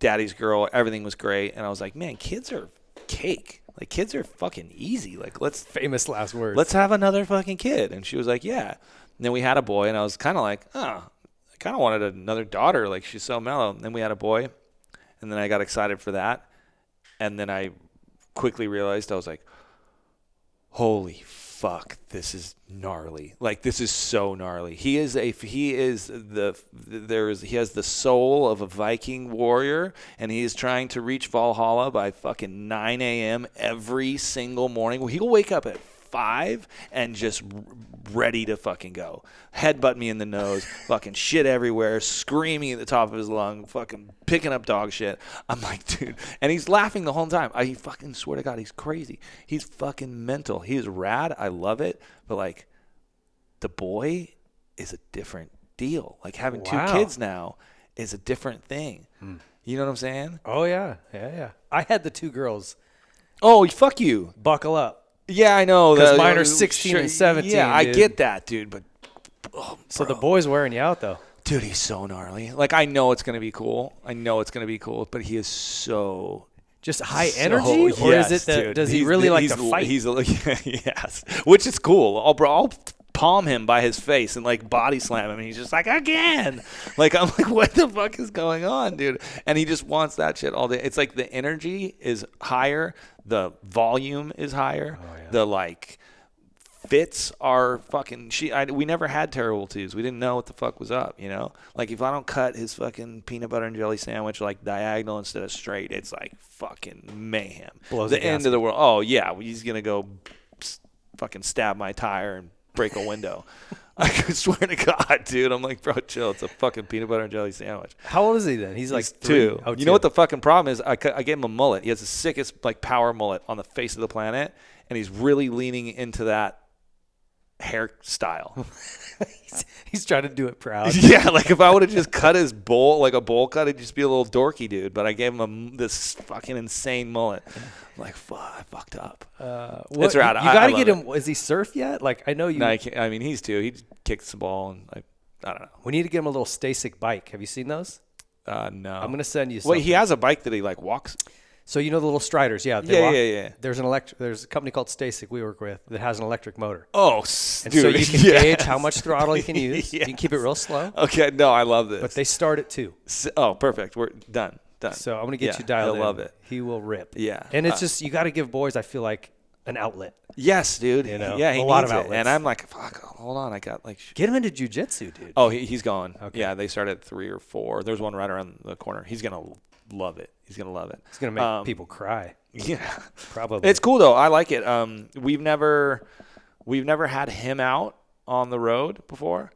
Daddy's girl. Everything was great. And I was like, man, kids are cake. Like, kids are fucking easy. Like, famous last words. Let's have another fucking kid. And she was like, yeah. And then we had a boy. And I was kind of like, oh, I kind of wanted another daughter. Like, she's so mellow. And then we had a boy. And then I got excited for that. And then I quickly realized, I was like, holy fuck, this is gnarly. Like, this is so gnarly. He has the soul of a Viking warrior, and he is trying to reach Valhalla by fucking 9 a.m. every single morning. He'll wake up at 5 and just ready to fucking go. Headbutt me in the nose, fucking shit everywhere, screaming at the top of his lung, fucking picking up dog shit. I'm like, dude. And he's laughing the whole time. I fucking swear to God, he's crazy. He's fucking mental. He is rad. I love it. But, like, the boy is a different deal. Like, having 2 kids now is a different thing. You know what I'm saying? Oh, yeah. Yeah. I had the 2 girls. Oh, fuck you. Buckle up. Yeah, I know. Because mine are 16 and 17. Yeah, I dude. get that, dude. But so the boy's wearing you out, though. Dude, he's so gnarly. Like, I know it's going to be cool. But he is so just high energy? Or yes, is it that dude. does he really like to fight? Yes. Which is cool. I'll palm him by his face and, like, body slam him, and he's just like, again. Like, I'm like, what the fuck is going on, dude? And he just wants that shit all day. It's like the energy is higher, the volume is higher, the, like, fits are fucking we never had terrible twos. We didn't know what the fuck was up, you know? Like, if I don't cut his fucking peanut butter and jelly sandwich, like, diagonal instead of straight, it's like fucking mayhem. Blows the end of the world. Oh, yeah. He's going to go fucking stab my tire and break a window. I swear to God, dude. I'm like, bro, chill. It's a fucking peanut butter and jelly sandwich. How old is he then? He's like 2. Oh, you know what the fucking problem is? I gave him a mullet. He has the sickest, like, power mullet on the face of the planet, and he's really leaning into that hairstyle. He's trying to do it proud. Yeah, like, if I would have just cut his bowl, like a bowl cut, he'd just be a little dorky dude. But I gave him this fucking insane mullet. I'm like, fuck, I fucked up. It's rad. You got to get him. Is he surf yet? Like, I know you. No, I mean, he's 2. He kicks the ball, and I don't know. We need to get him a little Stasic bike. Have you seen those? No. I'm gonna send you something. Wait, he has a bike that he, like, walks. So you know the little Striders, yeah. Yeah. There's a company called Stasic we work with that has an electric motor. Oh, and dude, so you can gauge how much throttle you can use. Yes. You can keep it real slow. Okay, no, I love this. But they start at 2. Oh, perfect. We're done. So I'm gonna get you dialed in. I love it. He will rip. Yeah. And it's just you got to give boys, I feel like, an outlet. Yes, dude. You know, yeah, he a lot needs of it. outlets. And I'm like, fuck, hold on, I got like. Get him into jiu-jitsu, dude. Oh, he's going. Okay. Yeah, they start at 3 or 4. There's one right around the corner. He's gonna love it. He's gonna love it. It's gonna make people cry. Yeah, probably. It's cool though. I like it. We've never had him out on the road before.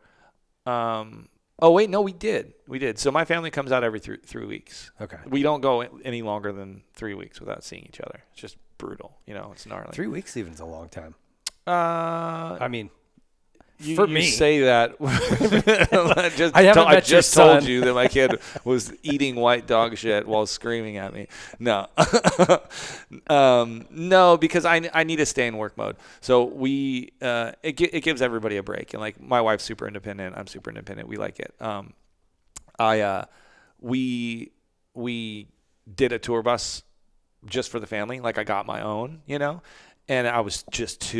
Oh wait, no, we did. So my family comes out every 3 weeks. Okay. We don't go any longer than 3 weeks without seeing each other. It's just brutal. You know, it's gnarly. 3 weeks even is a long time. I mean, for me, say that. I just told you that my kid was eating white dog shit while screaming at me. No, no, because I need to stay in work mode. So it gives everybody a break. And like my wife's super independent. I'm super independent. We like it. We did a tour bus just for the family. Like I got my own, you know, and I was just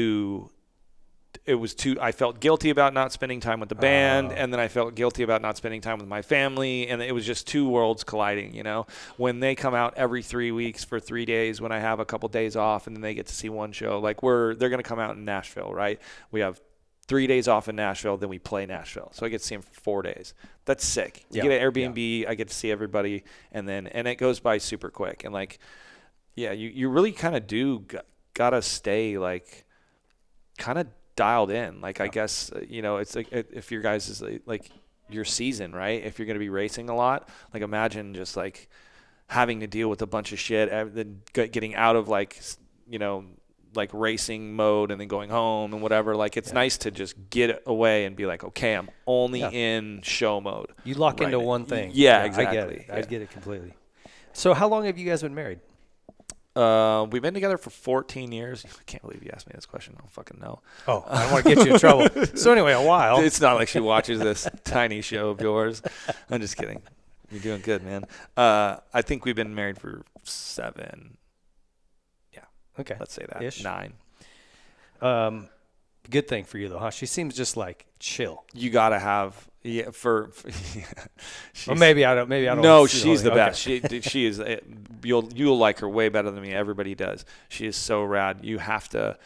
I felt guilty about not spending time with the band, and then I felt guilty about not spending time with my family, and it was just 2 worlds colliding, you know? When they come out every 3 weeks for 3 days, when I have a couple days off, and then they get to see one show, like they're going to come out in Nashville, right? We have 3 days off in Nashville, then we play Nashville. So I get to see them for 4 days. That's sick. You get an Airbnb, I get to see everybody, and it goes by super quick. And like, yeah, you really kind of got to stay like kind of dialed in. Like, I guess, you know, it's like if your guys is like your season, right? If you're going to be racing a lot, like imagine just like having to deal with a bunch of shit, then getting out of like, you know, like racing mode and then going home and whatever. Like it's nice to just get away and be like, okay, I'm only in show mode. You lock into one thing. Yeah, exactly. I get it. I get it completely. So how long have you guys been married? We've been together for 14 years. I can't believe you asked me this question. I don't fucking know. Oh, I don't want to get you in trouble. So anyway, a while. It's not like she watches this tiny show of yours. I'm just kidding. You're doing good, man. I think we've been married for 7. Yeah. Okay. Let's say that. Ish. 9. Good thing for you though, huh? She seems just like chill. You gotta have for or maybe I don't. No, she's the best. She is. You'll like her way better than me. Everybody does. She is so rad. You have to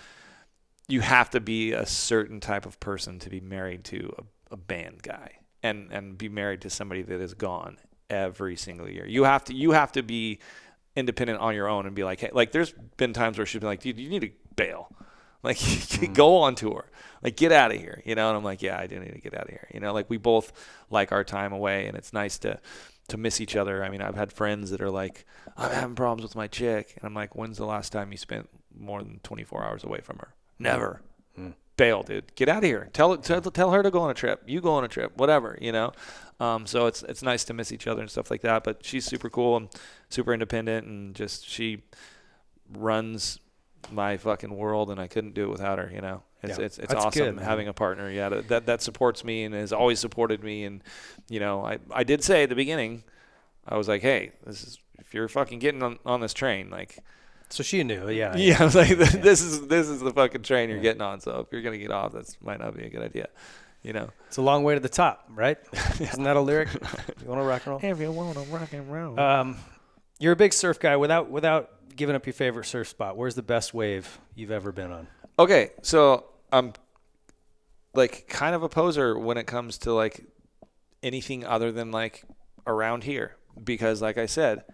be a certain type of person to be married to a band guy and be married to somebody that is gone every single year. You have to be independent on your own and be like, hey, like there's been times where she's been like, dude, you need to bail. Like, go on tour. Like, get out of here, you know? And I'm like, yeah, I do need to get out of here. You know, like, we both like our time away, and it's nice to miss each other. I mean, I've had friends that are like, I'm having problems with my chick. And I'm like, when's the last time you spent more than 24 hours away from her? Never. Bail, dude. Get out of here. Tell her to go on a trip. You go on a trip, whatever, you know? So it's nice to miss each other and stuff like that. But she's super cool and super independent, and just she runs my fucking world, and I couldn't do it without her, you know. It's awesome having a partner, that supports me and has always supported me. And you know, I did say at the beginning, I was like, hey, if you're fucking getting on this train, like, so she knew. Yeah, I was like, this is the fucking train you're getting on, so if you're gonna get off, that might not be a good idea, you know. It's a long way to the top, right? Isn't that a lyric? You want to rock and roll? If you want to rock and roll. You're a big surf guy. Without giving up your favorite surf spot, where's the best wave you've ever been on? Okay, so I'm like kind of a poser when it comes to like anything other than like around here, because like I said,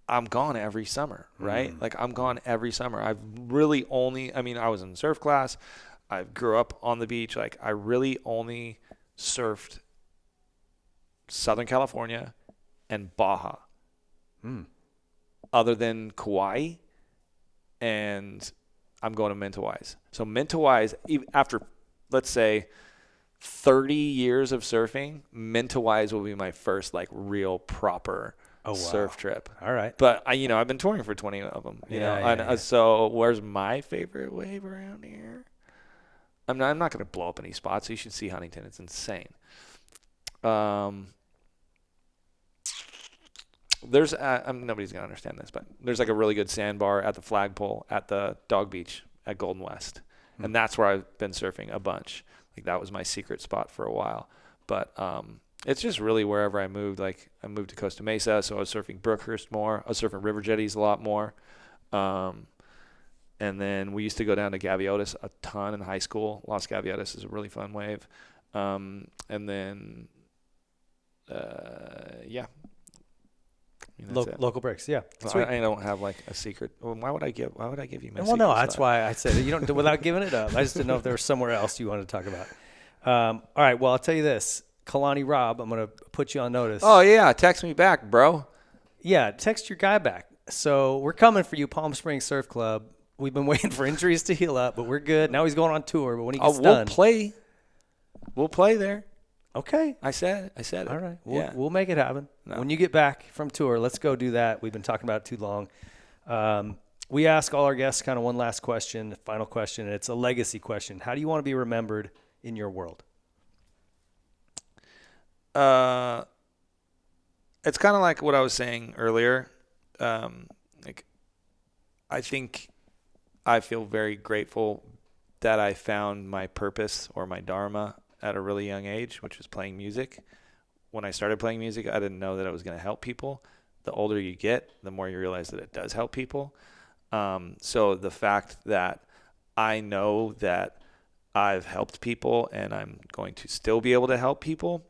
I'm gone every summer, right? Like I'm gone every summer. I've really only, I mean, I was in surf class. I grew up on the beach. Like I really only surfed Southern California and Baja. Other than Kauai, and I'm going to Mentawais. So Mentawais, after, let's say, 30 years of surfing, Mentawais will be my first, like, real proper surf trip. All right. But, I've been touring for 20 of them, you know. So where's my favorite wave around here? I'm not going to blow up any spots. You should see Huntington. It's insane. There's nobody's gonna understand this, but there's like a really good sandbar at the flagpole at the Dog Beach at Golden West, and that's where I've been surfing a bunch. Like that was my secret spot for a while. But it's just really wherever I moved. Like I moved to Costa Mesa, so I was surfing Brookhurst more. I was surfing river jetties a lot more. And then we used to go down to Gaviotis a ton in high school. Los Gaviotis is a really fun wave. And then Local breaks, yeah. I don't have like a secret. Why would I give you my secret? Well, no, that's why I said you don't without giving it up. I just didn't know if there was somewhere else you wanted to talk about. All right, well, I'll tell you this. Kalani Rob, I'm going to put you on notice. Oh, yeah, text me back, bro. Yeah, text your guy back. So we're coming for you, Palm Springs Surf Club. We've been waiting for injuries to heal up, but we're good. Now he's going on tour, but when he gets done. We'll play there. Okay. I said it. All right. We'll make it happen. No. When you get back from tour, let's go do that. We've been talking about it too long. We ask all our guests kind of one last question, final question, and it's a legacy question. How do you want to be remembered in your world? It's kind of like what I was saying earlier. Like, I think I feel very grateful that I found my purpose or my dharma at a really young age, which was playing music. When I started playing music, I didn't know that it was going to help people. The older you get, the more you realize that it does help people. So the fact that I know that I've helped people and I'm going to still be able to help people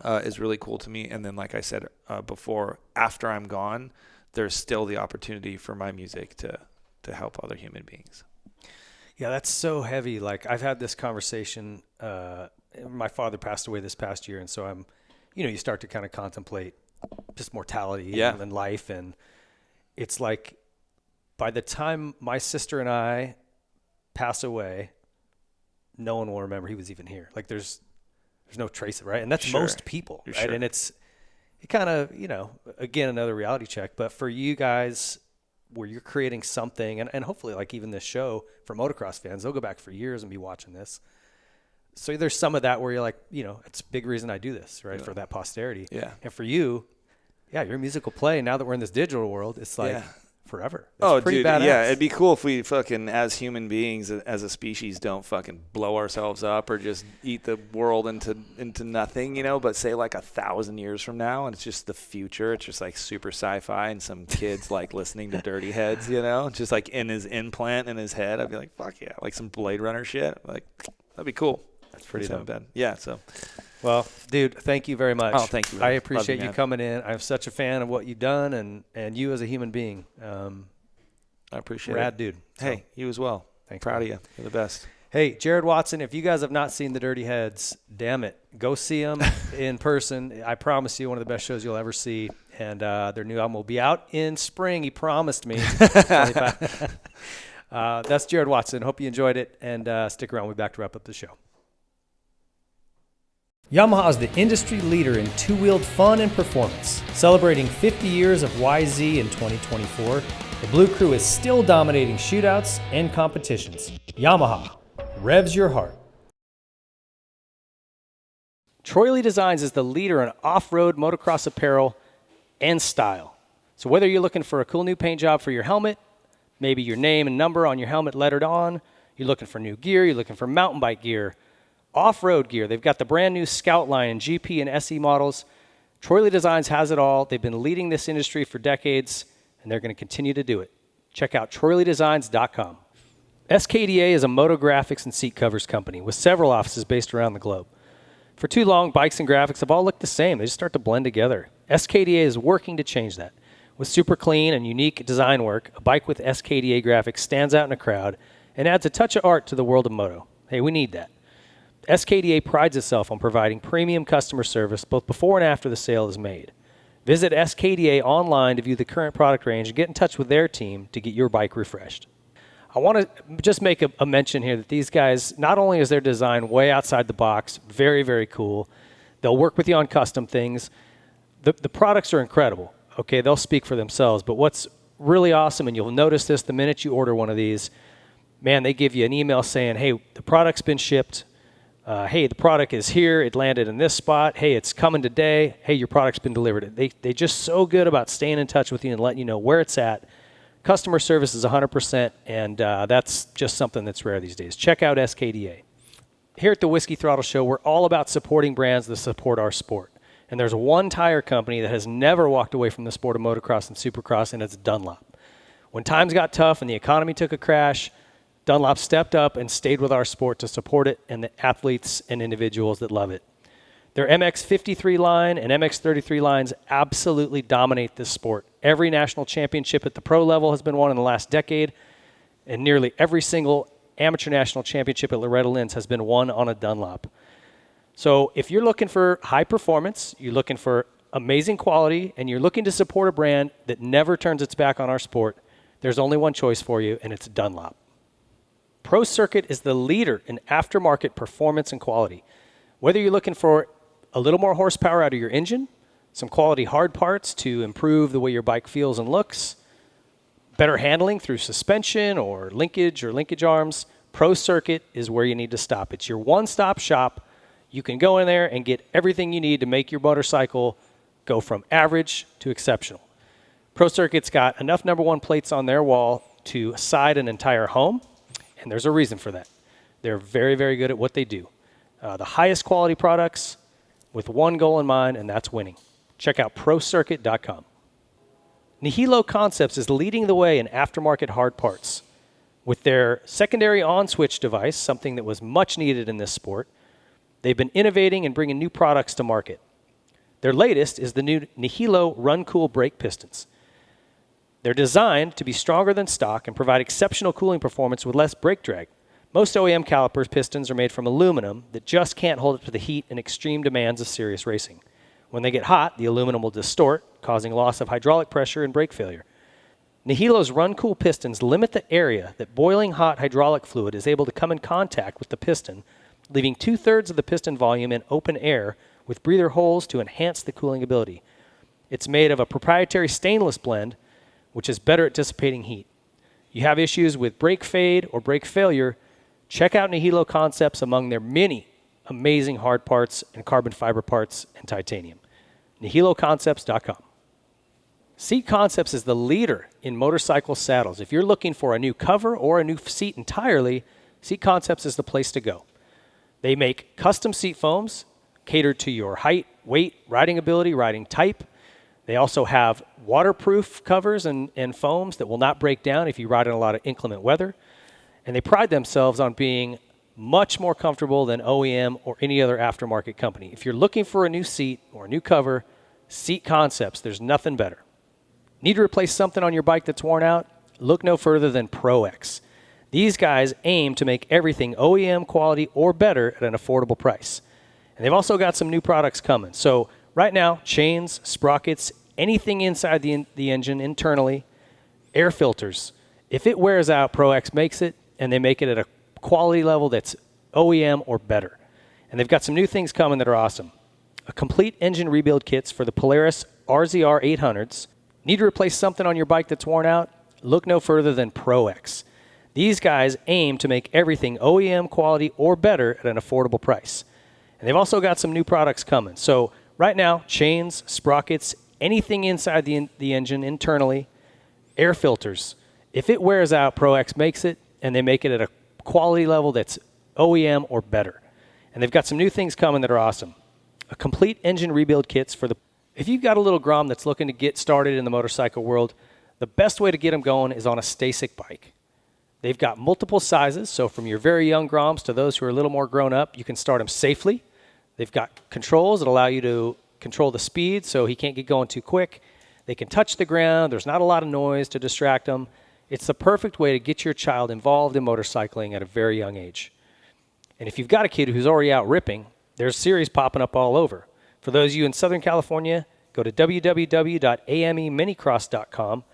is really cool to me. And then, like I said before, after I'm gone, there's still the opportunity for my music to help other human beings. Yeah, that's so heavy. Like I've had this conversation. My father passed away this past year, and so I'm, you start to kind of contemplate just mortality and life. And it's like by the time my sister and I pass away, no one will remember he was even here. Like there's no trace of it, right? And that's most people, right? And it kind of, you know, again, another reality check. But for you guys, where you're creating something, and hopefully like even this show for motocross fans, they'll go back for years and be watching this. So there's some of that where you're like, you know, it's a big reason I do this, right? For that posterity. Yeah. And for you, your musical play, now that we're in this digital world, it's like forever. It's pretty badass. Yeah, it'd be cool if we fucking, as human beings, as a species, don't fucking blow ourselves up or just eat the world into nothing, you know, but say like 1,000 years from now and it's just the future. It's just like super sci-fi and some kids like listening to Dirty Heads, you know, just like in his implant in his head. I'd be like, fuck yeah, like some Blade Runner shit. Like, that'd be cool. That's pretty dope. Bad. Yeah, so. Well, dude, thank you very much. Oh, thank you. I appreciate you coming in. I'm such a fan of what you've done and you as a human being. I appreciate it. Rad dude. Hey, you as well. Thanks. Proud of you. You're the best. Hey, Jared Watson, if you guys have not seen the Dirty Heads, damn it, go see them in person. I promise you, one of the best shows you'll ever see. And their new album will be out in spring. He promised me. That's Jared Watson. Hope you enjoyed it. And stick around. We'll be back to wrap up the show. Yamaha is the industry leader in two-wheeled fun and performance. Celebrating 50 years of YZ in 2024, the Blue Crew is still dominating shootouts and competitions. Yamaha, revs your heart. Troy Lee Designs is the leader in off-road motocross apparel and style. So whether you're looking for a cool new paint job for your helmet, maybe your name and number on your helmet lettered on, you're looking for new gear, you're looking for mountain bike gear, off-road gear. They've got the brand new Scout line and GP and SE models. Troy Lee Designs has it all. They've been leading this industry for decades, and they're going to continue to do it. Check out TroyLeeDesigns.com. SKDA is a moto graphics and seat covers company with several offices based around the globe. For too long, bikes and graphics have all looked the same. They just start to blend together. SKDA is working to change that. With super clean and unique design work, a bike with SKDA graphics stands out in a crowd and adds a touch of art to the world of moto. Hey, we need that. SKDA prides itself on providing premium customer service both before and after the sale is made. Visit SKDA online to view the current product range and get in touch with their team to get your bike refreshed. I want to just make a mention here that these guys, not only is their design way outside the box, very, very cool, they'll work with you on custom things. The products are incredible. Okay, they'll speak for themselves, but what's really awesome, and you'll notice this the minute you order one of these, man, they give you an email saying, hey, the product's been shipped. Hey, the product is here. It landed in this spot. Hey, it's coming today. Hey, your product's been delivered. They just so good about staying in touch with you and letting you know where it's at. Customer service is 100%, and that's just something that's rare these days. Check out SKDA. Here at the Whiskey Throttle Show, we're all about supporting brands that support our sport. And there's one tire company that has never walked away from the sport of motocross and supercross, and it's Dunlop. When times got tough and the economy took a crash, Dunlop stepped up and stayed with our sport to support it and the athletes and individuals that love it. Their MX-53 line and MX-33 lines absolutely dominate this sport. Every national championship at the pro level has been won in the last decade, and nearly every single amateur national championship at Loretta Lynn's has been won on a Dunlop. So if you're looking for high performance, you're looking for amazing quality, and you're looking to support a brand that never turns its back on our sport, there's only one choice for you, and it's Dunlop. Pro Circuit is the leader in aftermarket performance and quality. Whether you're looking for a little more horsepower out of your engine, some quality hard parts to improve the way your bike feels and looks, better handling through suspension or linkage arms, Pro Circuit is where you need to stop. It's your one-stop shop. You can go in there and get everything you need to make your motorcycle go from average to exceptional. Pro Circuit's got enough number one plates on their wall to side an entire home. And there's a reason for that. They're very, very good at what they do. The highest quality products with one goal in mind, and that's winning. Check out ProCircuit.com. Nihilo Concepts is leading the way in aftermarket hard parts. With their secondary on-switch device, something that was much needed in this sport, they've been innovating and bringing new products to market. Their latest is the new Nihilo Run Cool brake pistons. They're designed to be stronger than stock and provide exceptional cooling performance with less brake drag. Most OEM calipers pistons are made from aluminum that just can't hold up to the heat and extreme demands of serious racing. When they get hot, the aluminum will distort, causing loss of hydraulic pressure and brake failure. Nihilo's Run Cool pistons limit the area that boiling hot hydraulic fluid is able to come in contact with the piston, leaving 2/3 of the piston volume in open air with breather holes to enhance the cooling ability. It's made of a proprietary stainless blend, which is better at dissipating heat. You have issues with brake fade or brake failure, check out Nihilo Concepts among their many amazing hard parts and carbon fiber parts and titanium. NihiloConcepts.com. Seat Concepts is the leader in motorcycle saddles. If you're looking for a new cover or a new seat entirely, Seat Concepts is the place to go. They make custom seat foams catered to your height, weight, riding ability, riding type. They also have waterproof covers and foams that will not break down if you ride in a lot of inclement weather. And they pride themselves on being much more comfortable than OEM or any other aftermarket company. If you're looking for a new seat or a new cover, Seat Concepts, there's nothing better. Need to replace something on your bike that's worn out? Look no further than ProX. These guys aim to make everything OEM quality or better at an affordable price. And they've also got some new products coming. So right now, chains, sprockets, anything inside the engine internally, air filters. If it wears out, ProX makes it, and they make it at a quality level that's OEM or better. And they've got some new things coming that are awesome. A complete engine rebuild kits for the Polaris RZR 800s. Need to replace something on your bike that's worn out? Look no further than ProX. These guys aim to make everything OEM quality or better at an affordable price. And they've also got some new products coming. So right now, chains, sprockets, anything inside the engine internally, air filters. If it wears out, ProX makes it, and they make it at a quality level that's OEM or better. And they've got some new things coming that are awesome. A complete engine rebuild kits for the... If you've got a little Grom that's looking to get started in the motorcycle world, the best way to get them going is on a Stasic bike. They've got multiple sizes, so from your very young Groms to those who are a little more grown up, you can start them safely. They've got controls that allow you to control the speed so he can't get going too quick. They can touch the ground. There's not a lot of noise to distract them. It's the perfect way to get your child involved in motorcycling at a very young age. And if you've got a kid who's already out ripping, there's series popping up all over. For those of you in Southern California, go to www.ameminicross.com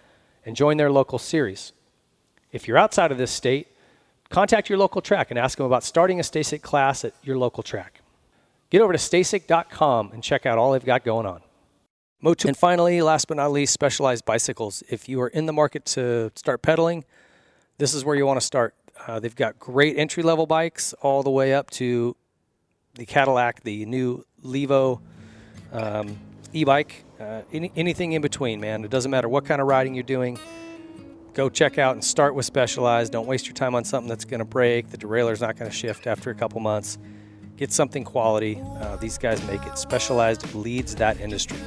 and join their local series. If you're outside of this state, contact your local track and ask them about starting a Stasic class at your local track. Get over to Stasic.com and check out all they've got going on. Moto. And finally, last but not least, Specialized Bicycles. If you are in the market to start pedaling, this is where you want to start. They've got great entry-level bikes all the way up to the Cadillac, the new Levo e-bike, anything in between, man. It doesn't matter what kind of riding you're doing. Go check out and start with Specialized. Don't waste your time on something that's going to break. The derailleur's not going to shift after a couple months. Get something quality. These guys make it. Specialized leads that industry.